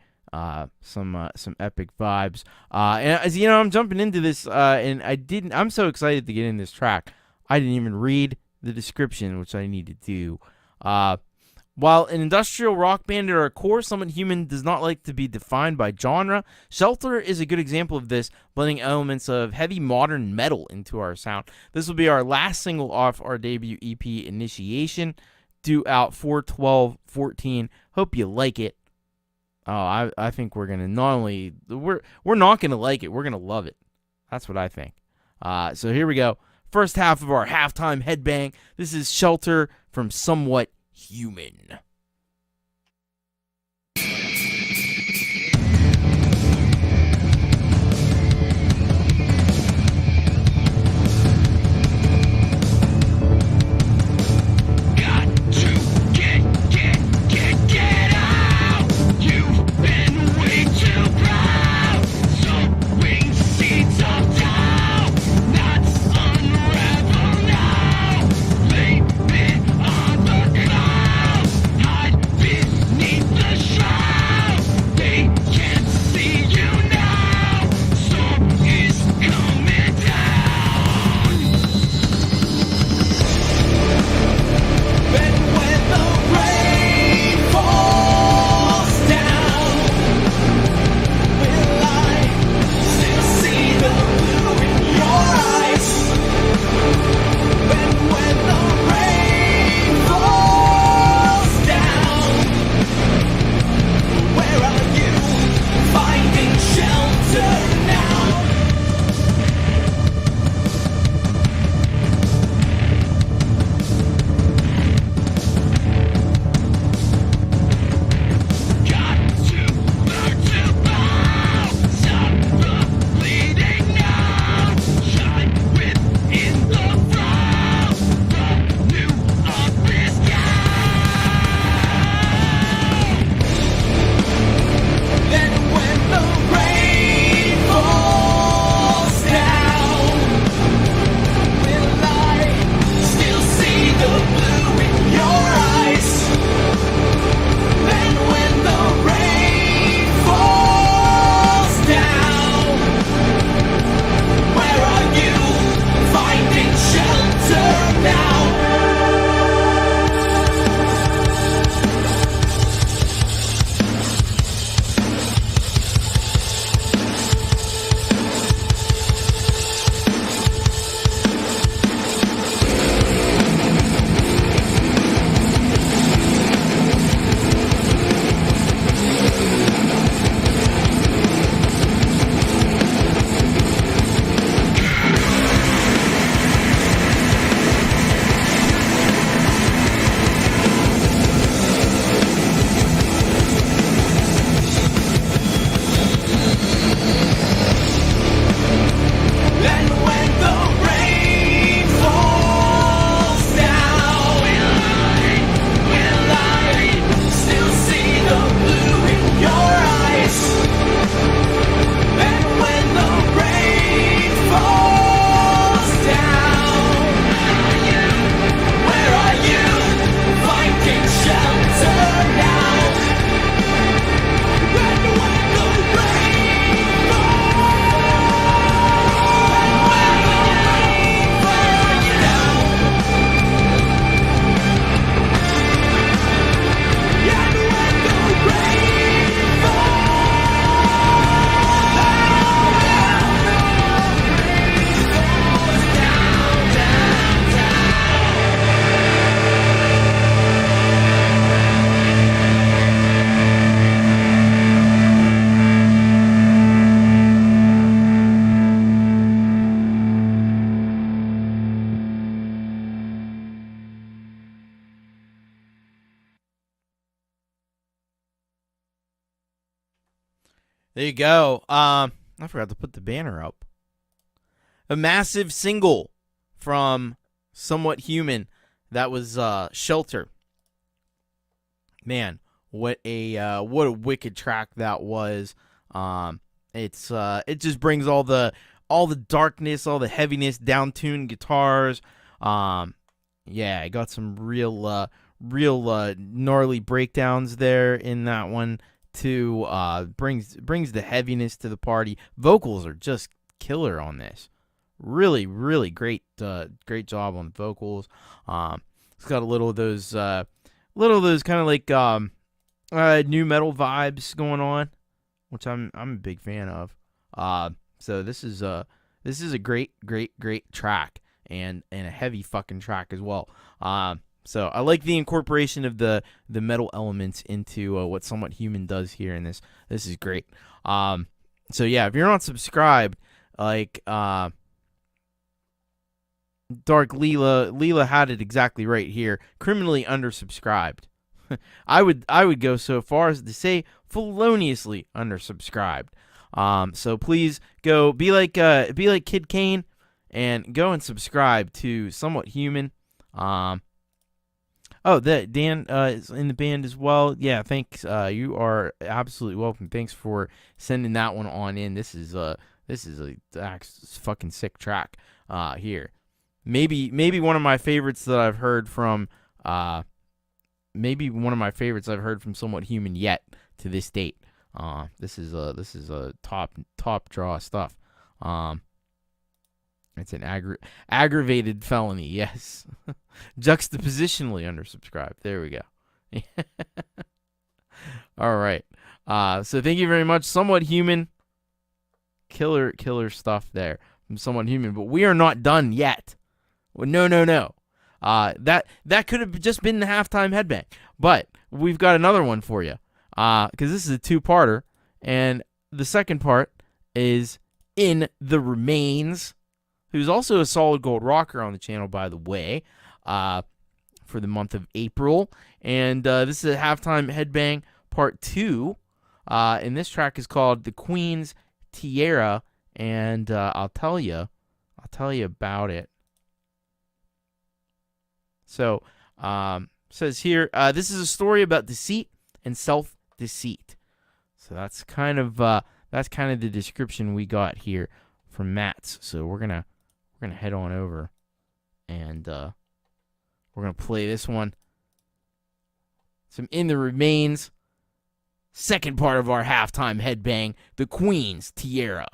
some epic vibes. And as you know, I'm jumping into this, and I'm so excited to get in this track. I didn't even read the description, which I need to do. While an industrial rock band at our core, Somewhat Human does not like to be defined by genre. Shelter is a good example of this, blending elements of heavy modern metal into our sound. This will be our last single off our debut EP, Initiation, due out 4/12/14. Hope you like it. Oh, I think we're gonna we're not gonna like it. We're gonna love it. That's what I think. So here we go. First half of our halftime headbang. This is Shelter from Somewhat Human. Unravel now, leave me on the cloud. There you go. I forgot to put the banner up. A massive single from Somewhat Human. That was Shelter. Man, what a wicked track that was. It just brings all the darkness, all the heaviness, down-tuned guitars. Yeah, I got some real gnarly breakdowns there in that one too. Brings the heaviness to the party. Vocals are just killer on this. Really, really great job on vocals. It's got a little of those kind of like new metal vibes going on, which I'm a big fan of. So this is a great track and a heavy fucking track as well. So I like the incorporation of the metal elements into what Somewhat Human does here in this. This is great. So yeah, if you're not subscribed, like Dark Leela had it exactly right here. Criminally undersubscribed. I would go so far as to say feloniously undersubscribed. So please go be like Kid Kane and go and subscribe to Somewhat Human. Dan is in the band as well. Yeah, thanks. You are absolutely welcome. Thanks for sending that one on in. This is a fucking sick track here. Maybe one of my favorites that I've heard from Somewhat Human yet to this date. This is a top draw stuff. It's an aggravated felony. Yes. Juxtapositionally undersubscribed. There we go. All right. So thank you very much. Somewhat Human. Killer stuff there from Somewhat Human. But we are not done yet. Well, no. That could have just been the halftime headbang. But we've got another one for you. Because this is a two-parter. And the second part is In the Remains, who's also a solid gold rocker on the channel, by the way, for the month of April. And this is a halftime headbang part 2. And this track is called The Queen's Tiara. And I'll tell you about it. So, says here, this is a story about deceit and self-deceit. So that's kind of the description we got here from Matt's. So we're gonna head on over, and we're gonna play this one. Some In the Remains, second part of our halftime headbang, The Queen's Tiara.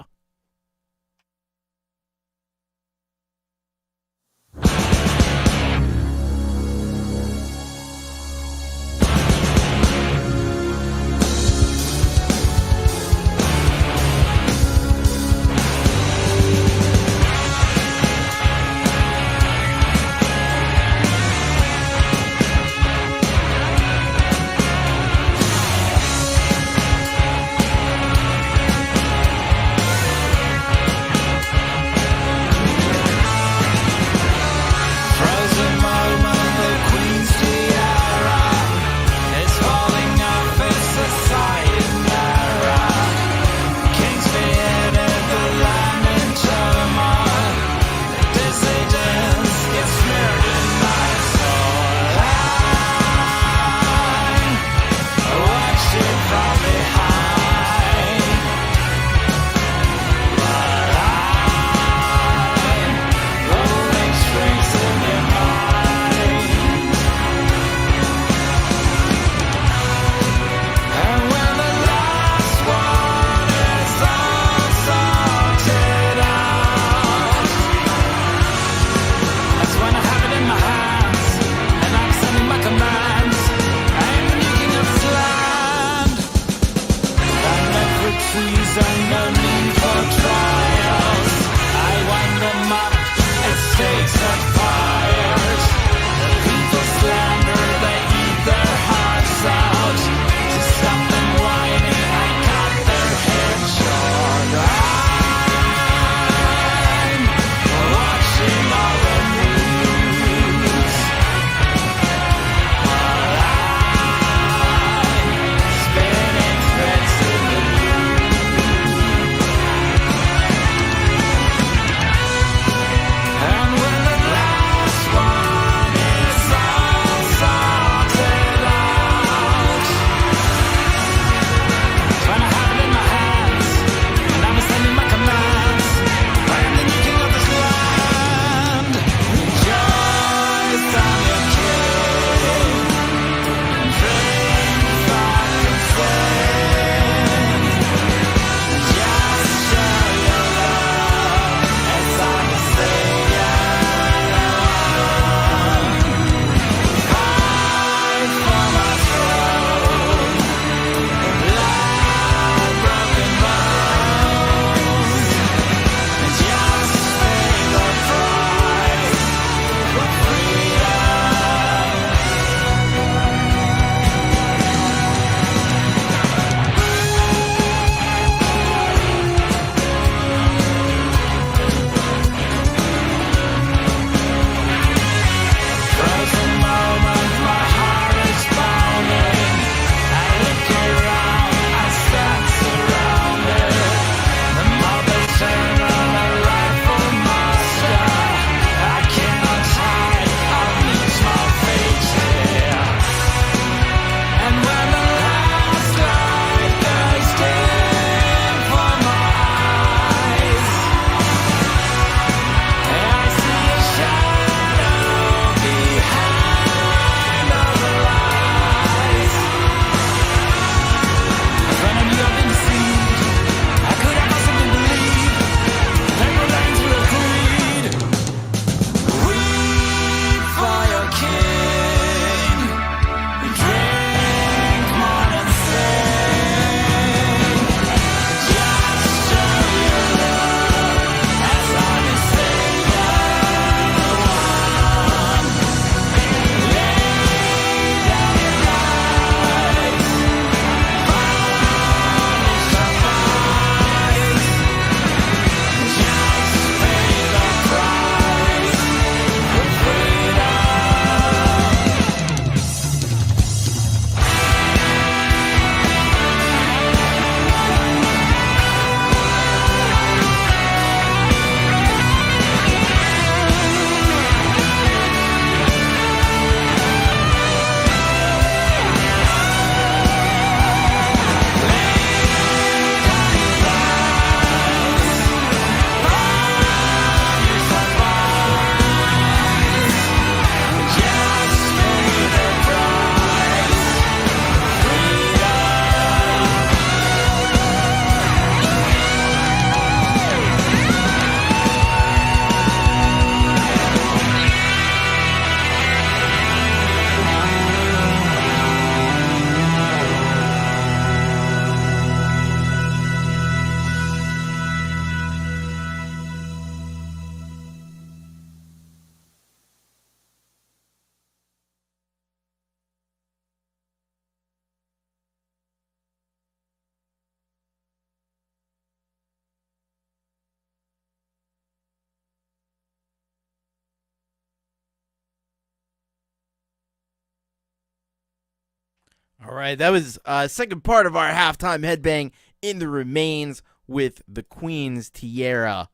All right, that was second part of our halftime headbang in the remains with the Queen's Tiara.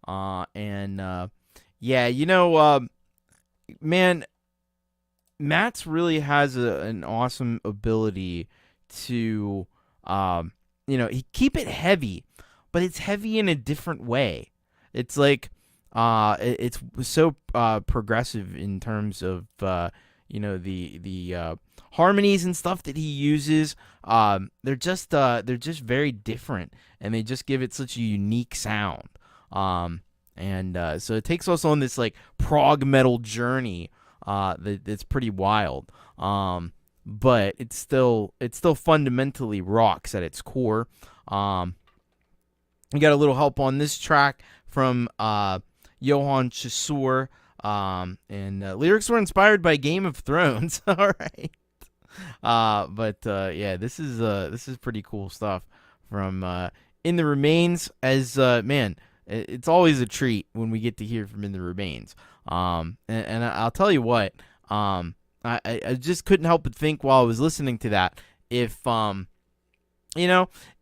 Man, Matt's really has an awesome ability to, he keep it heavy, but it's heavy in a different way. It's like, it's so progressive in terms of, the harmonies and stuff that he uses. They're just very different, and they just give it such a unique sound. So it takes us on this like prog metal journey that's pretty wild. But it's still fundamentally rocks at its core. We got a little help on this track from Johann Chasur, and lyrics were inspired by Game of Thrones. All right. This is pretty cool stuff from In the Remains. As it's always a treat when we get to hear from In the Remains. And I'll tell you what, I just couldn't help but think while I was listening to that, if I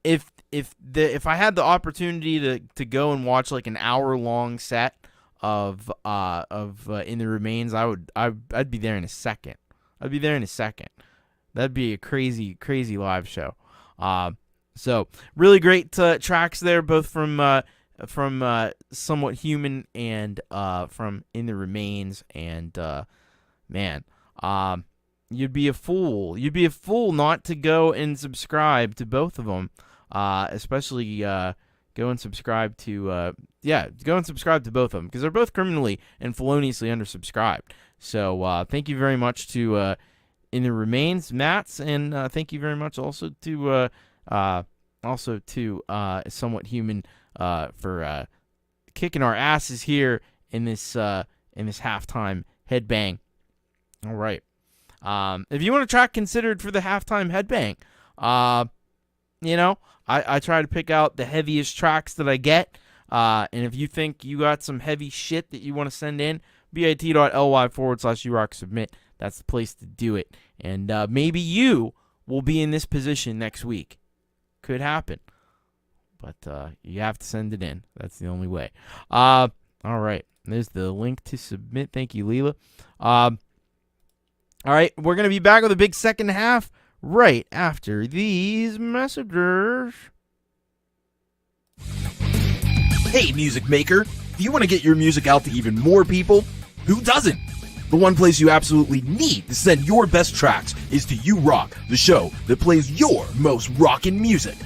had the opportunity to go and watch like an hour-long set of In the Remains, I'd be there in a second. That'd be a crazy, crazy live show. So really great tracks there, both from Somewhat Human and from In the Remains. And you'd be a fool not to go and subscribe to both of them. Especially go and subscribe to both of them, because they're both criminally and feloniously undersubscribed. So thank you very much to In the Remains, Matts, and thank you very much also to Somewhat Human for kicking our asses here in this halftime headbang. All right. If you want a track considered for the halftime headbang, I try to pick out the heaviest tracks that I get. And if you think you got some heavy shit that you want to send in, bit.ly/urocksubmit. That's the place to do it. And maybe you will be in this position next week. Could happen. But you have to send it in. That's the only way. All right. There's the link to submit. Thank you, Leela. All right. We're going to be back with a big second half right after these messages. Hey, music maker. Do you want to get your music out to even more people? Who doesn't? The one place you absolutely need to send your best tracks is to You Rock, the show that plays your most rockin' music.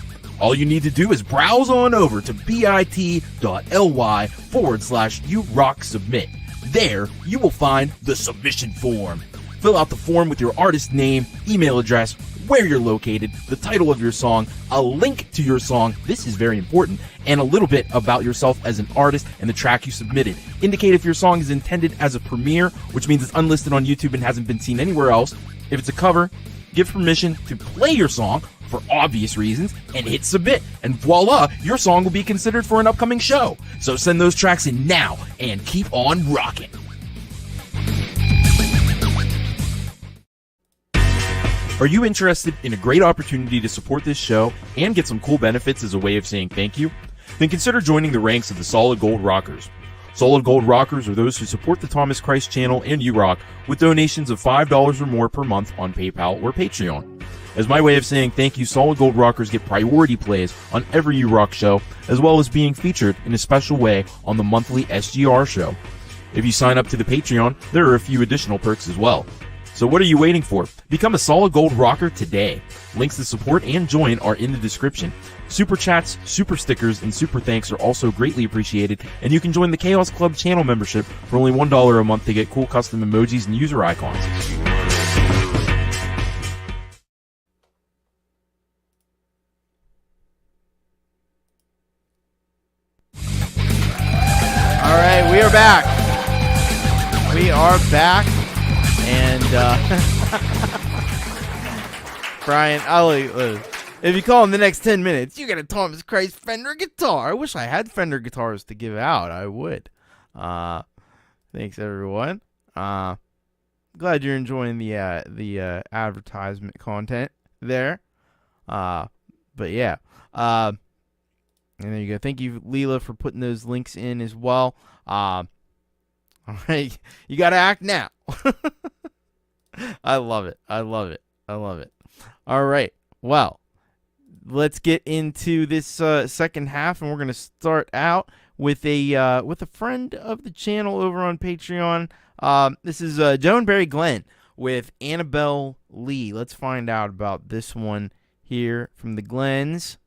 All you need to do is browse on over to bit.ly/urocksubmit. There, you will find the submission form. Fill out the form with your artist name, email address, where you're located, the title of your song, a link to your song, this is very important, and a little bit about yourself as an artist and the track you submitted. Indicate if your song is intended as a premiere, which means it's unlisted on YouTube and hasn't been seen anywhere else. If it's a cover, give permission to play your song for obvious reasons, and hit submit, and voila, your song will be considered for an upcoming show. So send those tracks in now, and keep on rocking. Are you interested in a great opportunity to support this show and get some cool benefits as a way of saying thank you? Then consider joining the ranks of the Solid Gold Rockers. Solid Gold Rockers are those who support the Thomas Christ channel and U-Rock with donations of $5 or more per month on PayPal or Patreon. As my way of saying thank you, Solid Gold Rockers get priority plays on every U-Rock show, as well as being featured in a special way on the monthly SGR show. If you sign up to the Patreon, there are a few additional perks as well. So what are you waiting for? Become a Solid Gold Rocker today. Links to support and join are in the description. Super chats, super stickers, and super thanks are also greatly appreciated, and you can join the Chaos Club channel membership for only $1 a month to get cool custom emojis and user icons. All right, we are back. And Brian, if you call in the next 10 minutes, you get a Thomas Christ Fender guitar. I wish I had Fender guitars to give out. I would. Thanks, everyone. Glad you're enjoying the advertisement content. there. But yeah. And there you go. Thank you, Leela, for putting those links in as well. All right. You got to act now. I love it. I love it. I love it. All right. Well, let's get into this second half, and we're going to start out with a friend of the channel over on Patreon. This is Joe and Barry Glenn with Annabelle Lee. Let's find out about this one here from the Glens.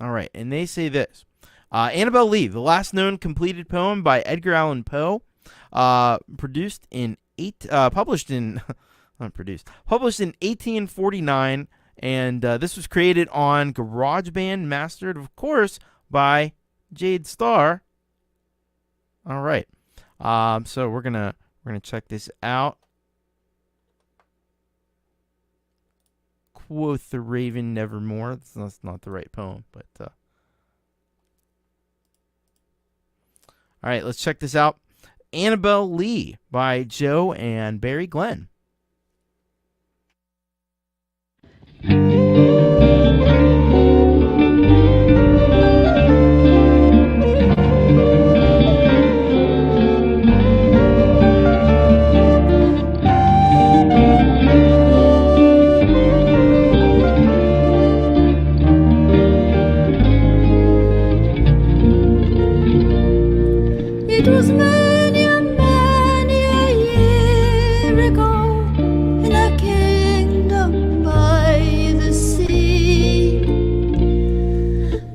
All right, and they say this. Annabelle Lee, the last known completed poem by Edgar Allan Poe, published in 1849, and this was created on GarageBand, mastered, of course, by Jade Starr. All right, so we're gonna check this out. Quoth the raven nevermore. That's not the right poem, but all right, let's check this out. Annabelle Lee by Joe and Barry Glenn. It was many a year ago in a kingdom by the sea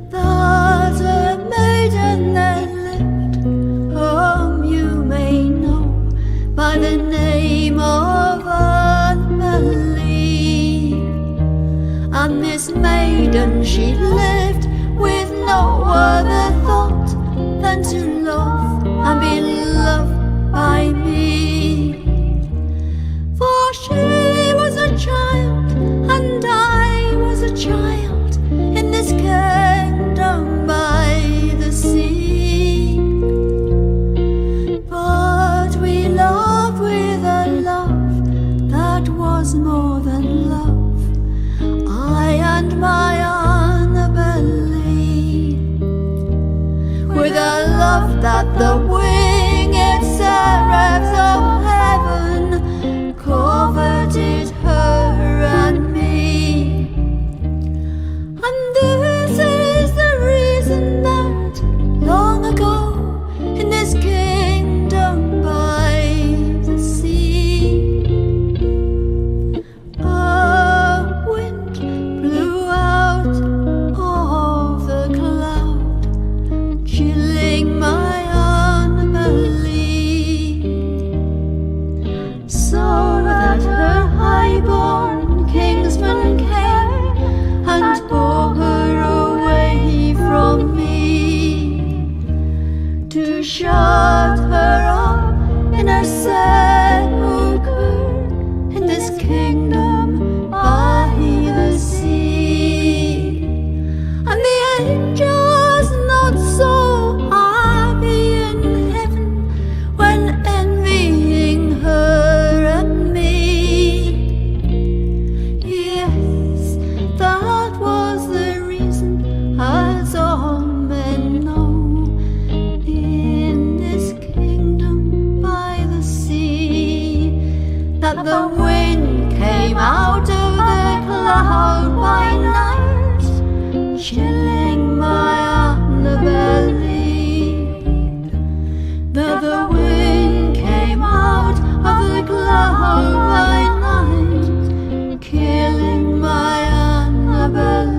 that a maiden there lived, whom you may know by the name of Unbelief. And this maiden, she lived with no other thought than to love and be loved by me. For she was a child and I was a child in this kingdom by the sea. But we loved with a love that was more than love, I and my Annabelle, with a love that the winged seraphs of heaven coveted her and me. And this is the reason that long ago in this kingdom by the sea, a wind blew out of the cloud, chilling my unbelief, so that her highborn kingsman came and bore her away from me, to shut her up in her sepulchre in this kingdom by the sea. And the angels not so happy in heaven when envying her and me. Yes, that was the reason, as all men know, in this kingdom by the sea, that the wind came out of the cloud by night, chilling my Annabelle. That the wind came out of the cloud by night, killing my Annabelle.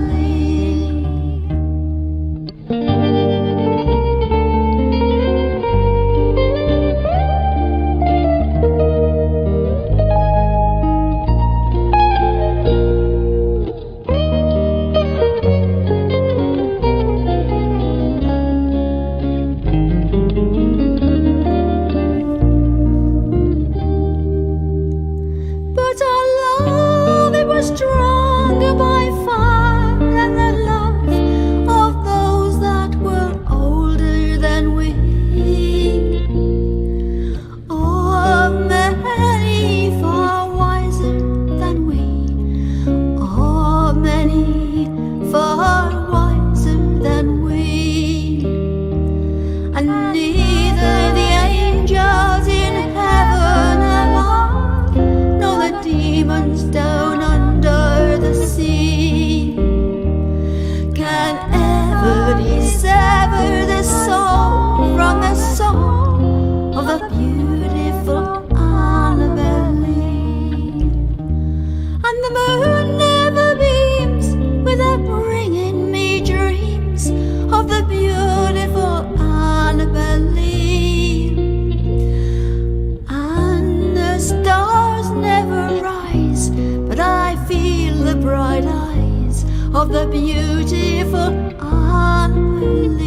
of the beautiful unbelief.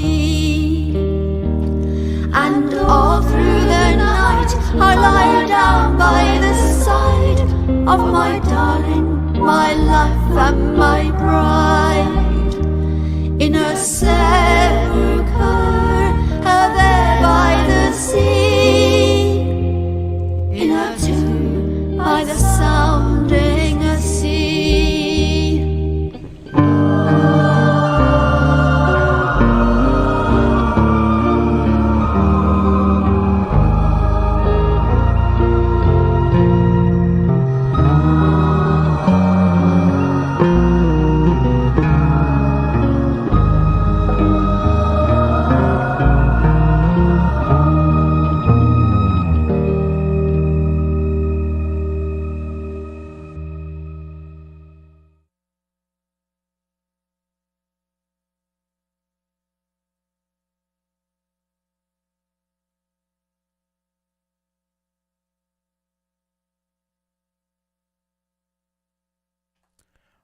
And all through the night I lie down by the side of my darling, my life and my bride, in a sepulchre there by the sea, in a tomb by the sounding sea.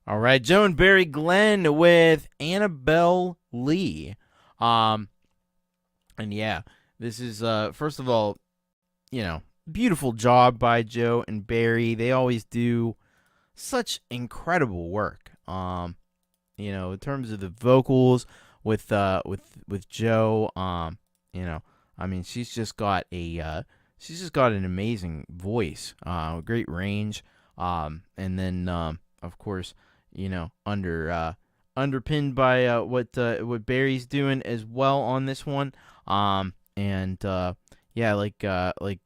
All right, Joe and Barry Glenn with Annabelle Lee. And yeah, this is first of all, beautiful job by Joe and Barry. They always do such incredible work. In terms of the vocals with Joe, I mean, she's just got an amazing voice, great range, and then of course, underpinned by what Barry's doing as well on this one, like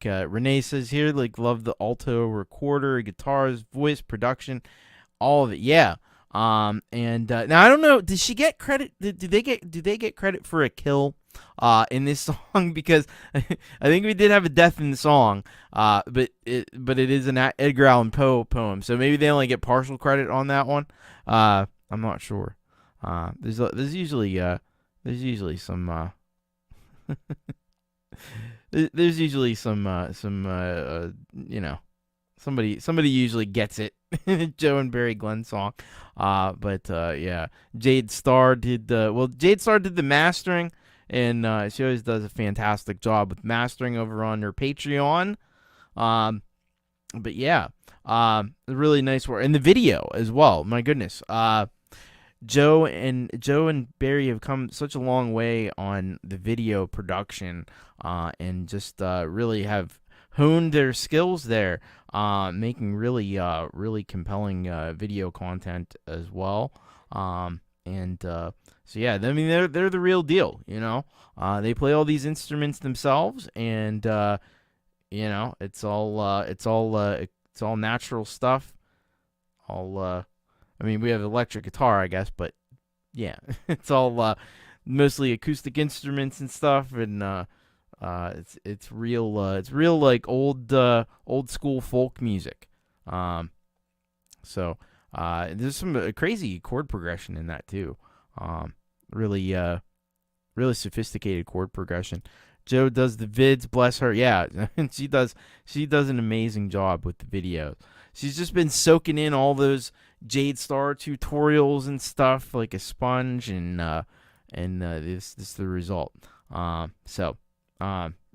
Renee says here, like, love the alto recorder, guitars, voice, production, all of it. Yeah. Now I don't know. Did she get credit? Do they get credit for a kill in this song? Because I think we did have a death in the song. But it is an Edgar Allan Poe poem, so maybe they only get partial credit on that one. I'm not sure. There's usually some there's usually some somebody usually gets it. Joe and Barry Glenn song. Yeah, Jade Starr did the mastering, and she always does a fantastic job with mastering over on her Patreon. But yeah, really nice work, and the video as well. My goodness, Joe and Barry have come such a long way on the video production, and just really have honed their skills there, making really compelling video content as well. So yeah, I mean, they're the real deal. They play all these instruments themselves, and it's all natural stuff. I mean, we have electric guitar, I guess, but yeah, it's all mostly acoustic instruments and stuff, and it's real like old school folk music. So there's some crazy chord progression in that too. Really sophisticated chord progression. Joe does the vids, bless her. Yeah, and she does an amazing job with the videos. She's just been soaking in all those Jade Star tutorials and stuff like a sponge, and this is the result.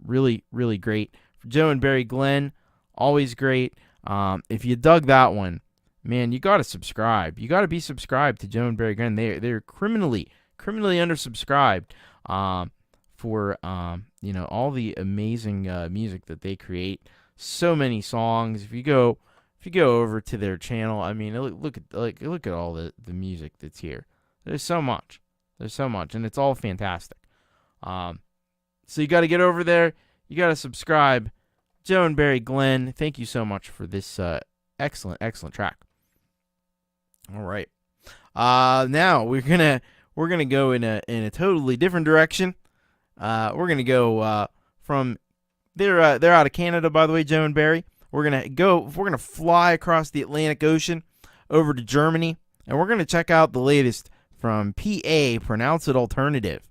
Really great. For Joe and Barry Glenn, always great. If you dug that one, man, you gotta subscribe. You gotta be subscribed to Joe and Barry Glenn. They're criminally undersubscribed for all the amazing music that they create. So many songs. If you go over to their channel, I mean, look at all the music that's here. There's so much, and it's all fantastic. So you got to get over there. You got to subscribe. Joe and Barry Glenn, thank you so much for this excellent track. All right. Now we're gonna go in a totally different direction. We're gonna go from they're out of Canada, by the way, Joe and Barry. We're gonna fly across the Atlantic Ocean over to Germany, and we're gonna check out the latest from PA. Pronounce it alternative.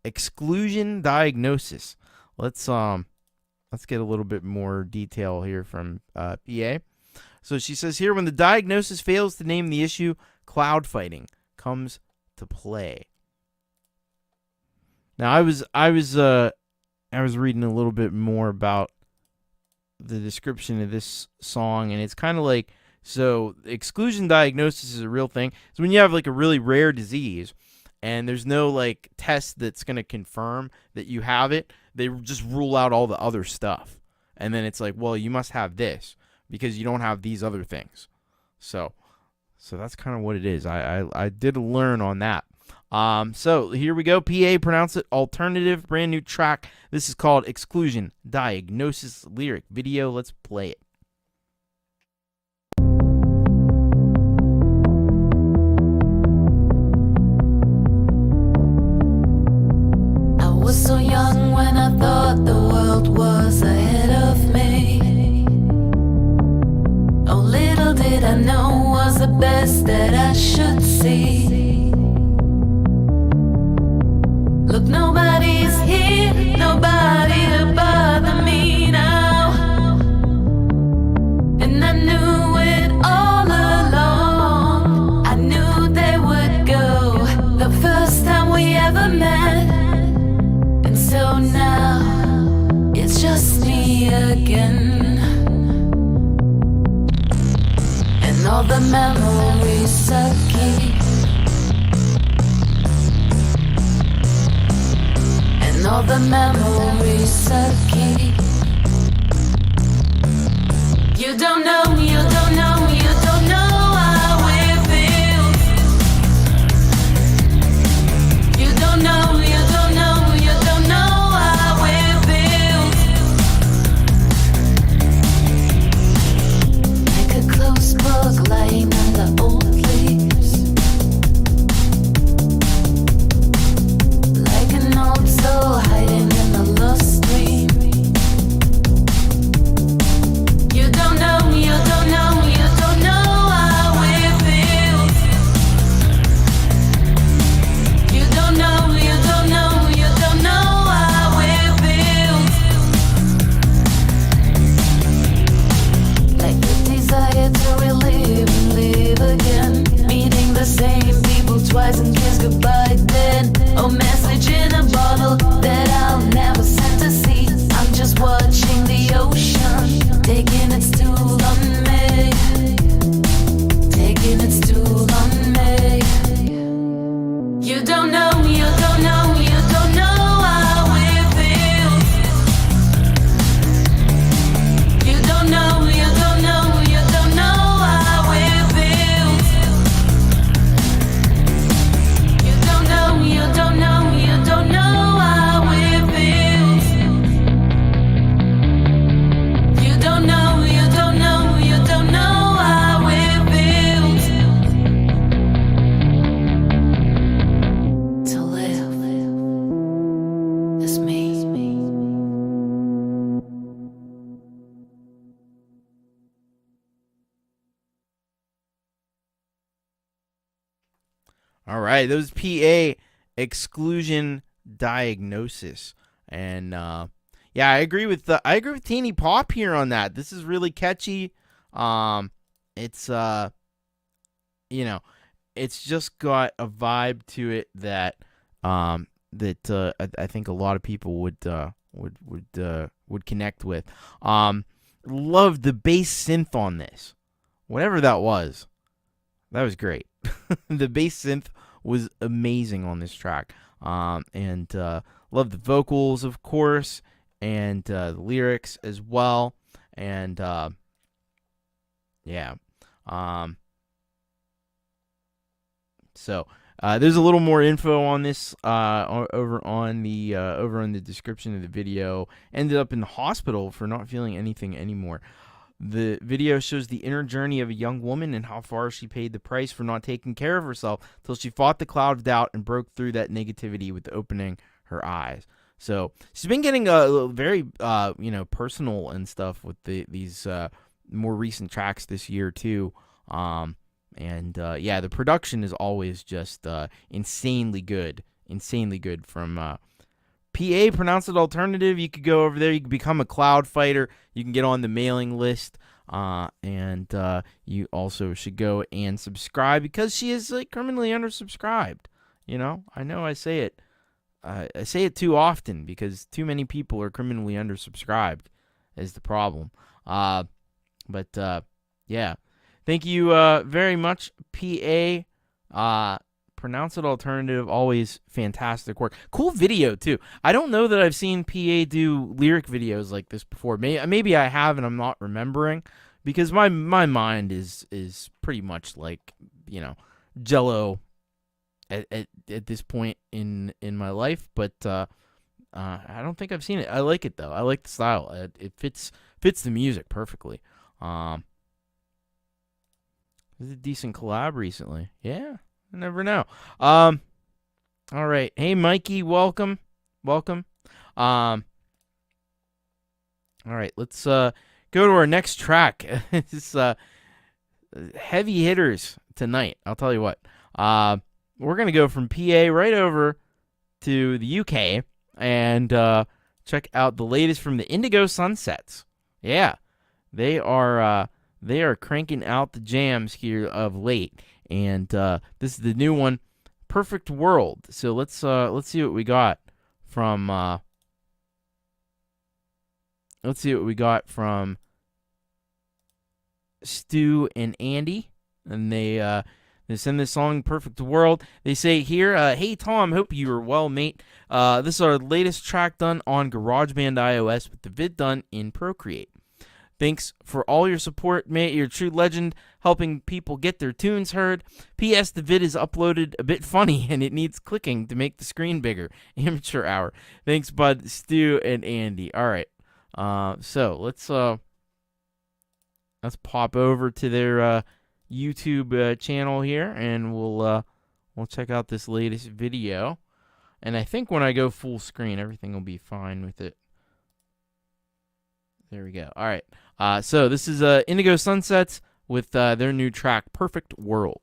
Exclusion diagnosis. Let's get a little bit more detail here from PA. So she says here, when the diagnosis fails to name the issue, cloud fighting, comes to play. Now, I was reading a little bit more about the description of this song, and it's kind of like, so exclusion diagnosis is a real thing. So when you have like a really rare disease and there's no like test that's going to confirm that you have it, they just rule out all the other stuff. And then it's like, well, you must have this because you don't have these other things. So that's kind of what it is. I did learn on that. So here we go. PA, pronounce it alternative, brand new track. This is called Exclusion Diagnosis lyric video. Let's play it. I was so young when I thought the world was ahead of me. Oh, little did I know was the best that I should see. Look, nobody's here, nobody to bother me now. And I knew it all along. I knew they would go the first time we ever met. And so now it's just me again. And all the memories I keep, and all the memories I keep. You don't know, you don't know, you don't know how it feels. You don't know, you don't know, you don't know how it feels. Like a closed book lying on the old leaves. Like an old soul hiding in the lost dream. You don't know, you don't know, you don't know how it feels. You don't know, you don't know, you don't know how it feels. Like the desire to relive and live again. Meeting the same people twice and kiss goodbye then. A message in a bottle that I'll never send to sea. I'm just watching the ocean, taking its toll on me. Taking its toll on me. You don't know, you don't know, you don't know how it feels. You don't know, you don't know, you don't know how it feels. You don't know, you don't know, you don't know how it feels. You don't know, you don't know, you don't know how it feels. To live as me. All right, those PA exclusion diagnosis, and yeah, I agree with Teeny Pop here on that. This is really catchy. It's it's just got a vibe to it that I think a lot of people would connect with. Love the bass synth on this, whatever that was. That was great. The bass synth was amazing on this track. And love the vocals, of course, and the lyrics as well. And yeah. So there's a little more info on this over on the description of the video. Ended up in the hospital for not feeling anything anymore. The video shows the inner journey of a young woman and how far she paid the price for not taking care of herself till she fought the cloud of doubt and broke through that negativity with opening her eyes. So she's been getting very personal and stuff with these more recent tracks this year too. Yeah, the production is always just insanely good from PA, pronounce it alternative. You could go over there. You can become a cloud fighter. You can get on the mailing list. And you also should go and subscribe because she is like criminally undersubscribed. I know I say it. I say it too often because too many people are criminally undersubscribed is the problem. But yeah. Thank you very much, PA. Pronounce It Alternative, always fantastic work. Cool video, too. I don't know that I've seen PA do lyric videos like this before. Maybe I have and I'm not remembering because my mind is pretty much like, Jell-O at this point in my life. But I don't think I've seen it. I like it, though. I like the style. It fits the music perfectly. It was a decent collab recently. Yeah. I never know. All right. Hey, Mikey, welcome. All right, let's go to our next track. It's heavy hitters tonight. I'll tell you what. We're going to go from PA right over to the UK and check out the latest from the Indigo Sunsets. Yeah. They are cranking out the jams here of late. And this is the new one, Perfect World. So let's see what we got from Stu and Andy, and they send this song Perfect World. They say here, hey Tom, hope you are well, mate. This is our latest track done on GarageBand iOS with the vid done in Procreate. Thanks for all your support, mate. You're a true legend, helping people get their tunes heard. P.S. The vid is uploaded a bit funny, and it needs clicking to make the screen bigger. Amateur hour. Thanks, bud, Stu, and Andy. All right. So let's pop over to their YouTube channel here, and we'll check out this latest video. And I think when I go full screen, everything will be fine with it. There we go. All right. So this is Indigo Sunsets with their new track, Perfect World.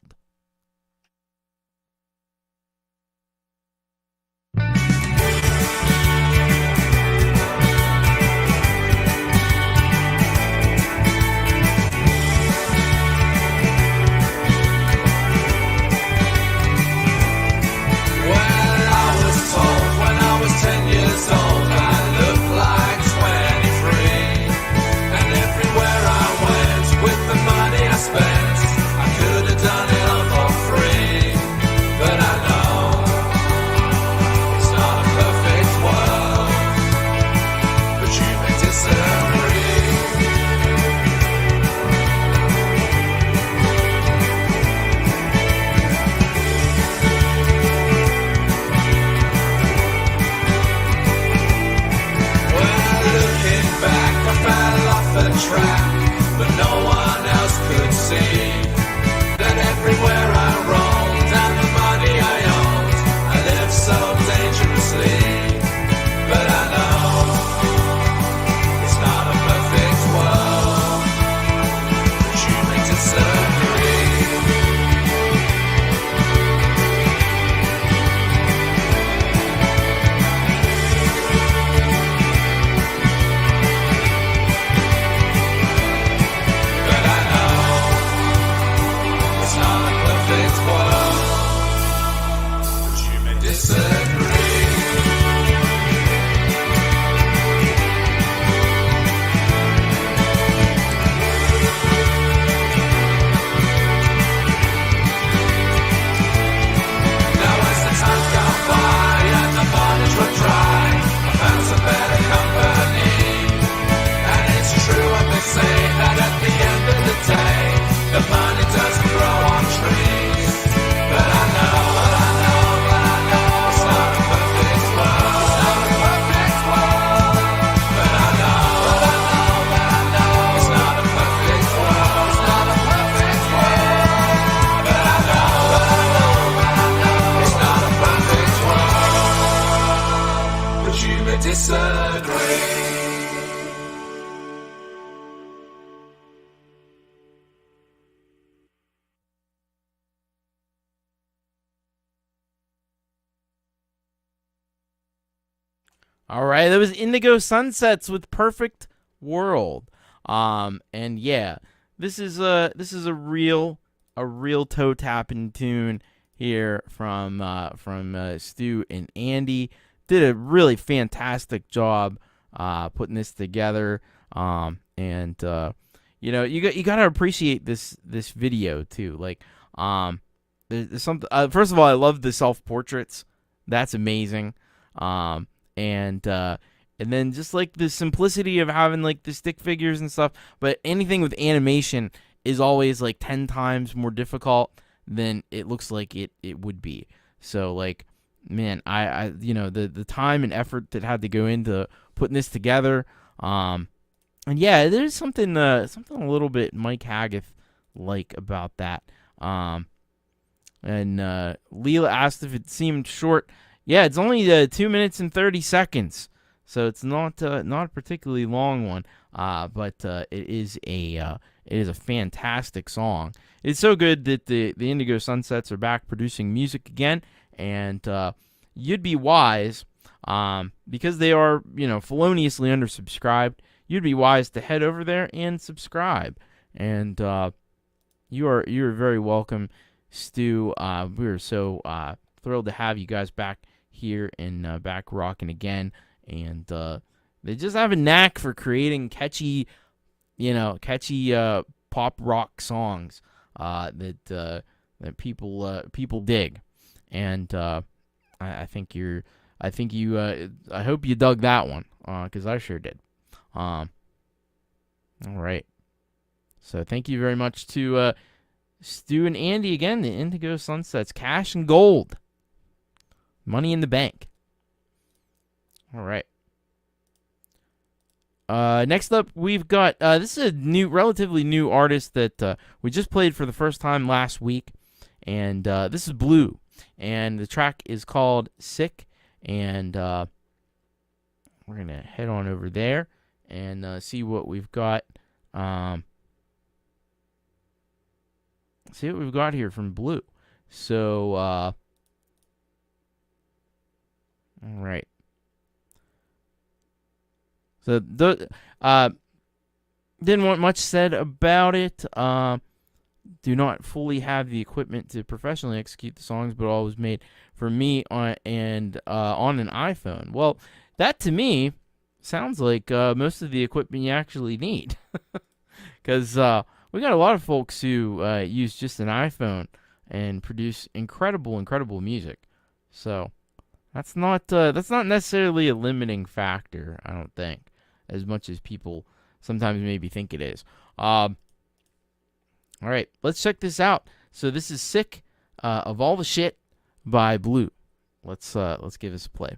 All right, that was Indigo Sunsets with Perfect World. And yeah, this is a real toe tapping tune here from Stu and Andy. Did a really fantastic job putting this together. And you know, you gotta appreciate this video too. Like, there's something. First of all, I love the self portraits. That's amazing. And then just like the simplicity of having like the stick figures and stuff. But anything with animation is always like 10 times more difficult than it looks like it would be. So like, man, I you know, the time and effort that had to go into putting this together. And yeah, there's something a little bit Mike Haggith like about that. And Leela asked if it seemed short. Yeah, it's only 2 minutes and 30 seconds, so it's not a particularly long one. But it is a fantastic song. It's so good that the Indigo Sunsets are back producing music again, and you'd be wise, because they are, you know, feloniously undersubscribed. You'd be wise to head over there and subscribe. And you're very welcome, Stu. We're so thrilled to have you guys back here and back rocking again. And they just have a knack for creating catchy pop rock songs that people dig. And I hope you dug that one, because I sure did. All right. So thank you very much to Stu and Andy again. The Indigo Sunsets, Cash and Gold, Money in the Bank. All right. Next up, we've got this is a relatively new artist that we just played for the first time last week, and this is Blue, and the track is called Sick, and we're gonna head on over there and see what we've got. See what we've got here from Blue. So, all right. So, didn't want much said about it. Do not fully have the equipment to professionally execute the songs, but all was made for me on an iPhone. Well, that to me sounds like most of the equipment you actually need, because we got a lot of folks who use just an iPhone and produce incredible music. So that's not necessarily a limiting factor, I don't think, as much as people sometimes maybe think it is. All right, let's check this out. So this is Sick of All the Shit by Blue. Let's give this a play.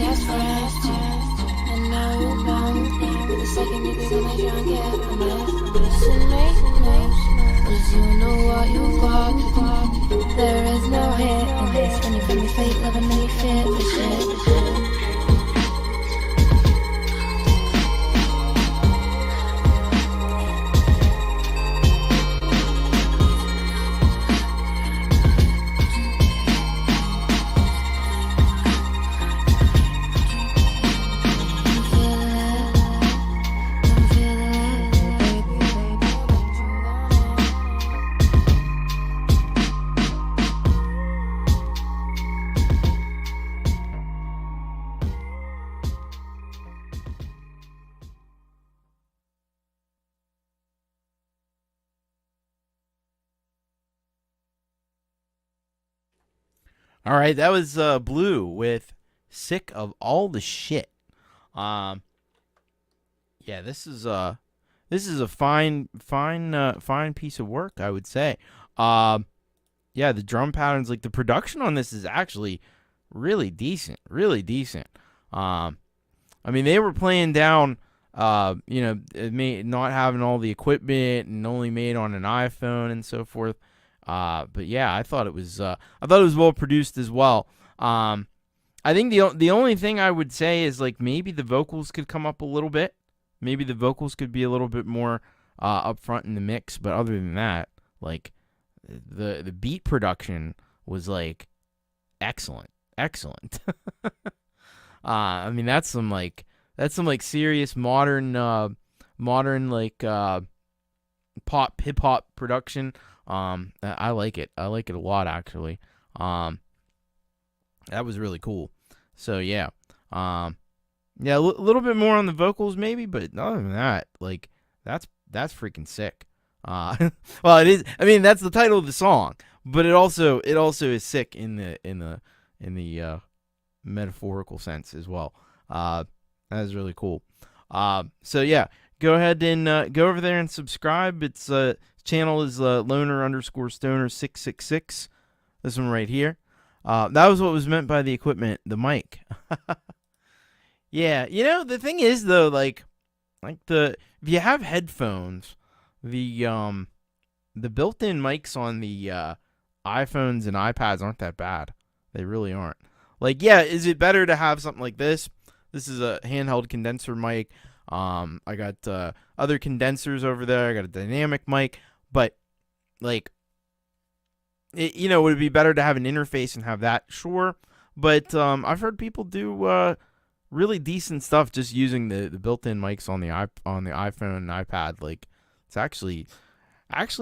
as friends. And now you know, the second you become a drunk, I'm listening, cause you know what you got. There is no hit in this, when you feel me fake, love and me fit the shit. All right, that was Blue with "Sick of All the Shit." Yeah, this is a fine piece of work, I would say. Yeah, the drum patterns, like the production on this is actually really decent, really decent. I mean, they were playing down, not having all the equipment and only made on an iPhone and so forth. But yeah, I thought it was well produced as well. I think the only thing I would say is like maybe the vocals could come up a little bit. Maybe the vocals could be a little bit more up front in the mix. But other than that, like the beat production was like excellent. I mean that's some serious modern like pop hip hop production. I like it. I like it a lot, actually. That was really cool. So yeah, a little bit more on the vocals maybe, but other than that, like that's freaking sick. Well, it is. I mean, that's the title of the song, but it also is sick in the metaphorical sense as well. That is really cool. So yeah, go ahead and go over there and subscribe. It's channel is loner_stoner666. This one right here. That was what was meant by the equipment, the mic. Yeah, the thing is though, like if you have headphones, the built-in mics on the iPhones and iPads aren't that bad. They really aren't. Like, yeah, is it better to have something like this? This is a handheld condenser mic. I got other condensers over there. I got a dynamic mic. But, like, would it be better to have an interface and have that? Sure. But I've heard people do really decent stuff just using the built-in mics on the iPhone and iPad. Like, it's actually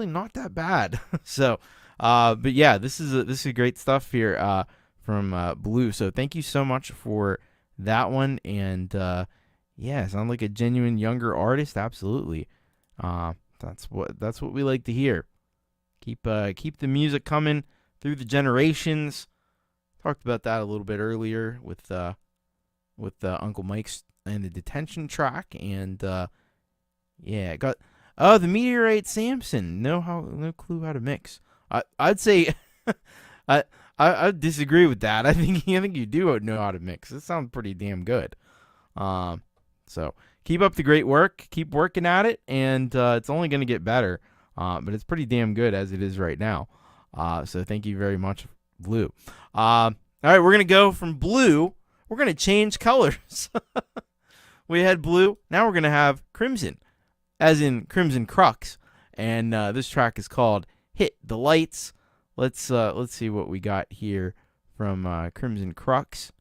not that bad. So, but yeah, this is great stuff here from Blue. So thank you so much for that one. And yeah, sound like a genuine younger artist. Absolutely. That's what we like to hear. Keep the music coming through the generations. Talked about that a little bit earlier with Uncle Mike's and the Detention track, and yeah, got the Meteorite Samson. No clue how to mix. I'd say I disagree with that. I think you do know how to mix. It sounds pretty damn good. So keep up the great work. Keep working at it, and it's only going to get better. But it's pretty damn good as it is right now. So thank you very much, Blue. All right, we're going to go from blue. We're going to change colors. We had blue. Now we're going to have crimson, as in Crimson Crux. And this track is called Hit the Lights. Let's see what we got here from Crimson Crux.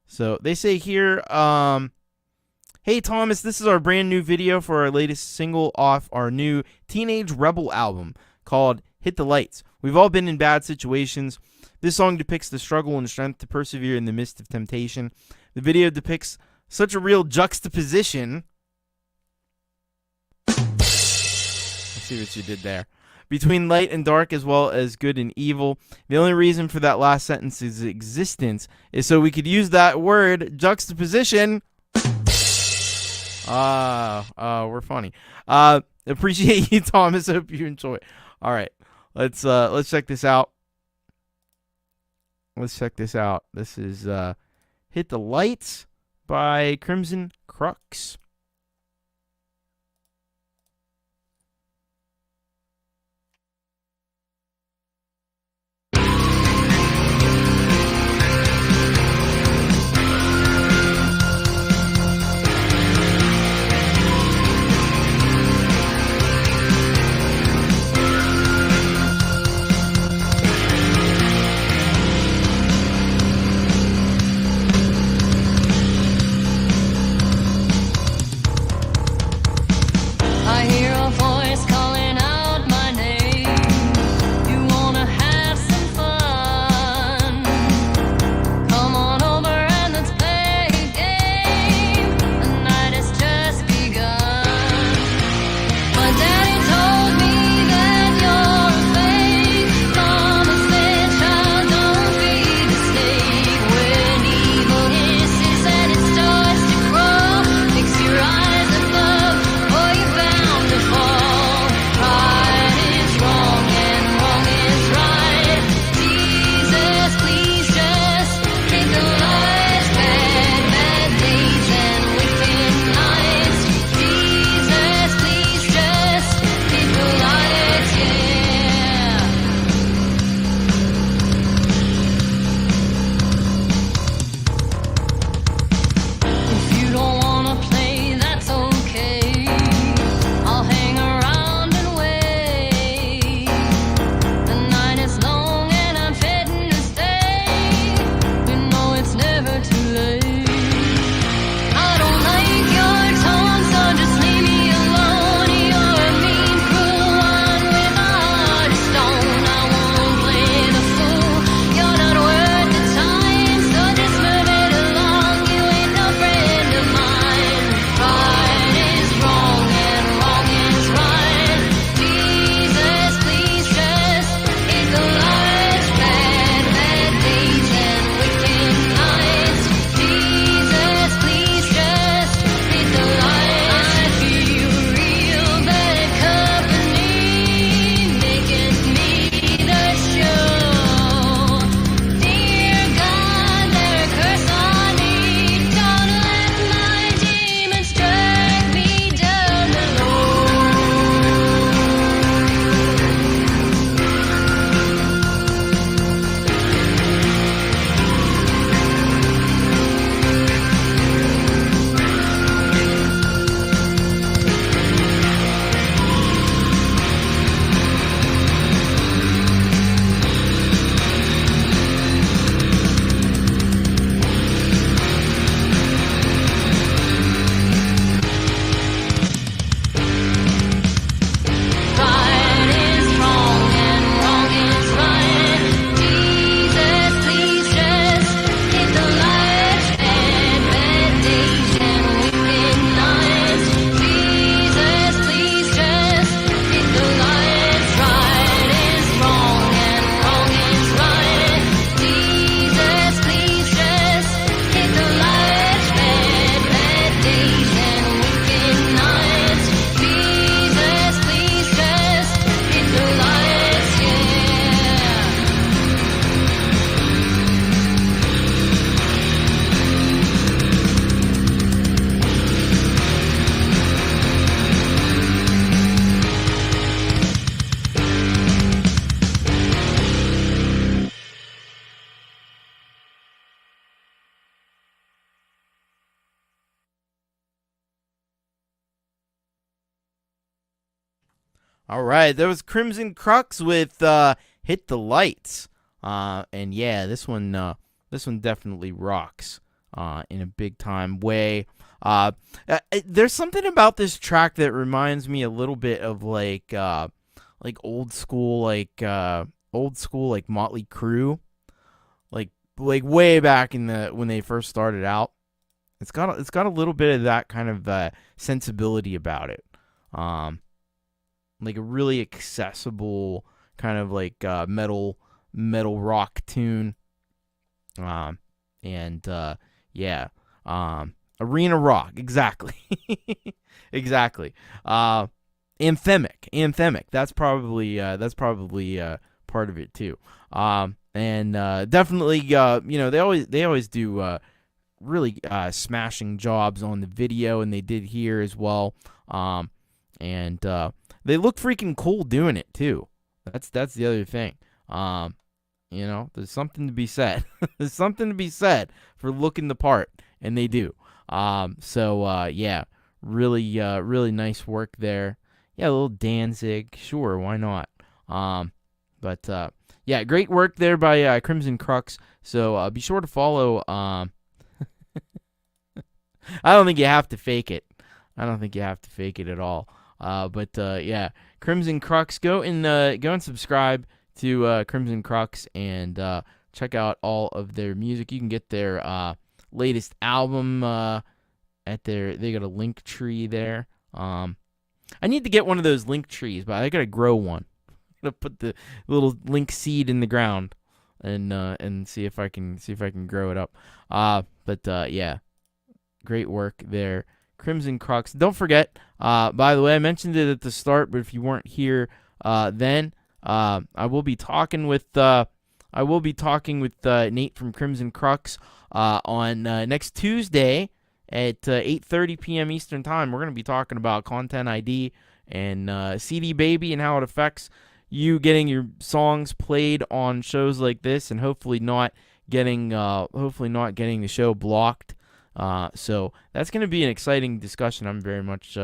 So they say here, hey Thomas, this is our brand new video for our latest single off our new Teenage Rebel album called Hit the Lights. We've all been in bad situations. This song depicts the struggle and strength to persevere in the midst of temptation. The video depicts such a real juxtaposition. Let's see what you did there. Between light and dark as well as good and evil. The only reason for that last sentence's existence is so we could use that word, juxtaposition. We're funny. Appreciate you, Thomas. Hope you enjoy it. All right, let's check this out. Let's check this out. This is Hit the Lights by Crimson Crux. All right, that was Crimson Crux with "Hit the Lights," and yeah, this one definitely rocks in a big time way. There's something about this track that reminds me a little bit of like old school like Motley Crue, like way back in when they first started out. It's got a little bit of that kind of sensibility about it. Like a really accessible kind of like metal rock tune. Arena rock, exactly. Exactly. Anthemic. That's probably part of it too. And definitely, they always do really smashing jobs on the video, and they did here as well. And they look freaking cool doing it too. That's the other thing. There's something to be said. There's something to be said for looking the part, and they do. Yeah, really nice work there. Yeah, a little Danzig, sure, why not? Yeah, great work there by Crimson Crux. So be sure to follow. I don't think you have to fake it. I don't think you have to fake it at all. Yeah, Crimson Crux, go and subscribe to Crimson Crux and check out all of their music. You can get their latest album they got a link tree there. I need to get one of those link trees, but I gotta grow one. I'm gonna put the little link seed in the ground and see if I can grow it up. Yeah, great work there, Crimson Crux. Don't forget, by the way, I mentioned it at the start, but if you weren't here then, I will be talking with Nate from Crimson Crux on next Tuesday at 8:30 p.m. Eastern Time. We're going to be talking about Content ID and CD Baby and how it affects you getting your songs played on shows like this, and hopefully not getting the show blocked. So that's going to be an exciting discussion. I'm very much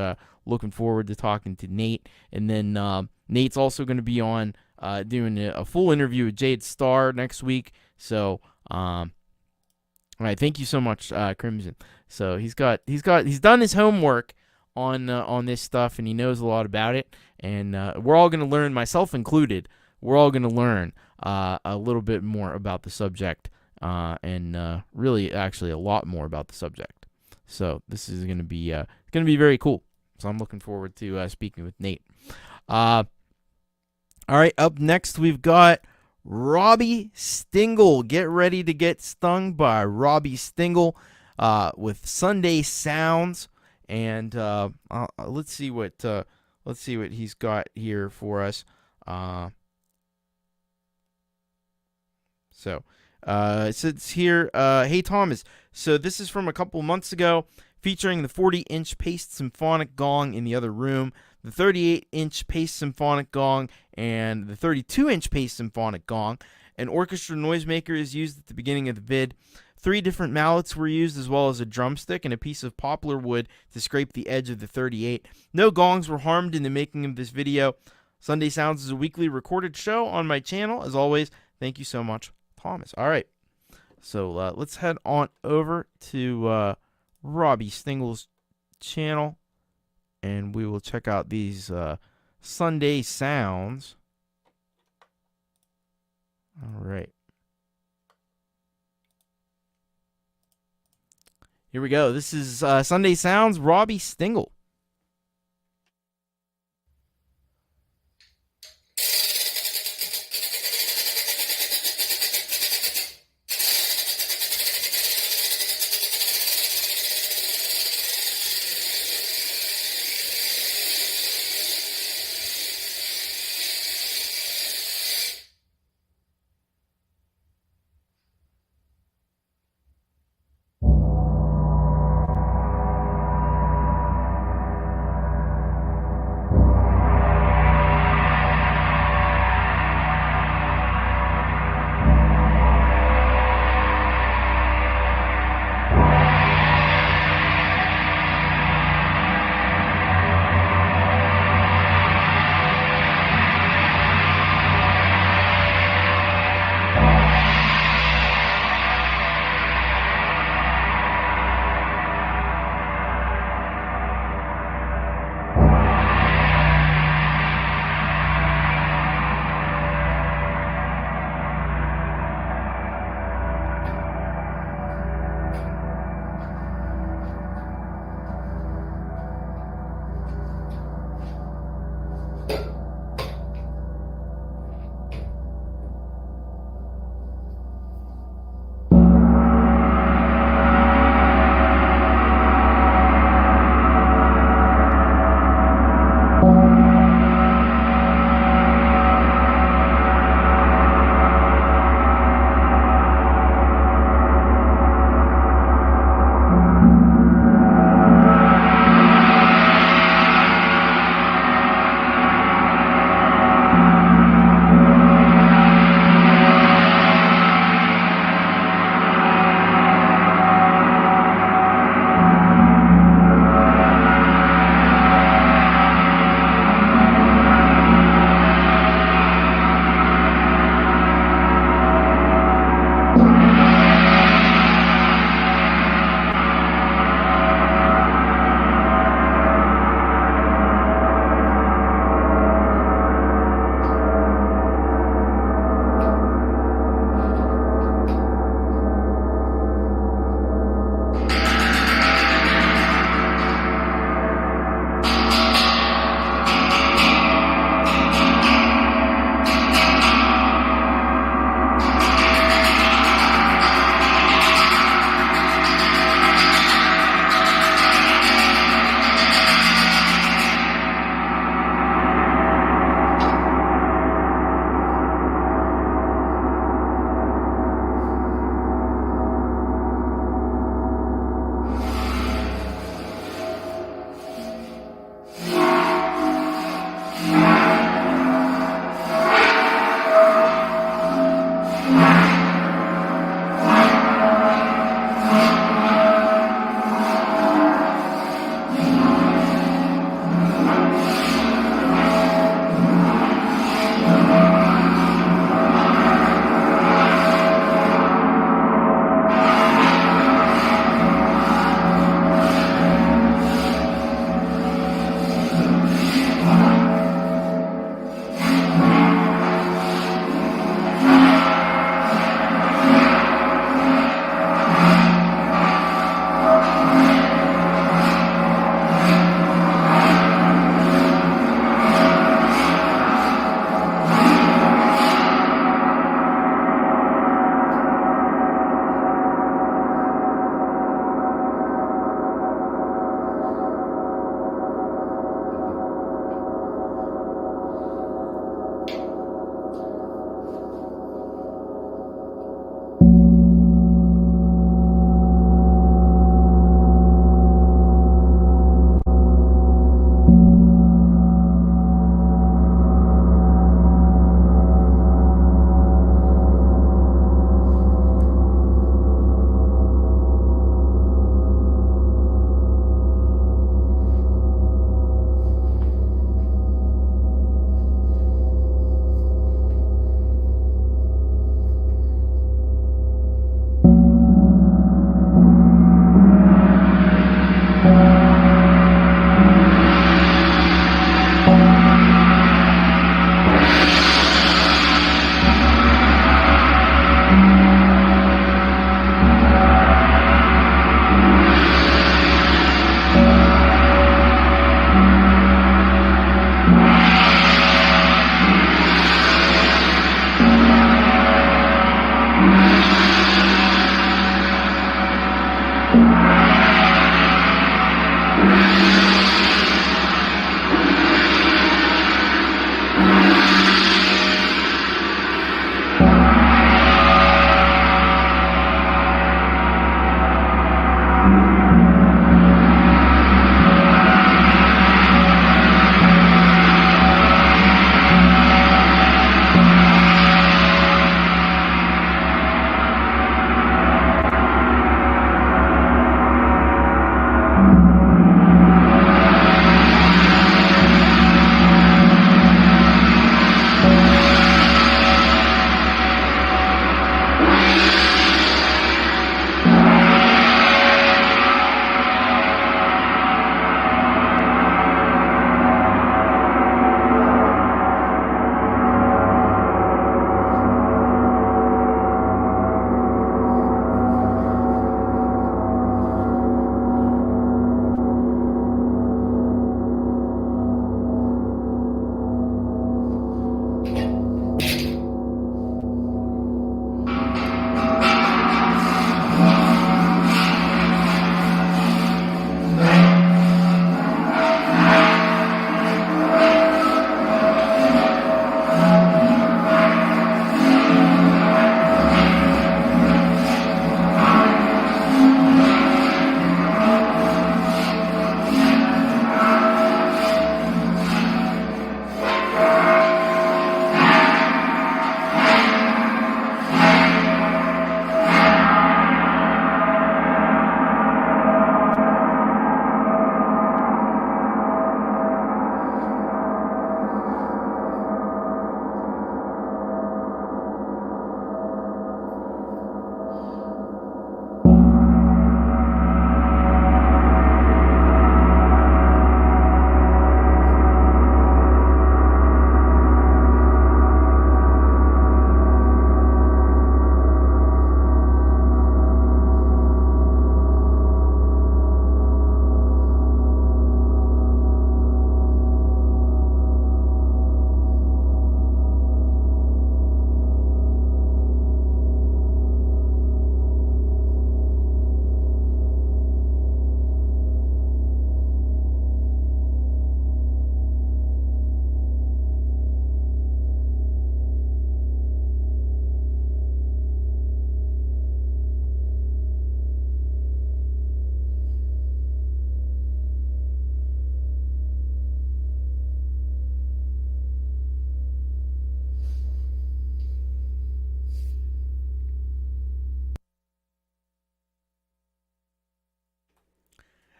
looking forward to talking to Nate, and then Nate's also going to be on doing a full interview with Jade Starr next week. So, all right, thank you so much, Crimson. So he's done his homework on this stuff, and he knows a lot about it. And we're all going to learn, myself included. We're all going to learn a little bit more about the subject, and really, actually, a lot more about the subject. So this is going to be very cool. So I'm looking forward to speaking with Nate. All right, up next we've got Robbie Stingle. Get ready to get stung by Robbie Stingle with Sunday Sounds, and let's see what he's got here for us. It says here, hey Thomas. So this is from a couple months ago, featuring the 40-inch Paste Symphonic Gong in the other room, the 38-inch Paste Symphonic Gong, and the 32-inch Paste Symphonic Gong. An orchestra noisemaker is used at the beginning of the vid. 3 different mallets were used, as well as a drumstick and a piece of poplar wood to scrape the edge of the 38. No gongs were harmed in the making of this video. Sunday Sounds is a weekly recorded show on my channel. As always, thank you so much, Thomas. All right, so let's head on over to Robbie Stingle's channel, and we will check out these Sunday Sounds. All right. Here we go. This is Sunday Sounds, Robbie Stingle.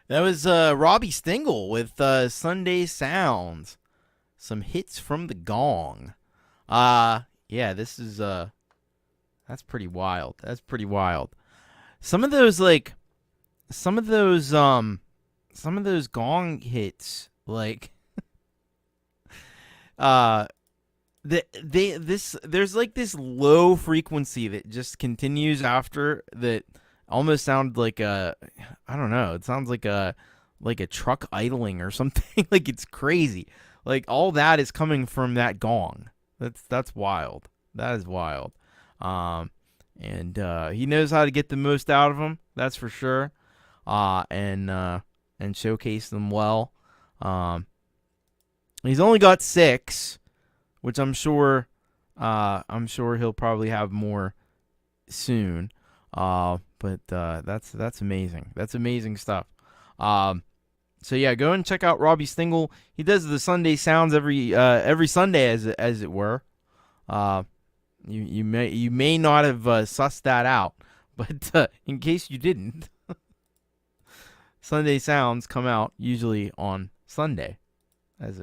That was Robbie Stingle with Sunday Sounds. Some hits from the gong. Yeah, this is that's pretty wild. That's pretty wild. Some of those gong hits, like there's like this low frequency that just continues after that. Almost sounds like I don't know. It sounds like a truck idling or something. Like it's crazy. Like all that is coming from that gong. That's wild. That is wild. And he knows how to get the most out of them. That's for sure. And showcase them well. He's only got 6, which I'm sure he'll probably have more soon. But that's amazing. That's amazing stuff. So yeah, go and check out Robbie Stingle. He does the Sunday Sounds every Sunday, as it were. You may not have sussed that out, but in case you didn't, Sunday Sounds come out usually on Sunday, as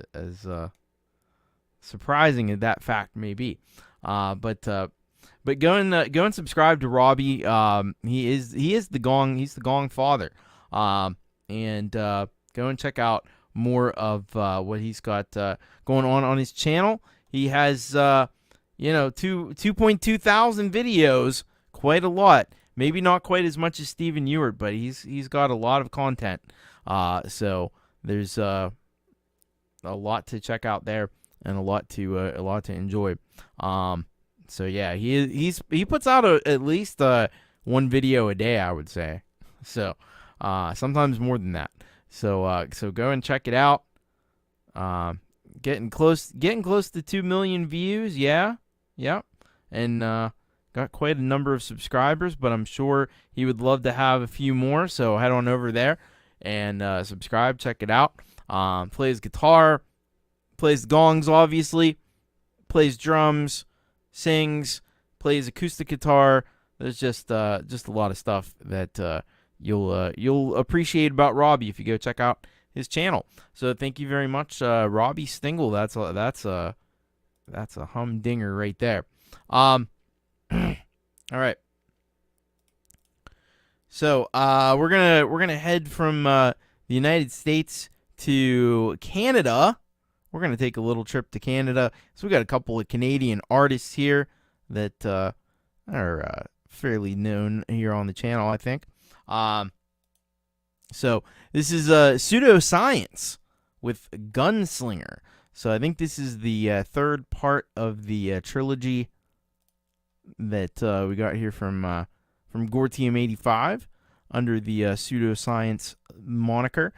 surprising as that fact may be. But go and subscribe to Robbie. He is the gong. He's the gong father. And go and check out more of what he's got going on his channel. He has 2.2 thousand videos, quite a lot. Maybe not quite as much as Stephen Ewart, but he's got a lot of content. So there's a lot to check out there and a lot to enjoy. So yeah, he puts out at least one video a day, I would say. So sometimes more than that. So go and check it out. Getting close to 2 million views. Yeah, and got quite a number of subscribers. But I'm sure he would love to have a few more. So head on over there and subscribe. Check it out. Plays guitar, plays gongs, obviously, plays drums, sings, plays acoustic guitar. There's just a lot of stuff that you'll appreciate about Robbie if you go check out his channel. So thank you very much, Robbie Stingle. That's a humdinger right there. All right. So we're gonna head from the United States to Canada. We're gonna take a little trip to Canada. So we got a couple of Canadian artists here that are fairly known here on the channel, I think. So this is Pseudoscience with Gunslinger. So I think this is the third part of the trilogy that we got here from Gortium85 under the Pseudoscience moniker.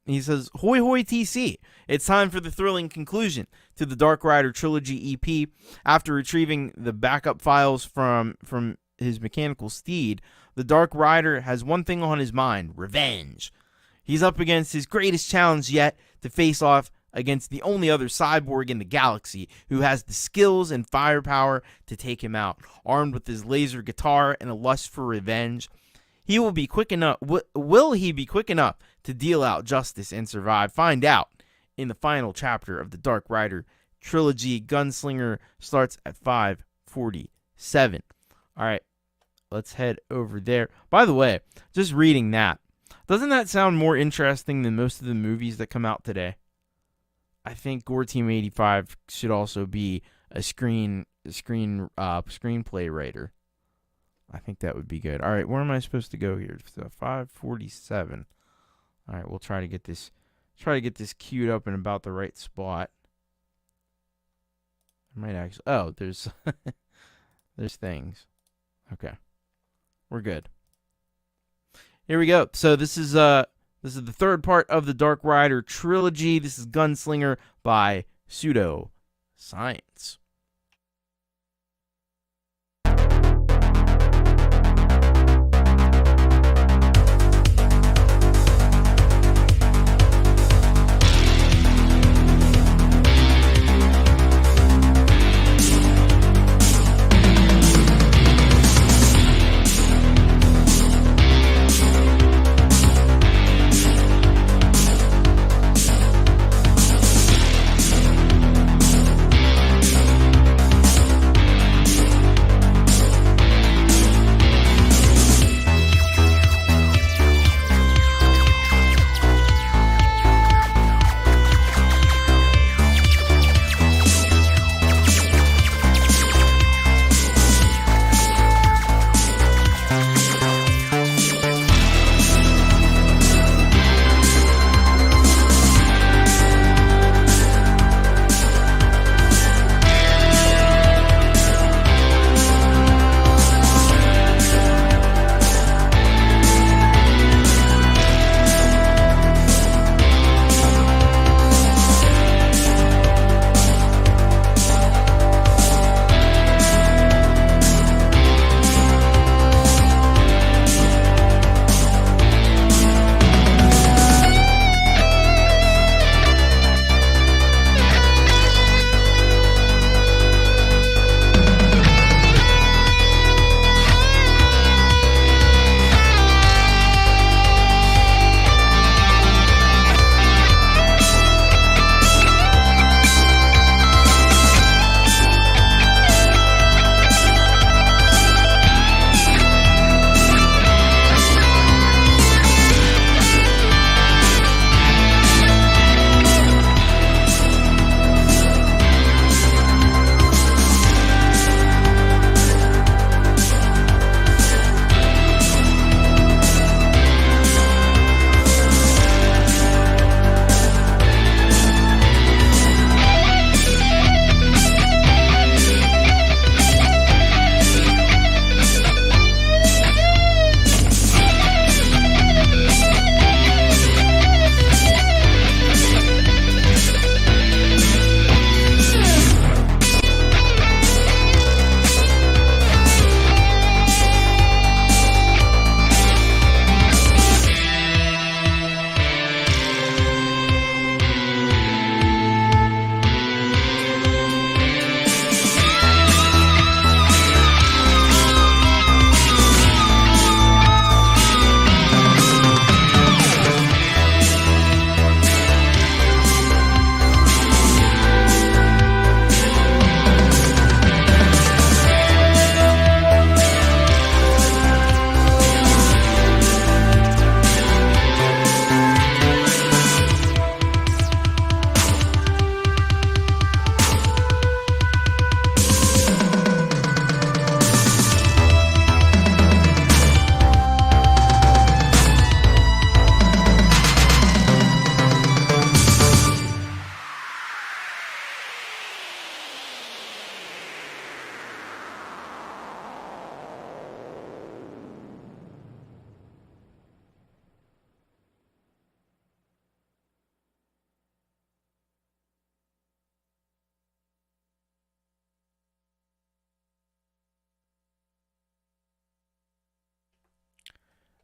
He says, "Hoi hoi TC, it's time for the thrilling conclusion to the Dark Rider Trilogy EP. After retrieving the backup files from his mechanical steed, the Dark Rider has one thing on his mind: revenge. He's up against his greatest challenge yet, to face off against the only other cyborg in the galaxy who has the skills and firepower to take him out. Armed with his laser guitar and a lust for revenge, he will be quick enough. Will he be quick enough to deal out justice and survive? Find out in the final chapter of the Dark Rider Trilogy. Gunslinger starts at 5:47. All right, let's head over there. By the way, just reading that, doesn't that sound more interesting than most of the movies that come out today? I think Gorteam85 should also be a screenplay writer. I think that would be good. All right, where am I supposed to go here? So 5:47. All right, we'll try to get this queued up in about the right spot. I might actually. Oh, there's there's things. Okay, we're good. Here we go. So this is the third part of the Dark Rider Trilogy. This is Gunslinger by Pseudoscience.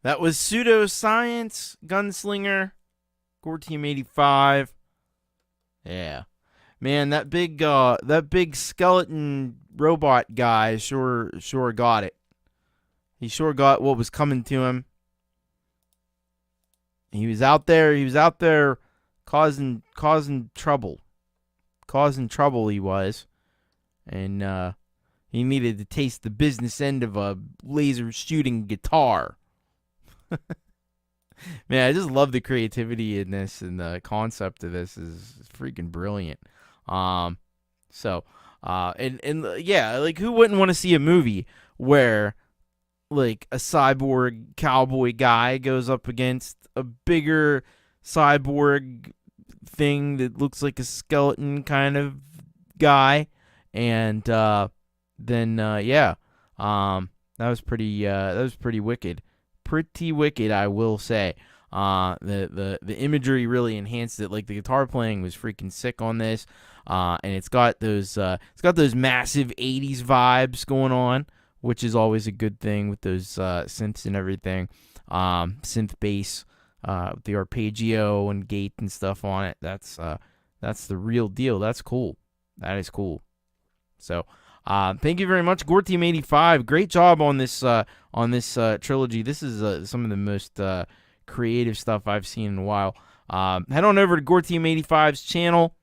That was Pseudoscience, Gunslinger, Gore Team 85. Yeah. Man, that big skeleton robot guy sure got it. He sure got what was coming to him. He was out there causing trouble. Causing trouble he was. And he needed to taste the business end of a laser shooting guitar. Man, I just love the creativity in this, and the concept of this is freaking brilliant. And yeah, like, who wouldn't want to see a movie where, like, a cyborg cowboy guy goes up against a bigger cyborg thing that looks like a skeleton kind of guy, and then that was pretty wicked. Pretty wicked, I will say. The imagery really enhanced it. Like, the guitar playing was freaking sick on this, and it's got those massive 80s vibes going on, which is always a good thing with those synths and everything. Synth bass, with the arpeggio and gate and stuff on it. That's the real deal. That's cool. That is cool. So, thank you very much, Gore Team 85. Great job on this trilogy. This is some of the most creative stuff I've seen in a while. Head on over to Gore Team 85's channel,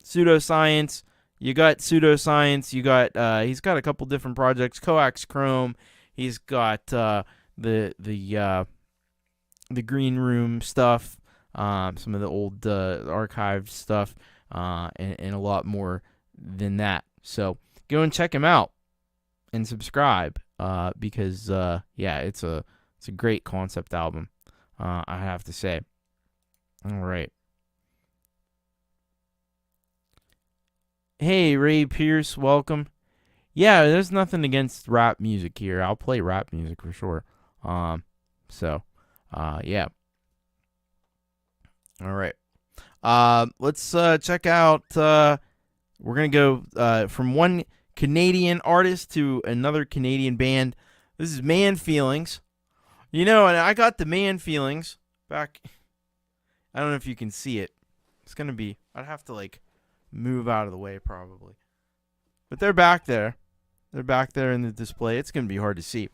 Pseudoscience. You got Pseudoscience. You got he's got a couple different projects. Coax Chrome. He's got the Green Room stuff. Some of the old archive stuff, and a lot more than that. So go and check him out and subscribe, because it's a great concept album, I have to say. All right. Hey, Ray Pierce, welcome. Yeah, there's nothing against rap music here. I'll play rap music for sure. Yeah. All right. Let's check out. We're going to go from one Canadian artist to another Canadian band. This is Man Feelings. You know, and I got the Man Feelings back. I don't know if you can see it. It's going to be, I'd have to, like, move out of the way probably. But they're back there. They're back there in the display. It's going to be hard to see.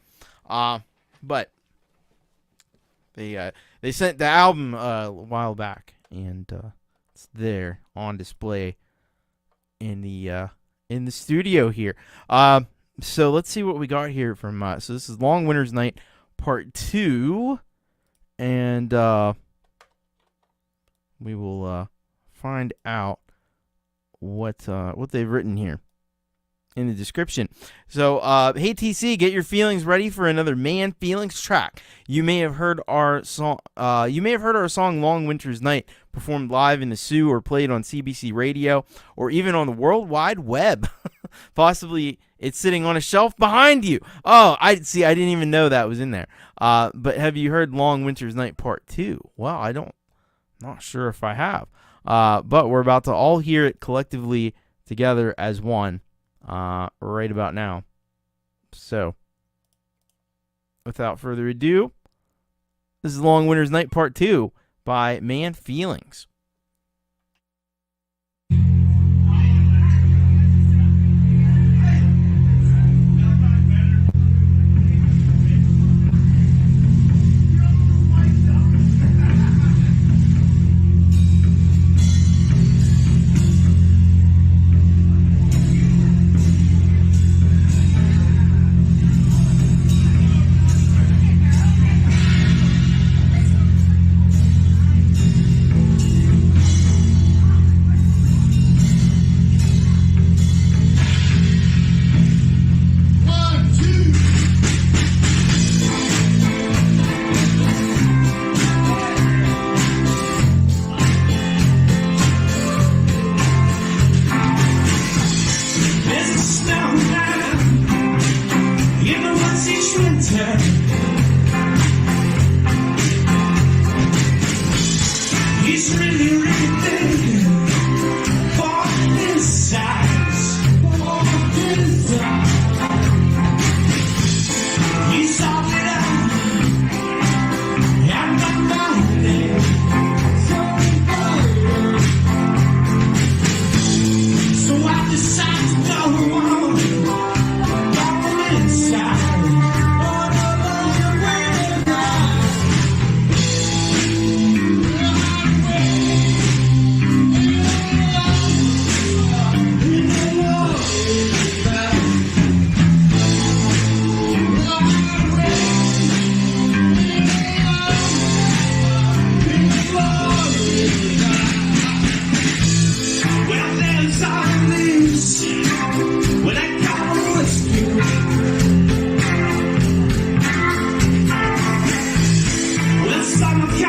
But they sent the album a while back, and it's there on display in the studio here. So let's see what we got here from so this is Long Winter's Night Part 2, and we will find out what they've written here in the description. So, hey TC, get your feelings ready for another Man Feelings track. You may have heard our song. "Long Winter's Night" performed live in the Sioux, or played on CBC Radio, or even on the World Wide Web. Possibly it's sitting on a shelf behind you. Oh, I see. I didn't even know that was in there. But have you heard "Long Winter's Night" Part 2? Well, not sure if I have. But we're about to all hear it collectively together as one. Right about now. So, without further ado, this is Long Winter's Night Part 2 by Man Feelings.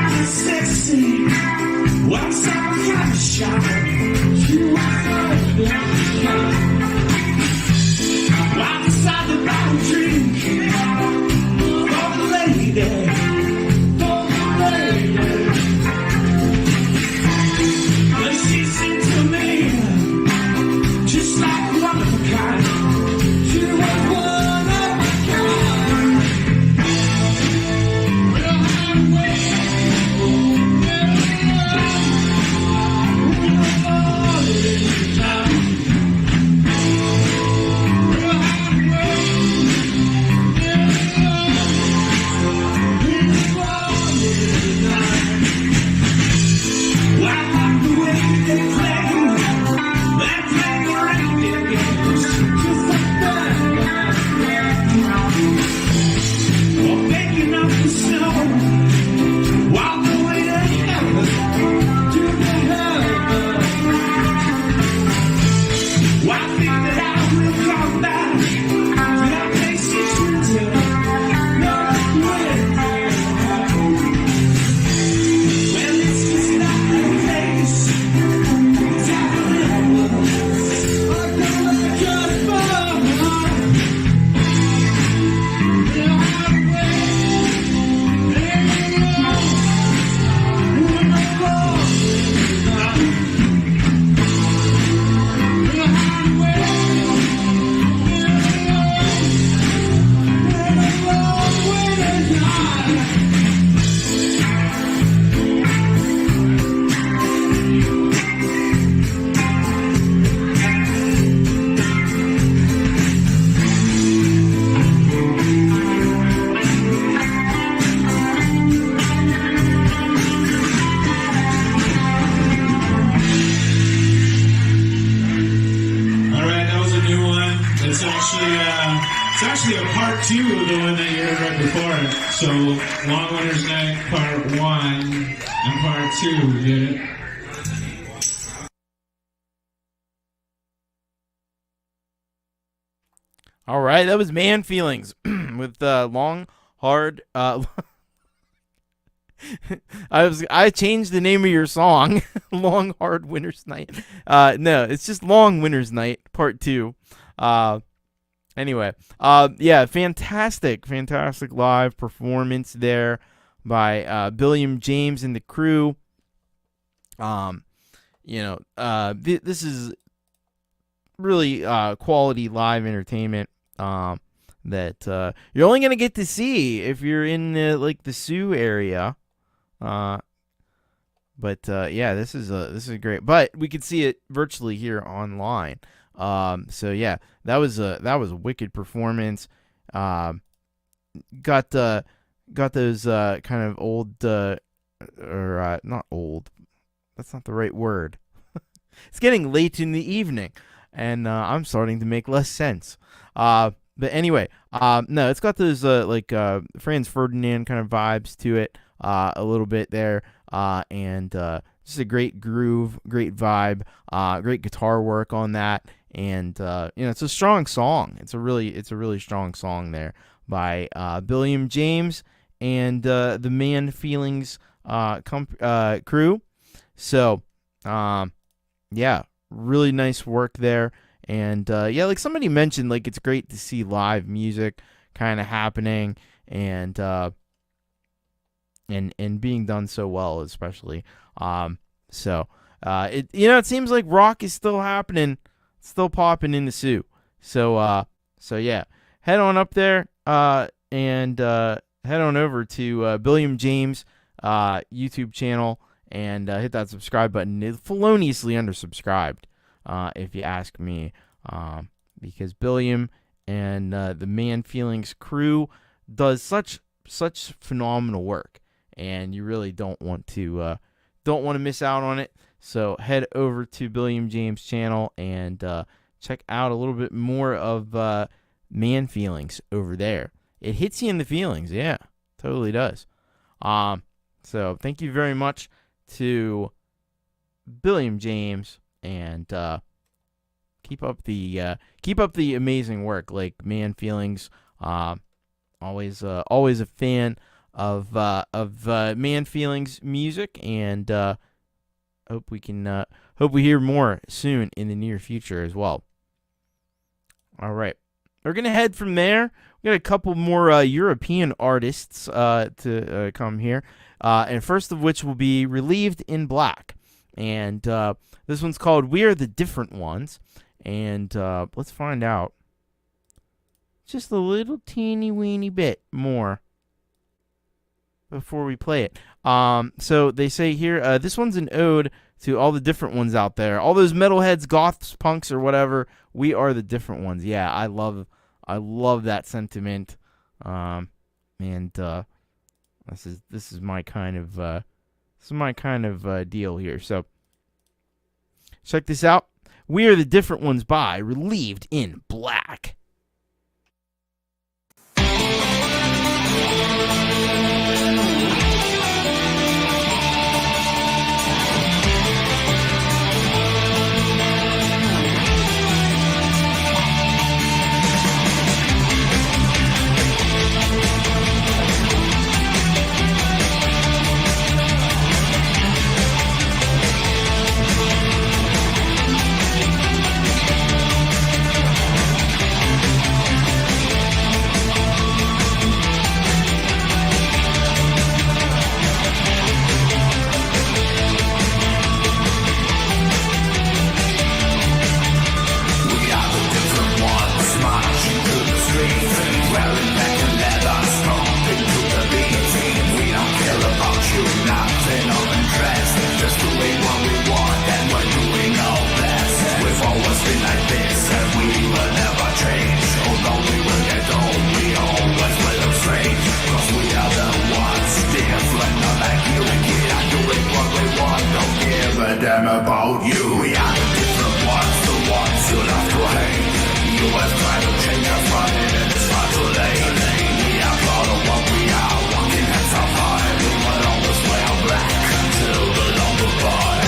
acting sexy. Once I'm kind of shy. You are right beside the bottle drink. For the lady. For the lady. But she said to me, just like one of a kind. You are one of a kind. Actually a part 2 of the one that you heard right before. So Long Winter's Night part 1 and part 2, get it? All right, that was Man Feelings with Long Hard. I changed the name of your song, Long Hard Winter's Night. No, it's just Long Winter's Night Part 2. Anyway, yeah, fantastic live performance there by Billiam James and the crew. This is really quality live entertainment that you're only gonna get to see if you're in the Sioux area. Yeah, this is great. But we could see it virtually here online. So yeah, that was a wicked performance. Got those kind of old or not old. That's not the right word. It's getting late in the evening, and I'm starting to make less sense. But anyway, no, it's got those Franz Ferdinand kind of vibes to it, a little bit there, and just a great groove, great vibe, great guitar work on that. And it's a strong song. It's a really strong song there by Billiam James and the Man Feelings crew. So yeah, really nice work there. And yeah, like somebody mentioned, like it's great to see live music kind of happening and being done so well, especially. It seems like rock is still happening. Still popping in the Sioux. So yeah, head on up there and head on over to Billiam James YouTube channel and hit that subscribe button. It's feloniously undersubscribed, if you ask me, because Billiam and the Man Feelings crew does such phenomenal work, and you really don't want to miss out on it. So head over to Billiam James' channel and check out a little bit more of Man Feelings over there. It hits you in the feelings, yeah, totally does. So thank you very much to Billiam James, and keep up the amazing work. Like Man Feelings, always a fan of Man Feelings music, and hope we hear more soon in the near future as well. All right, we're gonna head from there. We got a couple more European artists to come here, and first of which will be Relieved in Black, and this one's called "We Are the Different Ones," and let's find out just a little teeny weeny bit more before we play it. So they say here, this one's an ode to all the different ones out there, all those metalheads, goths, punks, or whatever. We are the different ones. Yeah, I love that sentiment. And this is my kind of deal here. So check this out. We Are the Different Ones by Relieved in Black. Damn about you. We are the different ones, the ones you love to hate. You have tried to change us, but it is far too late. We are proud of what we are, walking hands up high. We will always wear black until the long goodbye.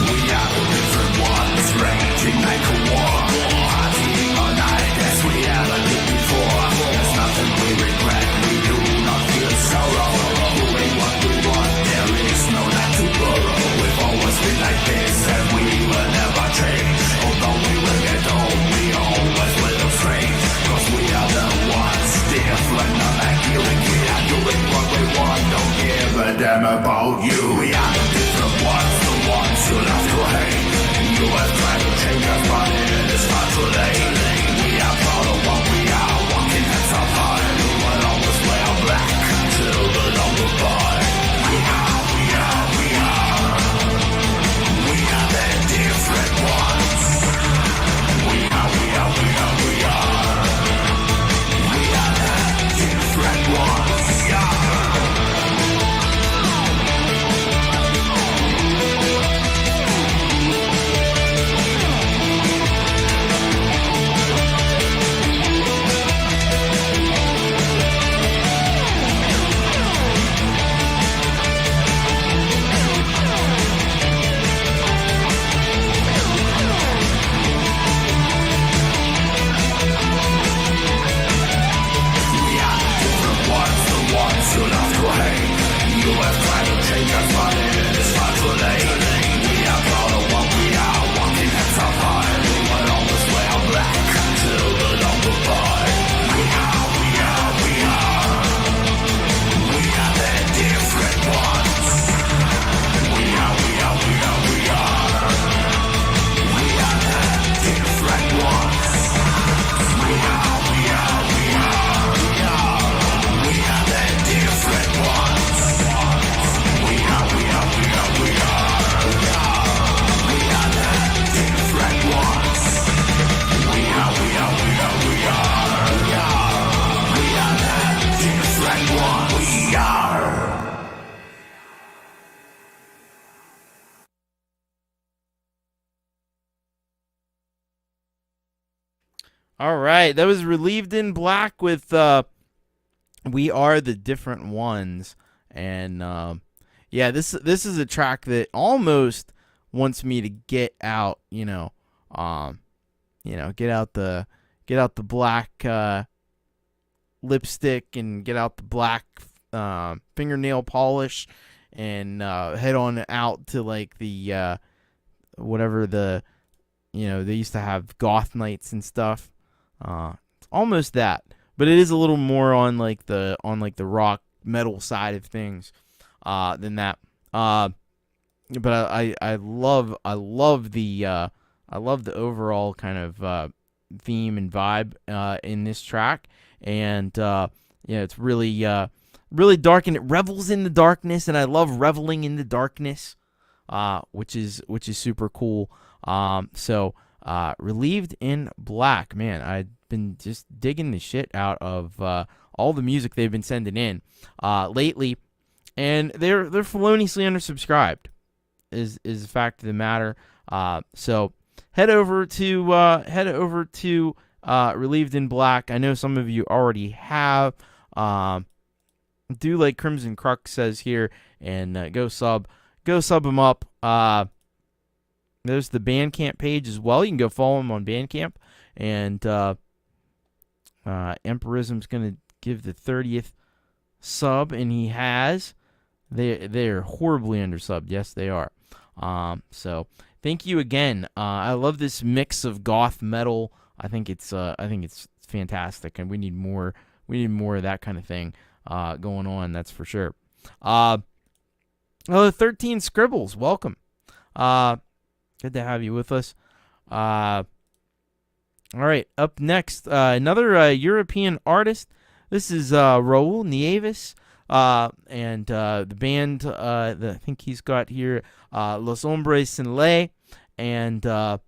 We are the different ones, raging like a war. Partying all night as we ever did before. There's nothing we regret, we do not feel sorrow. Doing what we want, there is no night to borrow. We've always been like this and we will never change. Although we will get old, we always will look strange. Cause we are the ones, different, not like you. And we are doing what we want, don't give a damn about you. We are the different ones, the ones you love to hate. You have tried to change us, but it is far too late. We are proud of what we are, walking hands up high. We will always wear black until the long goodbye. We are the different ones. We are the different ones. You love to hate. You have tried to change us, but it is far too late. We are proud of what we are, walking hands up high. We will always wear black until the long goodbye. We are the different ones. We are the different ones. We are All right, that was Relieved in Black with We Are the Different Ones. And Yeah, this is a track that almost wants me to get out, get out the black lipstick and get out the black fingernail polish and head on out to like the whatever the they used to have goth nights and stuff. It's almost that, but it is a little more on like the rock metal side of things than that. But I love the overall kind of theme and vibe in this track, and it's really dark, and it revels in the darkness, and I love reveling in the darkness, which is super cool. So Relieved in Black, man, I've been just digging the shit out of all the music they've been sending in lately, and they're feloniously undersubscribed is the fact of the matter. So head over to Relieved in Black. I know some of you already have. Do like Crimson Crux says here, and go sub them up. There's the Bandcamp page as well. You can go follow them on Bandcamp, and Empirism's gonna give the 30th sub, and he has. They're horribly undersubbed. Yes, they are. So thank you again. I love this mix of goth metal. I think it's fantastic, and we need more of that kind of thing going on. That's for sure. 13 Scribbles, welcome. Good to have you with us. All right, up next, another European artist. This is Raul Nieves, and the band that I think he's got here, Los Hombres Sin Ley, and the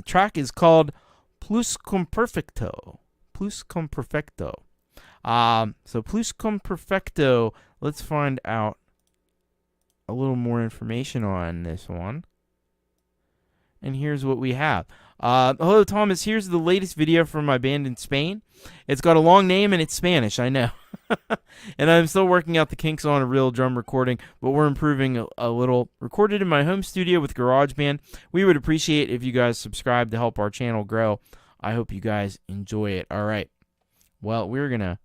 track is called Pluscomperfecto. Pluscomperfecto. So Pluscomperfecto, let's find out a little more information on this one. And here's what we have. Hello, Thomas. Here's the latest video from my band in Spain. It's got a long name and it's Spanish, I know. And I'm still working out the kinks on a real drum recording, but we're improving a little. Recorded in my home studio with GarageBand. We would appreciate if you guys subscribe to help our channel grow. I hope you guys enjoy it. All right. Well, we're gonna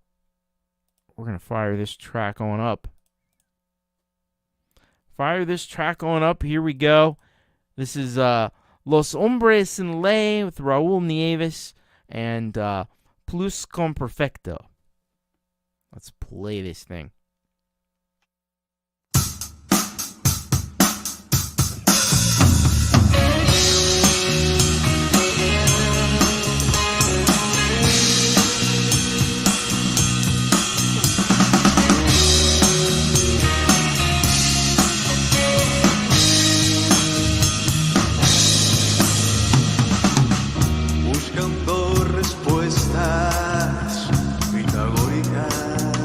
fire this track on up. Fire this track on up. Here we go. This is Los Hombres Sin Ley with Raul Nieves and Pluscomperfecto. Let's play this thing. Buscando respuestas pitagóricas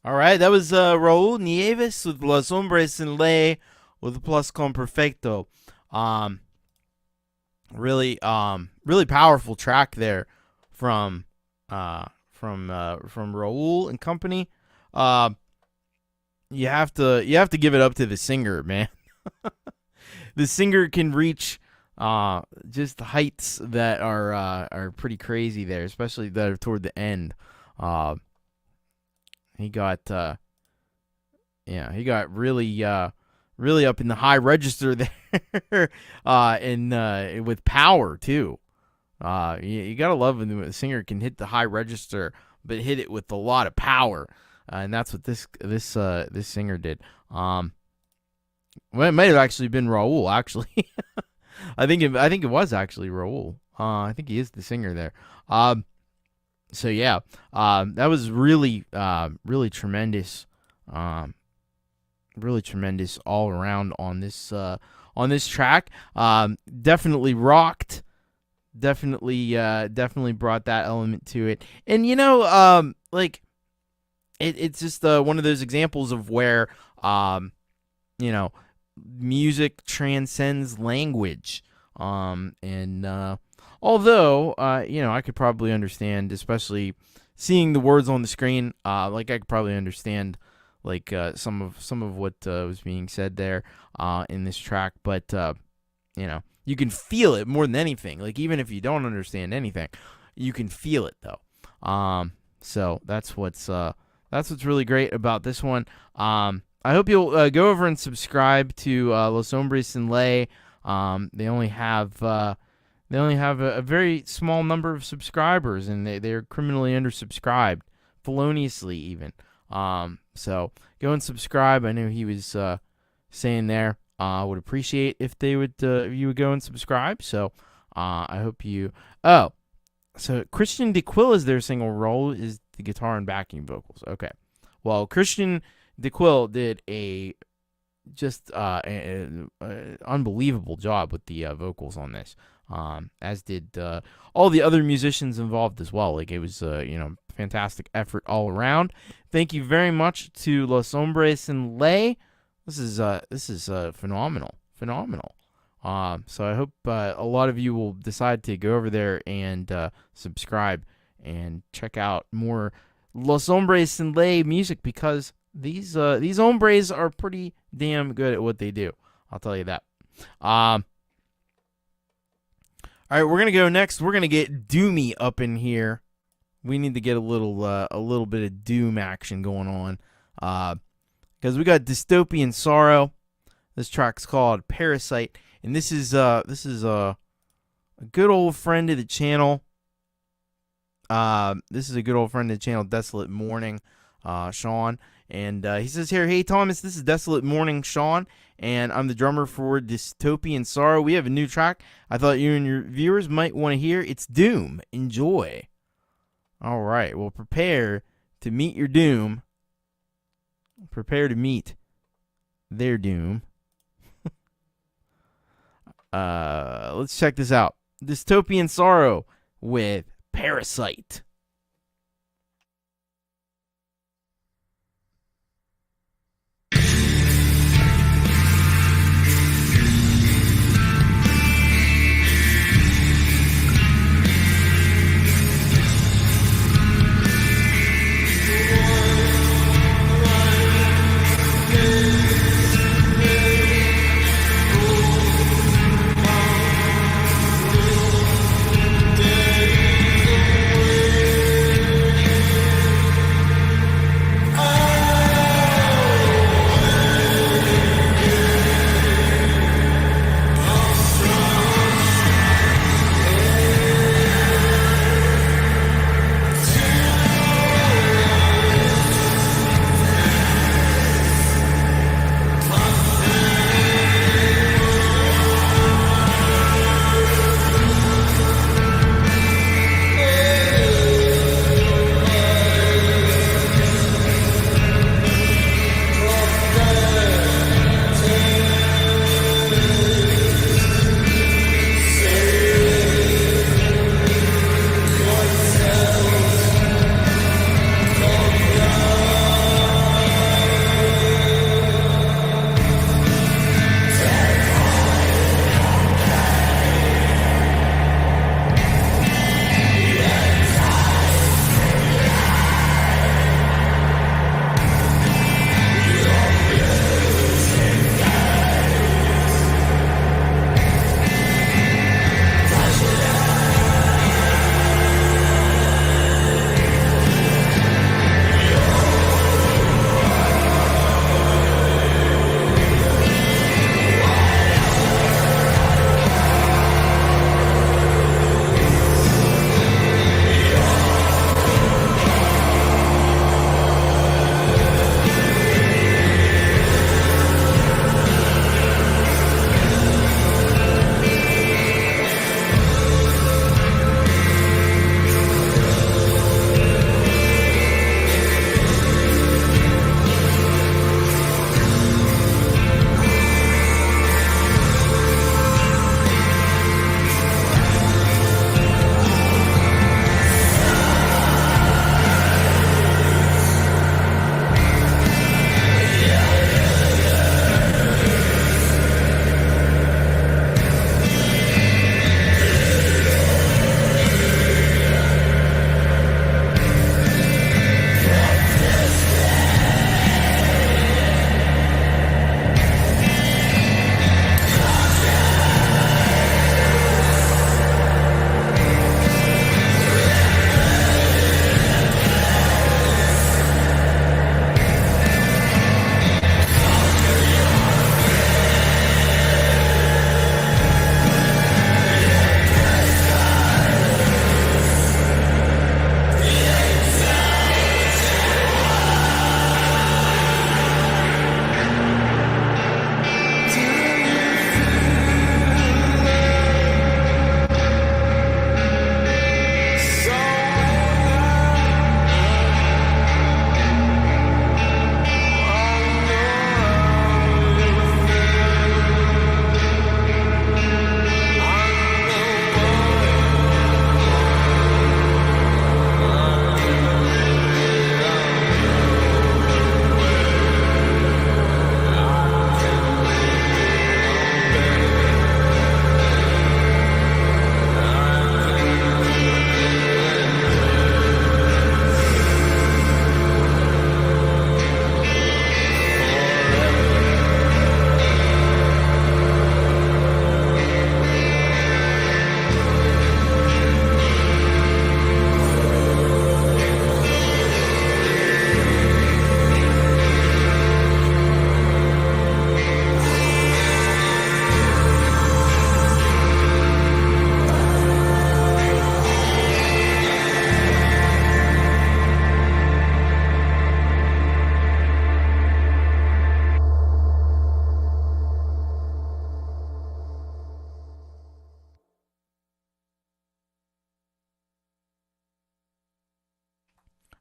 All right, that was Raul Nieves with Los Hombres en Ley with Plus Con Perfecto. Really powerful track there from Raul and company. You have to give it up to the singer, man. The singer can reach just heights that are pretty crazy there, especially that are toward the end. He got really up in the high register there, and with power too. You gotta love when the singer can hit the high register, but hit it with a lot of power, and that's what this singer did. Well, it might have actually been Raul. Actually, I think it was actually Raul. I think he is the singer there. So yeah, that was really tremendous. Really tremendous all around on this track. Definitely rocked. Definitely brought that element to it. And it's just one of those examples of where music transcends language. And although I could probably understand, especially seeing the words on the screen, I could probably understand some of what was being said there in this track, but you can feel it more than anything. Even if you don't understand anything, you can feel it though. So that's what's really great about this one. I hope you'll go over and subscribe to Los Hombres en Ley. They only have a very small number of subscribers, and they're criminally undersubscribed, feloniously even. So go and subscribe. I know he was saying there. Would appreciate if you would go and subscribe. So I hope you. Oh, so Christian DeQuill is their single role is the guitar and backing vocals. Okay, well Christian DeQuill did a just unbelievable job with the vocals on this. As did all the other musicians involved as well. It was fantastic effort all around. Thank you very much to Los Hombres en Ley. This is phenomenal. So I hope a lot of you will decide to go over there and subscribe and check out more Los Hombres en Ley music, because these hombres are pretty damn good at what they do. I'll tell you that. All right, we're gonna go next. We're gonna get doomy up in here. We need to get a little bit of doom action going on, because we got Dystopian Sorrow. This track's called Parasite, and this is a good old friend of the channel. This is a good old friend of the channel, Desolate Morning, Sean, and he says here, "Hey Thomas, this is Desolate Morning, Sean, and I'm the drummer for Dystopian Sorrow. We have a new track I thought you and your viewers might want to hear. It's Doom. Enjoy." All right, well, prepare to meet your doom. Prepare to meet their doom. Let's check this out. Dystopian Sorrow with Parasite. Day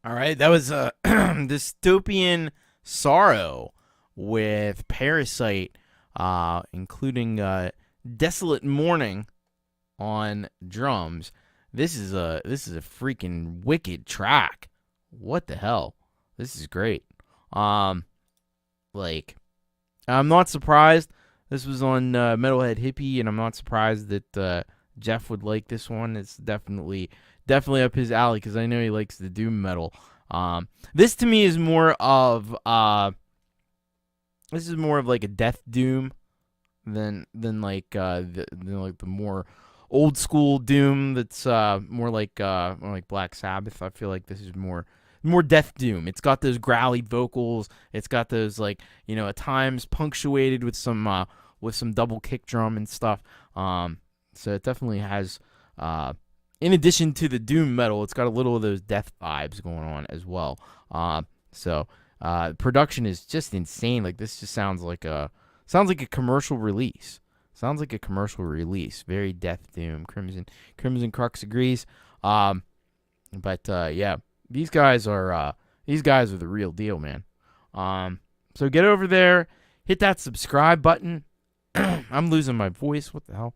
All right, that was Dystopian Sorrow with Parasite, including Desolate Morning on drums. This is a freaking wicked track. What the hell? This is great. I'm not surprised. This was on Metalhead Hippie, and I'm not surprised that Jeff would like this one. It's definitely up his alley because I know he likes the doom metal. This to me is more of like a death doom than like the more old school doom that's more like Black Sabbath. I feel like this is more death doom. It's got those growly vocals. It's got those at times punctuated with some double kick drum and stuff. So it definitely has in addition to the doom metal, it's got a little of those death vibes going on as well. So production is just insane. Like this just sounds like a commercial release. Sounds like a commercial release. Very death doom. Crimson Crux agrees. But yeah, these guys are the real deal, man. So get over there, hit that subscribe button. I'm losing my voice. What the hell?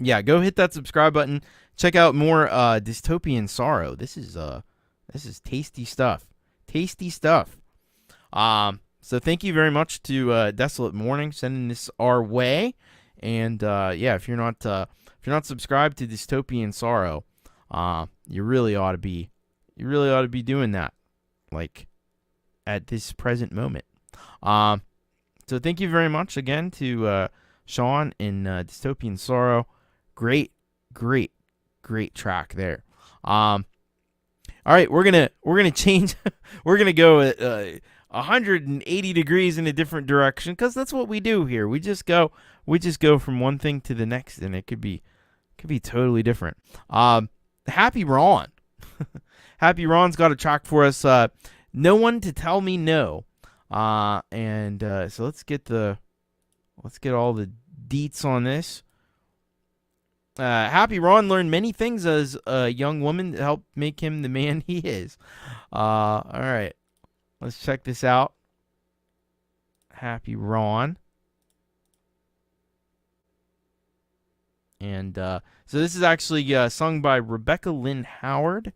Yeah, go hit that subscribe button. Check out more Dystopian Sorrow. This is tasty stuff. Tasty stuff. So thank you very much to Desolate Morning sending this our way. And yeah, if you're not subscribed to Dystopian Sorrow, you really ought to be doing that, like at this present moment. So thank you very much again to Sean in Dystopian Sorrow. Great track there. All right, we're gonna change. We're gonna go at 180 degrees in a different direction because that's what we do here. We just go from one thing to the next, and it could be totally different. Happy Ron. Happy Ron's got a track for us. No One to Tell Me No. So let's get all the deets on this. Happy Ron learned many things as a young woman that helped make him the man he is. All right, let's check this out. Happy Ron. And so this is actually sung by Rebecca Lynn Howard.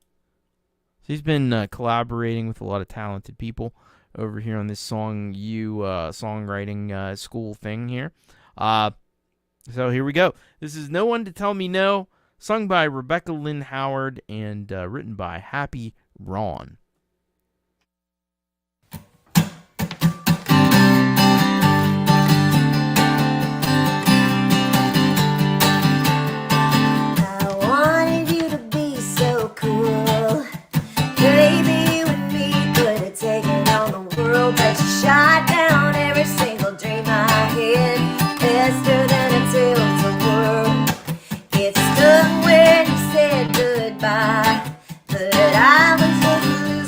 She's been collaborating with a lot of talented people over here on this songwriting school thing here. So here we go. This is No One to Tell Me No, sung by Rebecca Lynn Howard and written by Happy Ron. I wanted you to be so cool. Baby, you and me could have taken on the world, but you shot down every single dream I had. Faster than a tale's a world. It stood when you said goodbye, but I was just losing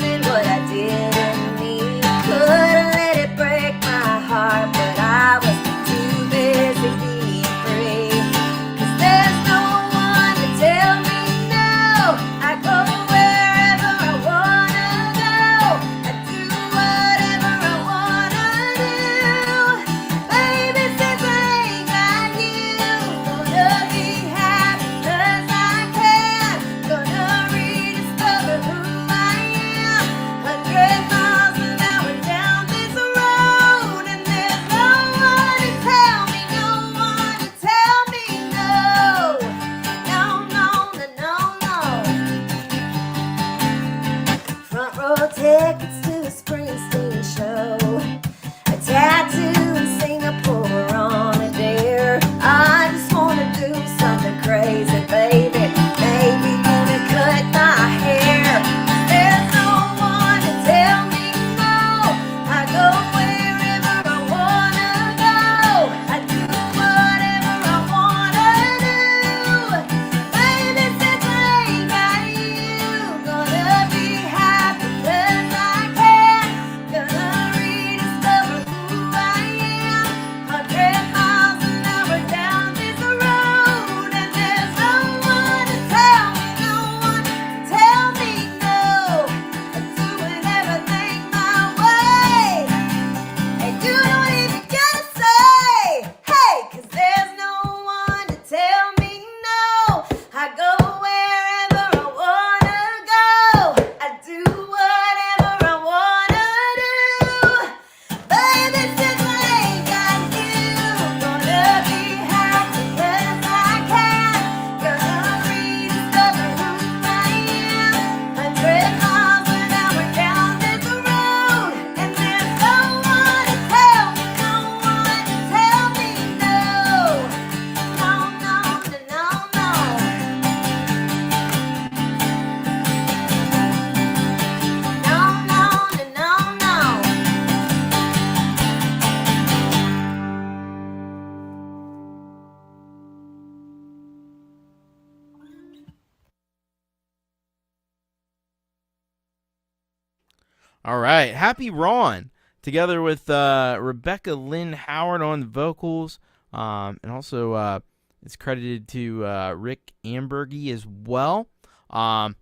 All right. Happy Ron, together with Rebecca Lynn Howard on the vocals. And also it's credited to Rick Ambergy as well. I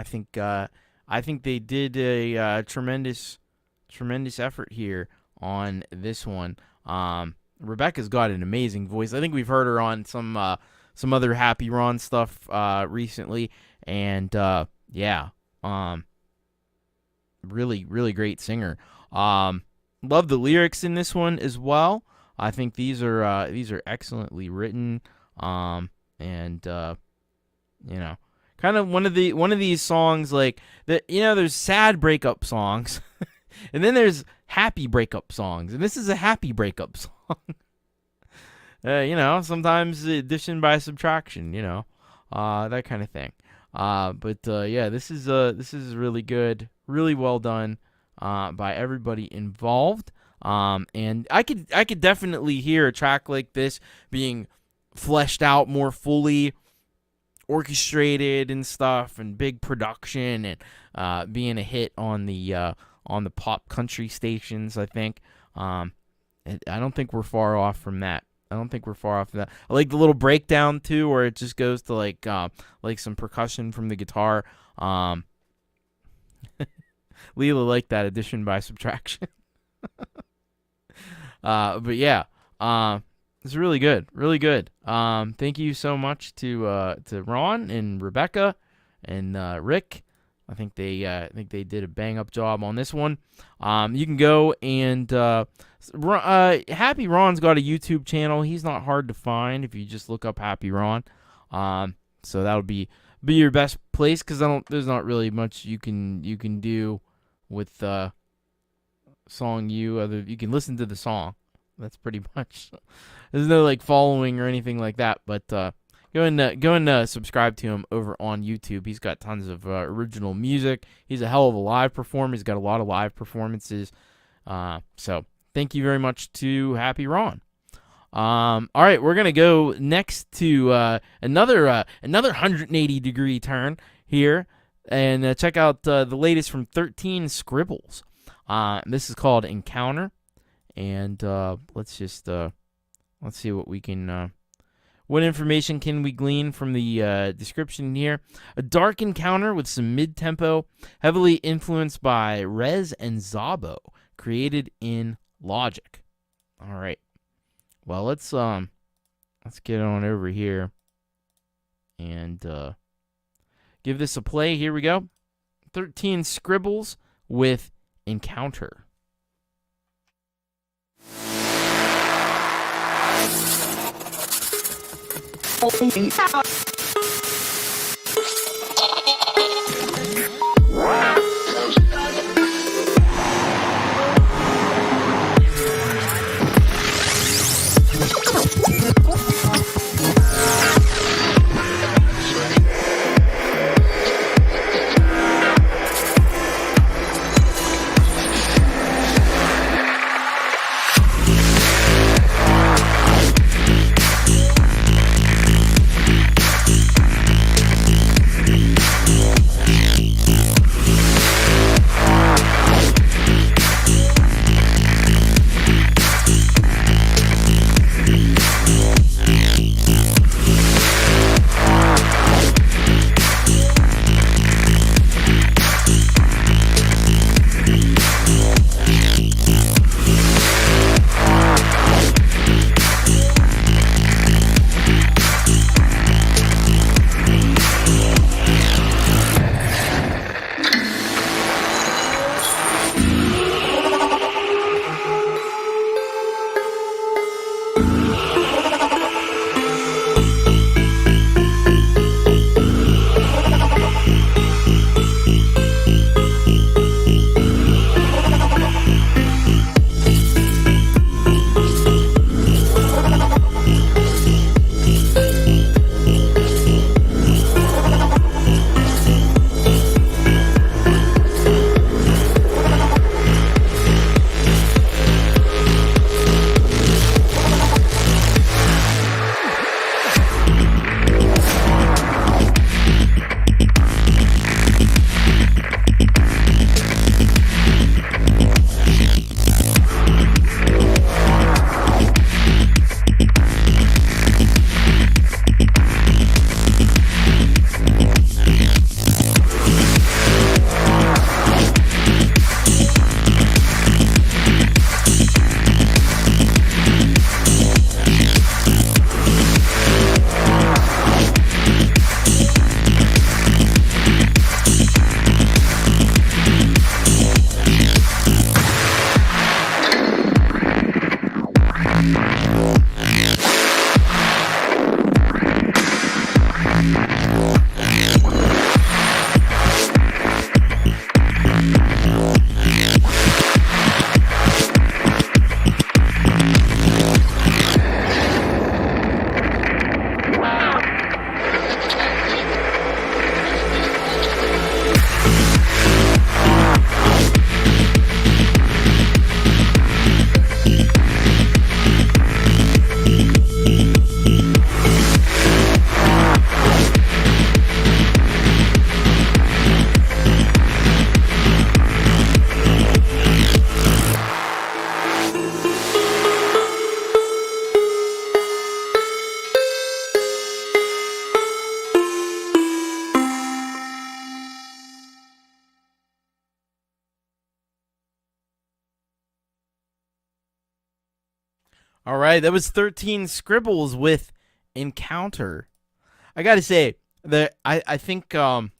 think they did a tremendous effort here on this one. Rebecca's got an amazing voice. I think we've heard her on some other Happy Ron stuff recently, and really, really great singer. Love the lyrics in this one as well. I think these are excellently written, and kind of one of these songs like that. There's sad breakup songs, and then there's happy breakup songs, and this is a happy breakup song. Sometimes addition by subtraction, that kind of thing. This is really good, really well done by everybody involved. And I could definitely hear a track like this being fleshed out more fully, orchestrated and stuff, and big production, and being a hit on the pop country stations. I think. I don't think we're far off from that. I like the little breakdown too, where it just goes to like some percussion from the guitar. Leela liked that addition by subtraction. It's really good, really good. Thank you so much to Ron and Rebecca and Rick. I think they did a bang up job on this one. You can go and Happy Ron's got a YouTube channel. He's not hard to find if you just look up Happy Ron. So that'll be your best place, because there's not really much you can do with song you can listen to the song. That's pretty much. There's no like following or anything like that, but go and subscribe to him over on YouTube. He's got tons of original music. He's a hell of a live performer. He's got a lot of live performances. So thank you very much to Happy Ron. All right, we're gonna go next to another 180-degree turn here, and check out the latest from 13 Scribbles. This is called Encounter, and let's see what we can. What information can we glean from the description here? A dark encounter with some mid-tempo, heavily influenced by Rez and Zabo, created in Logic. All right. Well, let's get on over here and give this a play. Here we go. 13 Scribbles with Encounter. All right, that was 13 Scribbles with Encounter. I got to say that I think 13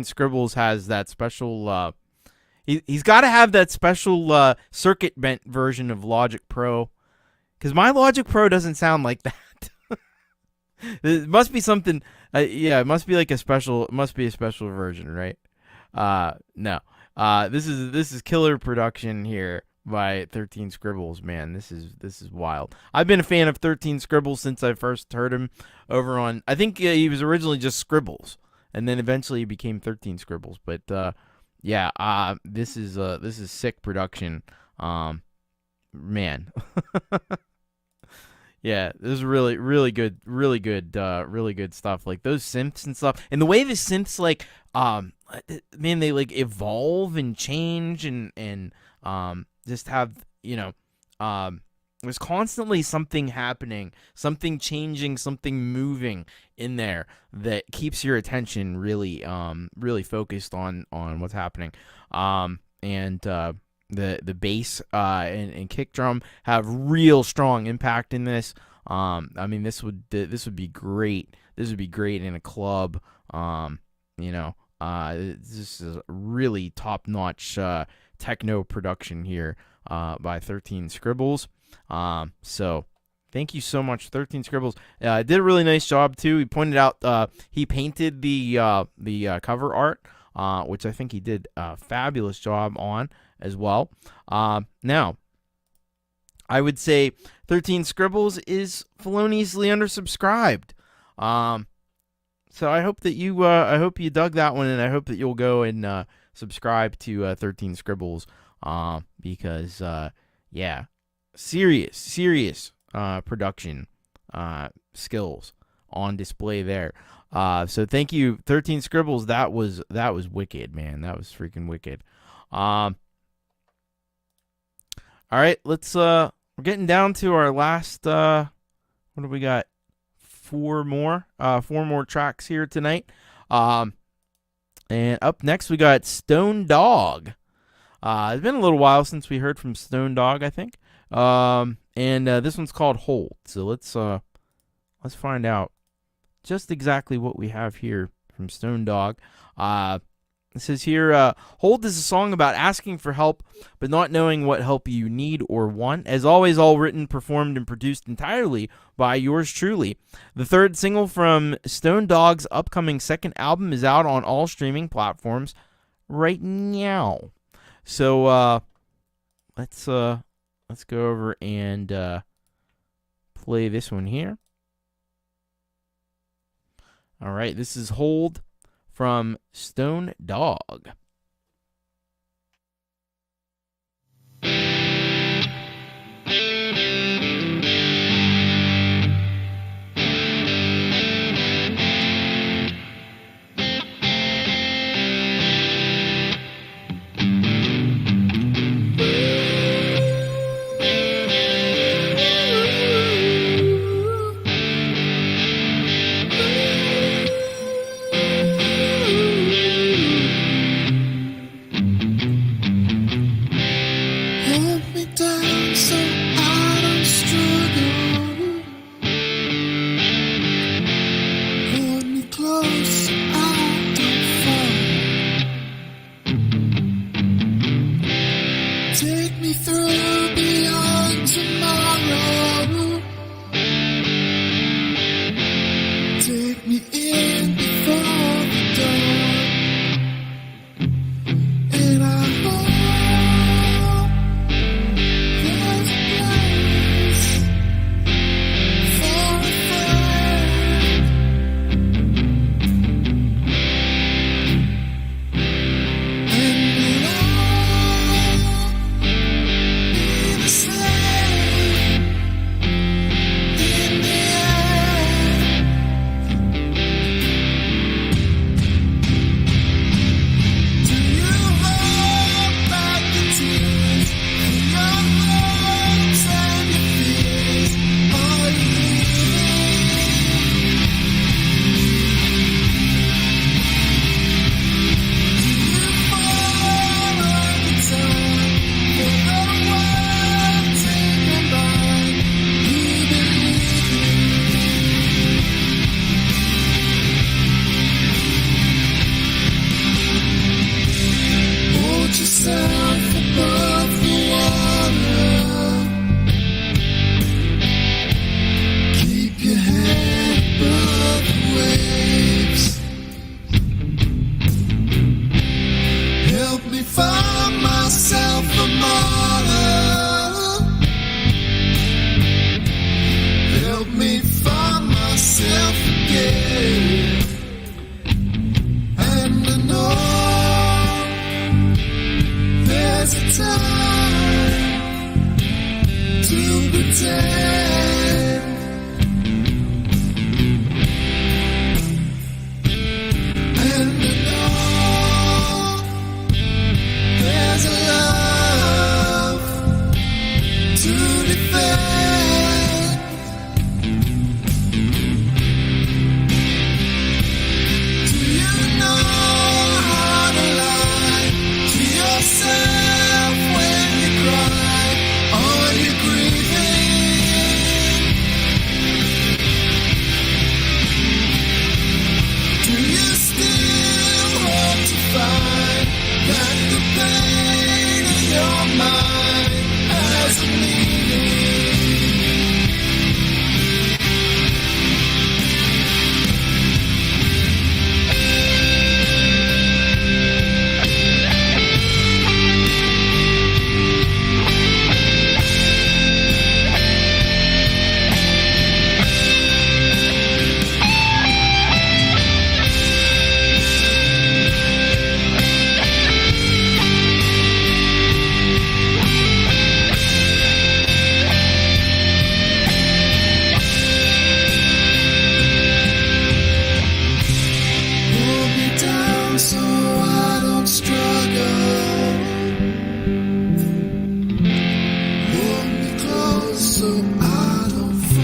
Scribbles has that special he's got to have that special circuit bent version of Logic Pro, cuz my Logic Pro doesn't sound like that. It must be something it must be like a special version, right? No. This is killer production here by 13 Scribbles, man. This is wild. I've been a fan of 13 Scribbles since I first heard him over on, I think he was originally just Scribbles, and then eventually he became 13 Scribbles. But this is sick production. Man. Yeah, this is really good stuff. Like those synths and stuff, and the way the synths like man, they like evolve and change and just have, there's constantly something happening, something changing, something moving in there that keeps your attention really focused on what's happening. The bass and kick drum have real strong impact in this. I mean, this would be great. This would be great in a club. This is a really top-notch techno production here by 13 Scribbles. So thank you so much, 13 Scribbles. Did a really nice job too. He pointed out he painted the cover art, which I think he did a fabulous job on as well. Now, I would say 13 Scribbles is feloniously undersubscribed. So I hope that you dug that one, and I hope that you'll go and subscribe to 13 Scribbles, because serious production skills on display there. So thank you, 13 Scribbles. That was wicked, man. That was freaking wicked. All right, we're getting down to our last, what do we got? Four more tracks here tonight. And up next we got Stone Dog. It's been a little while since we heard from Stone Dog, I think. And this one's called Hold. So let's find out just exactly what we have here from Stone Dog. It says here, Hold is a song about asking for help, but not knowing what help you need or want. As always, all written, performed, and produced entirely by yours truly. The third single from Stone Dog's upcoming second album is out on all streaming platforms right now. So, let's go over and play this one here. All right, this is Hold from Stone Dog. so I don't struggle. Hold me close so I don't fall.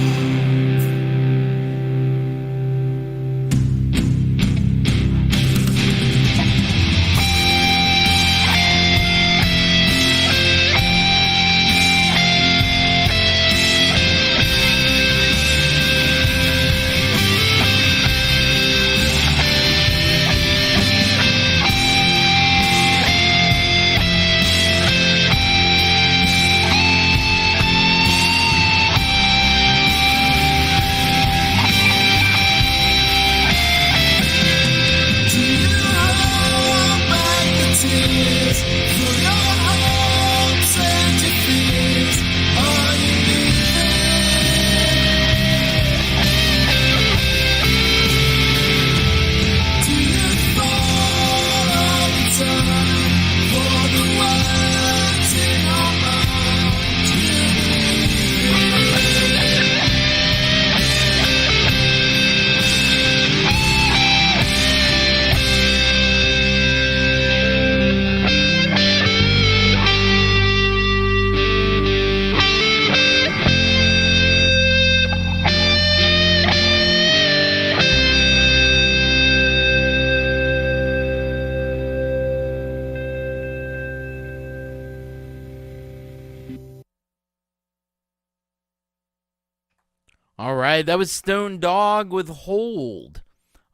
All right, that was Stone Dog with Hold.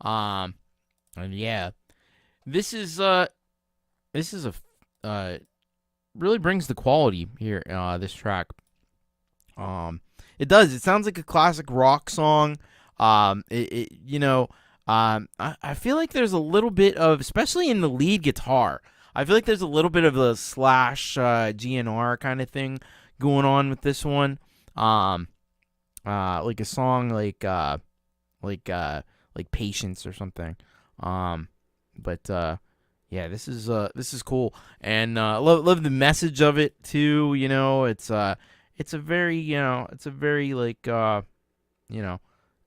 And yeah, this is a really brings the quality here. This track. It does. It sounds like a classic rock song. I feel like there's a little bit of, especially in the lead guitar, I feel like there's a little bit of a Slash GNR kind of thing going on with this one. Like a song like Patience or something. Yeah, this is cool, and love the message of it too. You know, it's a very like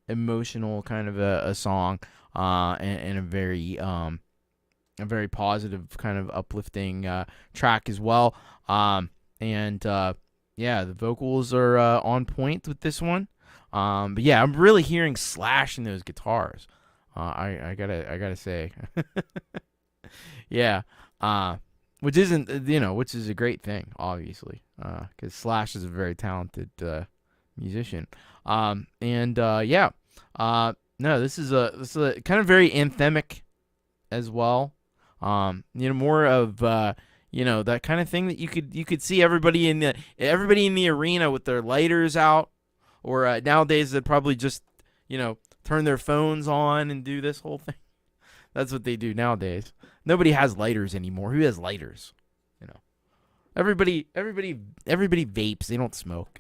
emotional kind of a song, and a very positive kind of uplifting track as well. Yeah, the vocals are on point with this one. But yeah, I'm really hearing Slash in those guitars. I gotta say, yeah. Which is a great thing, obviously, because Slash is a very talented musician. No, this is a kind of very anthemic as well. More of that kind of thing that you could see everybody in the arena with their lighters out, or nowadays they'd probably just turn their phones on and do this whole thing. That's what they do nowadays. Nobody has lighters anymore. Who has lighters? Everybody vapes. They don't smoke.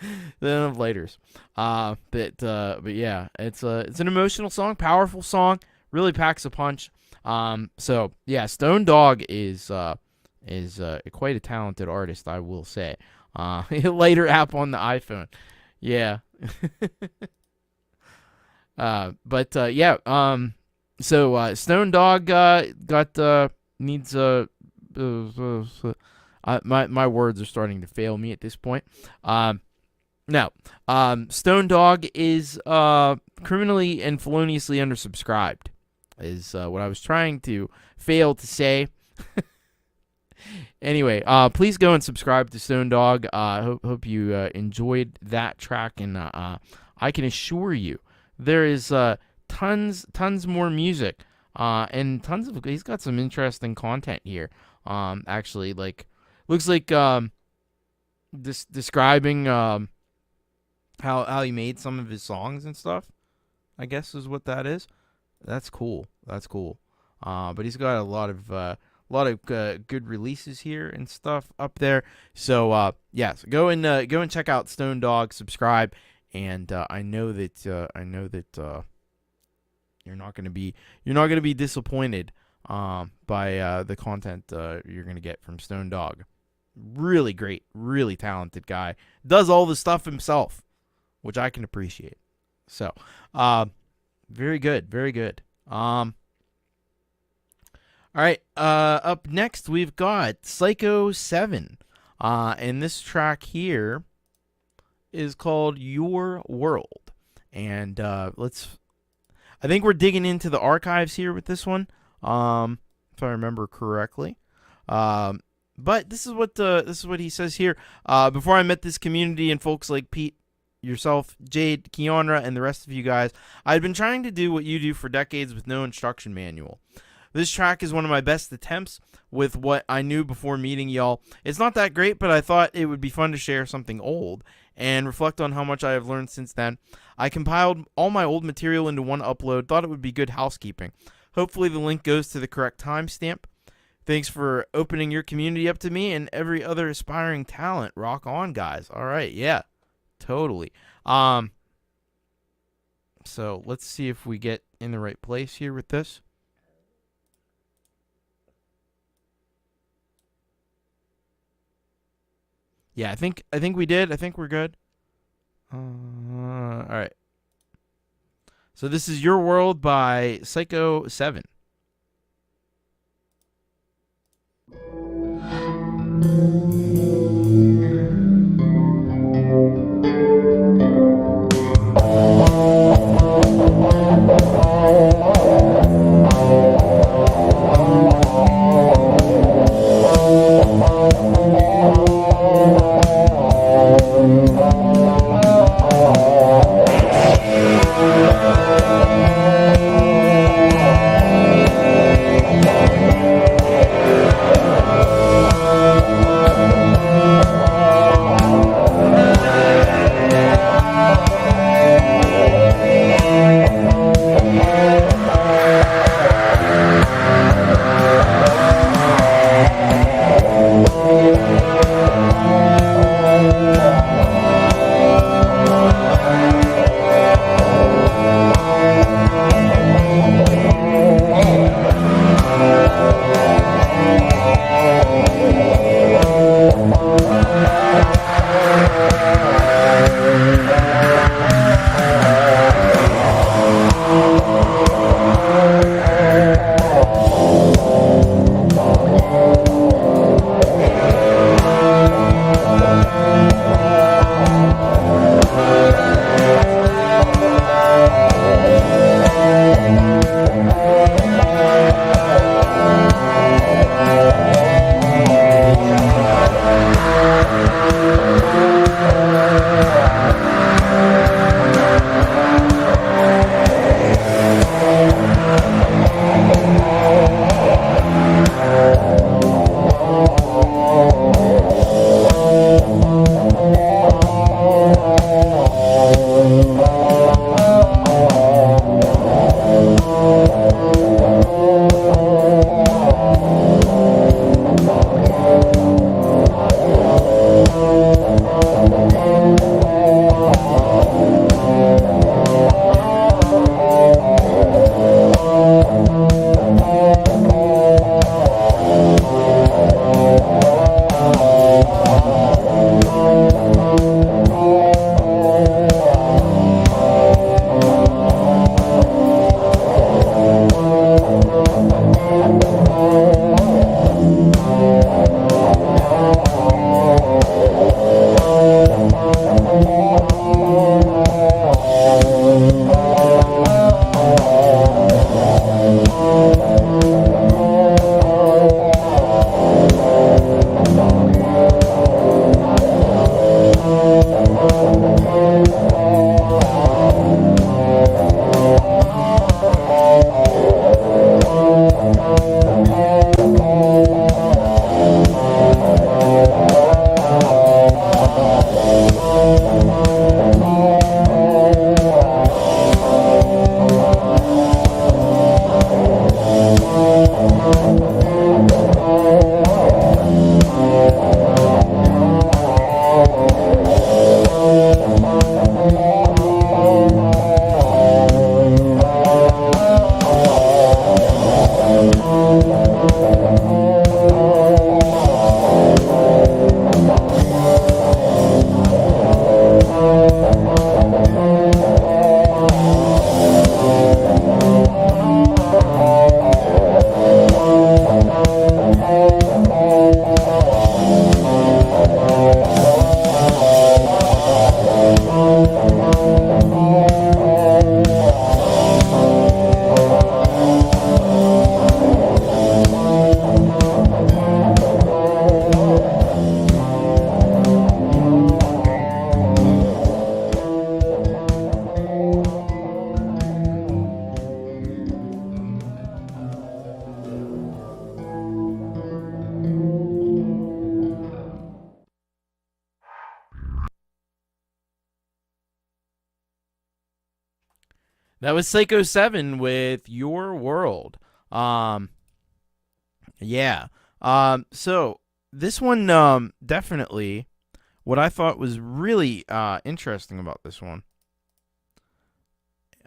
They don't have lighters. But yeah, it's an emotional song, powerful song, really packs a punch. So yeah, Stone Dog is quite a talented artist, I will say. Lighter app on the iPhone, yeah. So Stone Dog needs my words are starting to fail me at this point. Now, Stone Dog is criminally and feloniously undersubscribed, is what I was trying to fail to say. Anyway, please go and subscribe to Stone Dog. Hope you enjoyed that track, and I can assure you there is tons more music, and he's got some interesting content here. Actually, looks like describing how he made some of his songs and stuff, I guess is what that is. That's cool. But he's got a lot of good releases here and stuff up there. So so go and check out Stone Dog, subscribe, and I know that you're not gonna be disappointed by the content you're gonna get from Stone Dog. Really great, really talented guy. Does all the stuff himself, which I can appreciate. So very good, very good. All right. Up next, we've got Psycho 7. And this track here is called Your World. And I think we're digging into the archives here with this one, if I remember correctly. But this is what he says here. Before I met this community and folks like Pete, yourself, Jade, Keonra, and the rest of you guys, I'd been trying to do what you do for decades with no instruction manual. This track is one of my best attempts with what I knew before meeting y'all. It's not that great, but I thought it would be fun to share something old and reflect on how much I have learned since then. I compiled all my old material into one upload, thought it would be good housekeeping. Hopefully the link goes to the correct timestamp. Thanks for opening your community up to me and every other aspiring talent. Rock on, guys. All right, yeah, totally. So let's see if we get in the right place here with this. Yeah, I think we did. I think we're good. All right. So this is Your World by Psycho 7. That was Psycho 7 with Your World. Yeah. So this one, definitely, what I thought was really interesting about this one.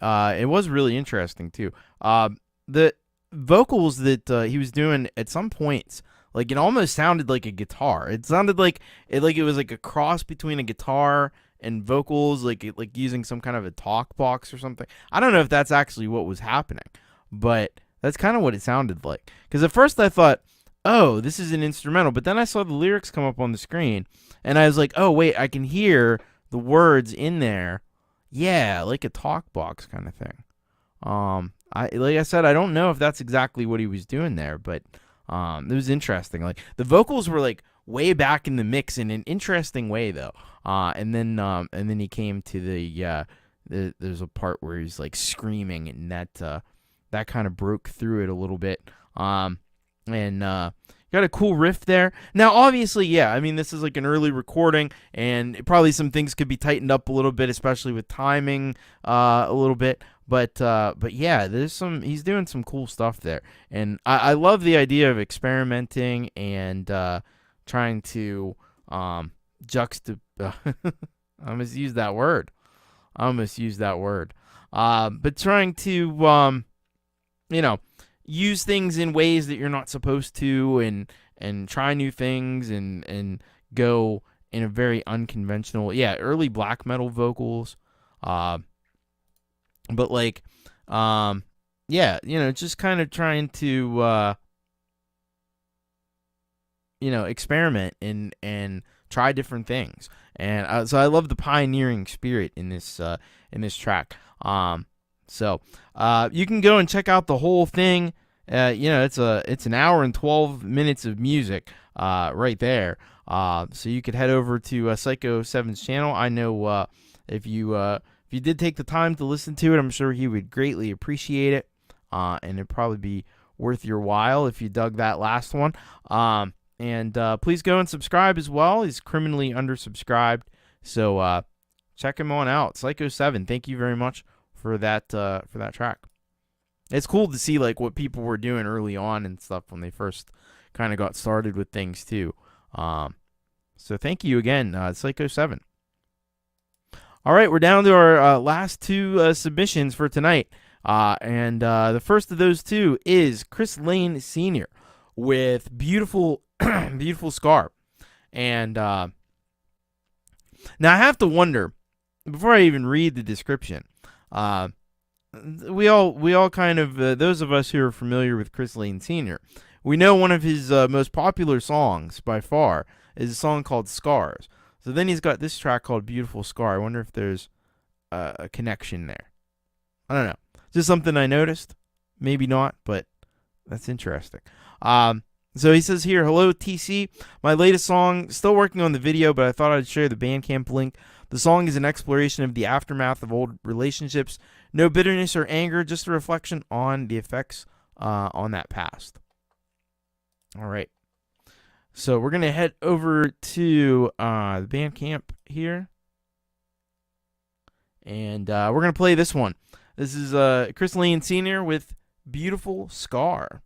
It was really interesting too. The vocals that he was doing at some points, like it almost sounded like a guitar. It sounded like it was like a cross between a guitar and vocals, like using some kind of a talk box or something. I don't know if that's actually what was happening, but that's kind of what it sounded like. Because at first I thought, oh, this is an instrumental, but then I saw the lyrics come up on the screen, and I was like, oh wait, I can hear the words in there. Yeah, like a talk box kind of thing. Like I said, I don't know if that's exactly what he was doing there, but it was interesting. Like the vocals were like way back in the mix in an interesting way though. And then he came to there's a part where he's like screaming, and that kind of broke through it a little bit. Got a cool riff there. Now, obviously, yeah, I mean, this is like an early recording, and probably some things could be tightened up a little bit, especially with timing a little bit. But yeah, he's doing some cool stuff there. And I love the idea of experimenting and trying to I almost used that word. But trying to, use things in ways that you're not supposed to, and try new things, and go in a very unconventional, early black metal vocals, but like, just kind of trying to, experiment and try different things, and so I love the pioneering spirit in this track. So you can go and check out the whole thing. It's an hour and 12 minutes of music right there. So you could head over to Psycho 7's channel. I know if you did take the time to listen to it, I'm sure he would greatly appreciate it. And it'd probably be worth your while if you dug that last one. And please go and subscribe as well. He's criminally undersubscribed. So check him on out. Psycho 7. Thank you very much for that track. It's cool to see like what people were doing early on and stuff when they first kind of got started with things too. So thank you again, Psycho 7. All right, we're down to our last two submissions for tonight, and the first of those two is Chris Lane Sr. with beautiful, beautiful Scar, and now I have to wonder before I even read the description. We all kind of, those of us who are familiar with Chris Lane Sr., we know one of his most popular songs by far is a song called Scars. So then he's got this track called Beautiful Scar. I wonder if there's a connection there. I don't know. Just something I noticed. Maybe not, but that's interesting. So he says here, hello TC, my latest song, still working on the video, but I thought I'd share the Bandcamp link. The song is an exploration of the aftermath of old relationships. No bitterness or anger, just a reflection on the effects on that past. All right. So we're going to head over to the Bandcamp here. And we're going to play this one. This is Chris Lane Sr. with Beautiful Scar.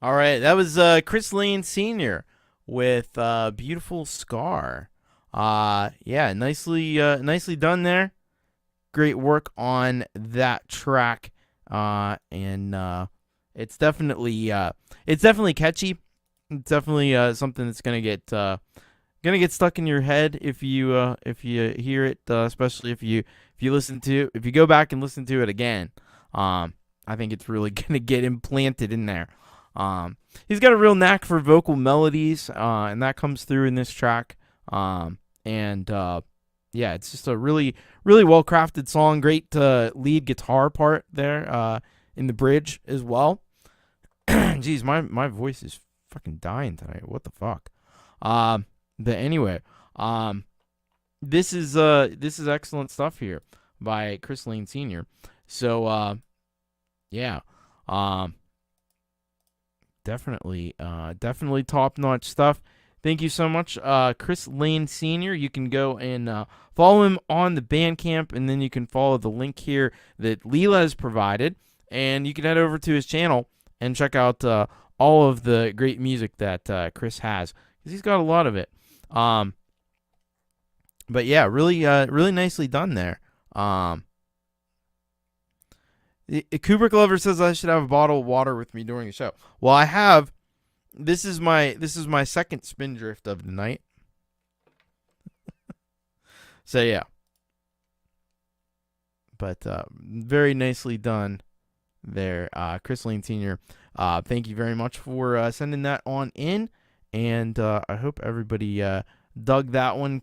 All right, that was Chris Lane Sr. with Beautiful Scar. Yeah, nicely done there. Great work on that track. And it's definitely catchy. It's definitely something that's gonna get stuck in your head if you hear it, especially if you go back and listen to it again. I think it's really gonna get implanted in there. He's got a real knack for vocal melodies, and that comes through in this track. Yeah, it's just a really, really well-crafted song. Great lead guitar part there in the bridge as well. Jeez, my voice is fucking dying tonight. What the fuck? But anyway, this is excellent stuff here by Chris Lane Sr. So yeah, definitely top-notch stuff. Thank you so much, Chris Lane Sr. You can go and follow him on the Bandcamp, and then you can follow the link here that Leela has provided, and you can head over to his channel and check out all of the great music that Chris has, because he's got a lot of it. But yeah, really nicely done there. Kubrick Lover says I should have a bottle of water with me during the show. Well, I have. This is my second spindrift of the night. So yeah. But very nicely done there, Chris Lane Sr. Thank you very much for sending that on in, and I hope everybody dug that one.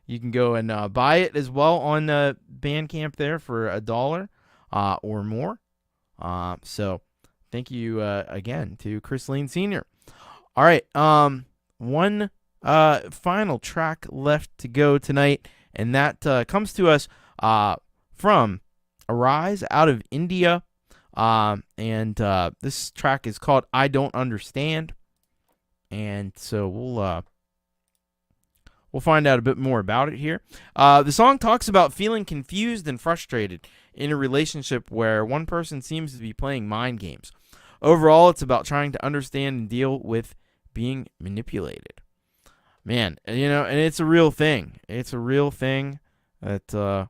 You can go and buy it as well on Bandcamp there for $1 or more. So thank you again to Chris Lane Sr. All right, one final track left to go tonight, and that comes to us from Arise out of India, and this track is called I Don't Understand, and so we'll find out a bit more about it here. The song talks about feeling confused and frustrated in a relationship where one person seems to be playing mind games. Overall, it's about trying to understand and deal with being manipulated. Man, and it's a real thing. It's a real thing that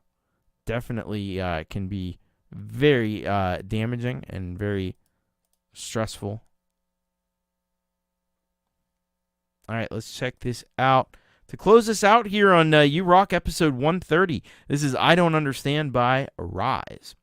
definitely can be very damaging and very stressful. All right, let's check this out. To close this out here on You Rock episode 130, this is I Don't Understand by Arise.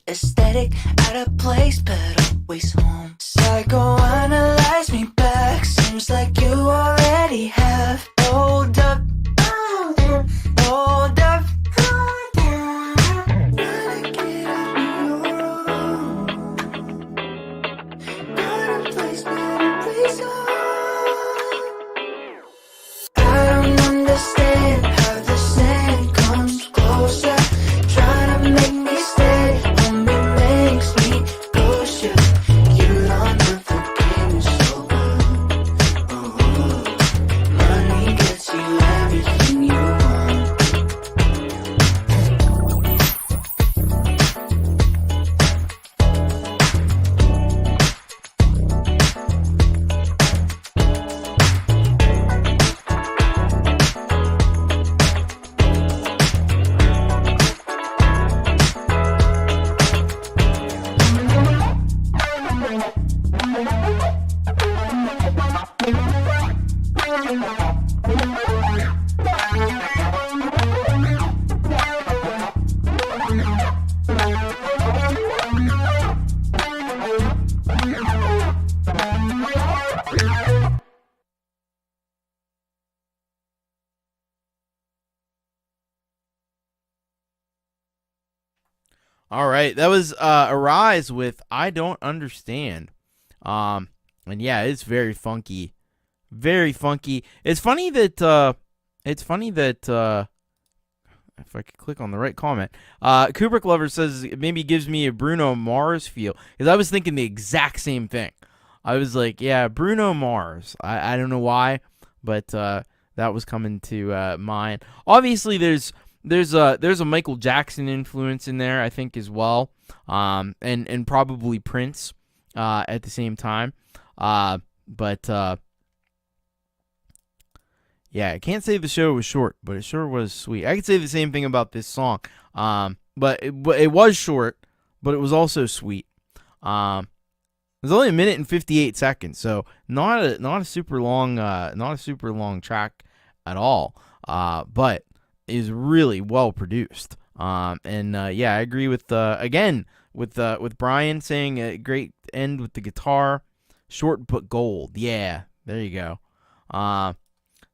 Aesthetic, out of place, but always home. Psychoanalyze me back. Seems like you already have. Hold up, hold up. Gotta get on your own. Got a place, better place on. I don't understand how the sand comes closer. Trying to make me stay. You All right, that was Arise with I Don't Understand. And yeah, it's very funky. Very funky. It's funny that if I could click on the right comment, Kubrick Lover says it maybe gives me a Bruno Mars feel. Because I was thinking the exact same thing. I was like, yeah, Bruno Mars. I don't know why, but that was coming to mind. Obviously, there's a Michael Jackson influence in there, I think, as well, and probably Prince at the same time. But yeah, I can't say the show was short, but it sure was sweet. I could say the same thing about this song, but it was short, but it was also sweet. It was only 1 minute and 58 seconds, so not a super long track at all. But is really well produced. And yeah, I agree with with Brian saying a great end with the guitar, short but gold. Yeah, there you go.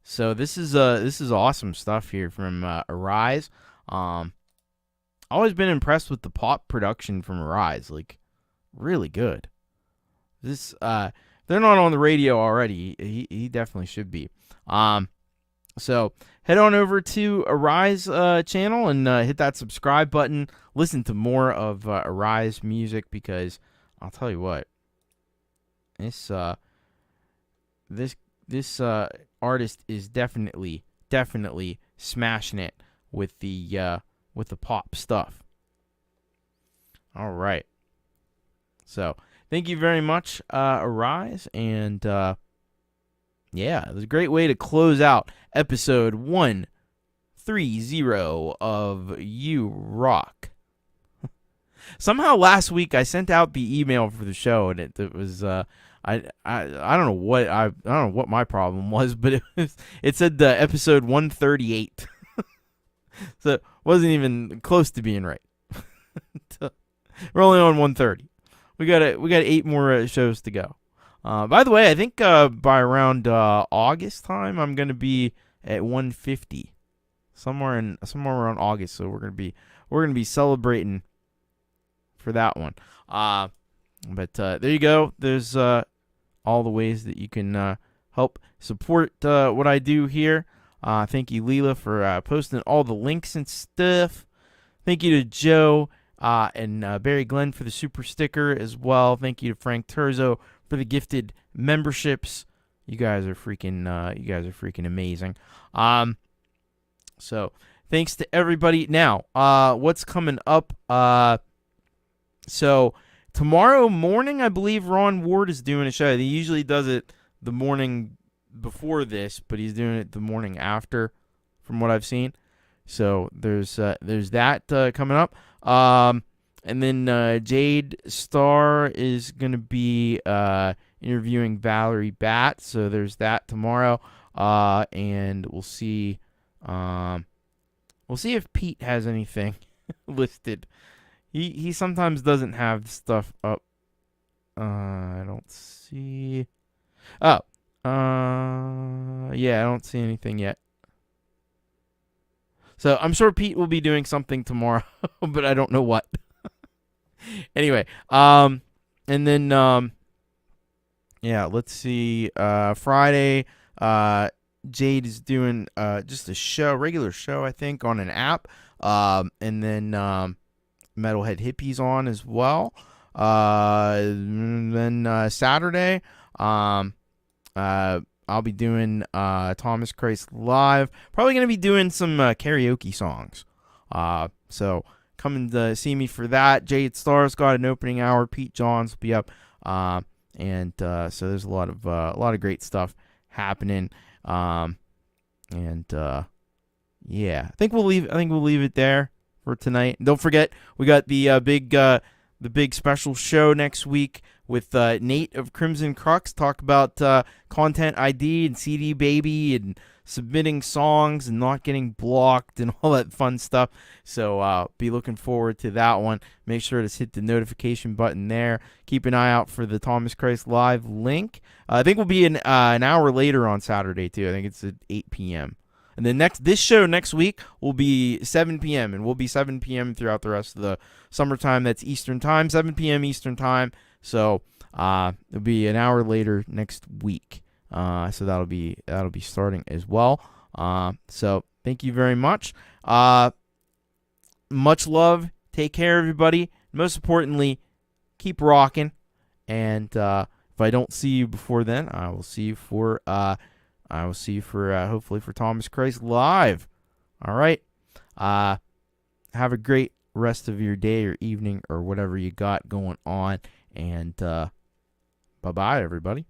So this is awesome stuff here from Arise. Always been impressed with the pop production from Arise, like really good. This they're not on the radio already. He definitely should be. So head on over to Arise channel and hit that subscribe button. Listen to more of Arise music, because I'll tell you what, this artist is definitely smashing it with the pop stuff. All right. So thank you very much, Arise, and yeah, it was a great way to close out episode 130 of You Rock. Somehow last week I sent out the email for the show, and it was I don't know what my problem was, but it said episode 138. So it wasn't even close to being right. We're only on 130. We got 8 more shows to go. By the way, I think by around August time, I'm gonna be at 150, somewhere around August. So we're gonna be celebrating for that one. But there you go. There's all the ways that you can help support what I do here. Thank you, Leela, for posting all the links and stuff. Thank you to Joe and Barry Glenn for the super sticker as well. Thank you to Frank Terzo for the gifted memberships. You guys are freaking amazing. So thanks to everybody. Now, what's coming up? So tomorrow morning, I believe Ron Ward is doing a show. He usually does it the morning before this, but he's doing it the morning after, from what I've seen. So there's that coming up. And then Jade Starr is going to be interviewing Valerie Batt. So there's that tomorrow. And we'll see if Pete has anything listed. He sometimes doesn't have stuff up. I don't see. Oh. Yeah, I don't see anything yet. So I'm sure Pete will be doing something tomorrow, but I don't know what. Anyway, and then yeah, let's see. Friday, Jade is doing just a regular show, I think, on an app. And then Metalhead Hippies on as well. And then Saturday, I'll be doing Thomas Christ Live. Probably going to be doing some karaoke songs. So come and see me for that. Jade Starr's got an opening hour. Pete Johns will be up. And so there's a lot of great stuff happening. And yeah, I think we'll leave it there for tonight. Don't forget, we got the big special show next week with Nate of Crimson Crux. Talk about Content ID and CD Baby and submitting songs and not getting blocked and all that fun stuff. So be looking forward to that one. Make sure to hit the notification button there. Keep an eye out for the Thomas Christ Live link. I think we'll be an hour later on Saturday too. I think it's at 8 p.m. And then this show next week will be 7 p.m. and we'll be 7 p.m. throughout the rest of the summertime. That's Eastern time, 7 p.m. Eastern time. So it'll be an hour later next week. So that'll be starting as well. So thank you very much. Much love. Take care, everybody. Most importantly, keep rocking. And if I don't see you before then, I will see you for hopefully for Thomas Christ Live. All right. Have a great rest of your day or evening or whatever you got going on. And bye-bye, everybody.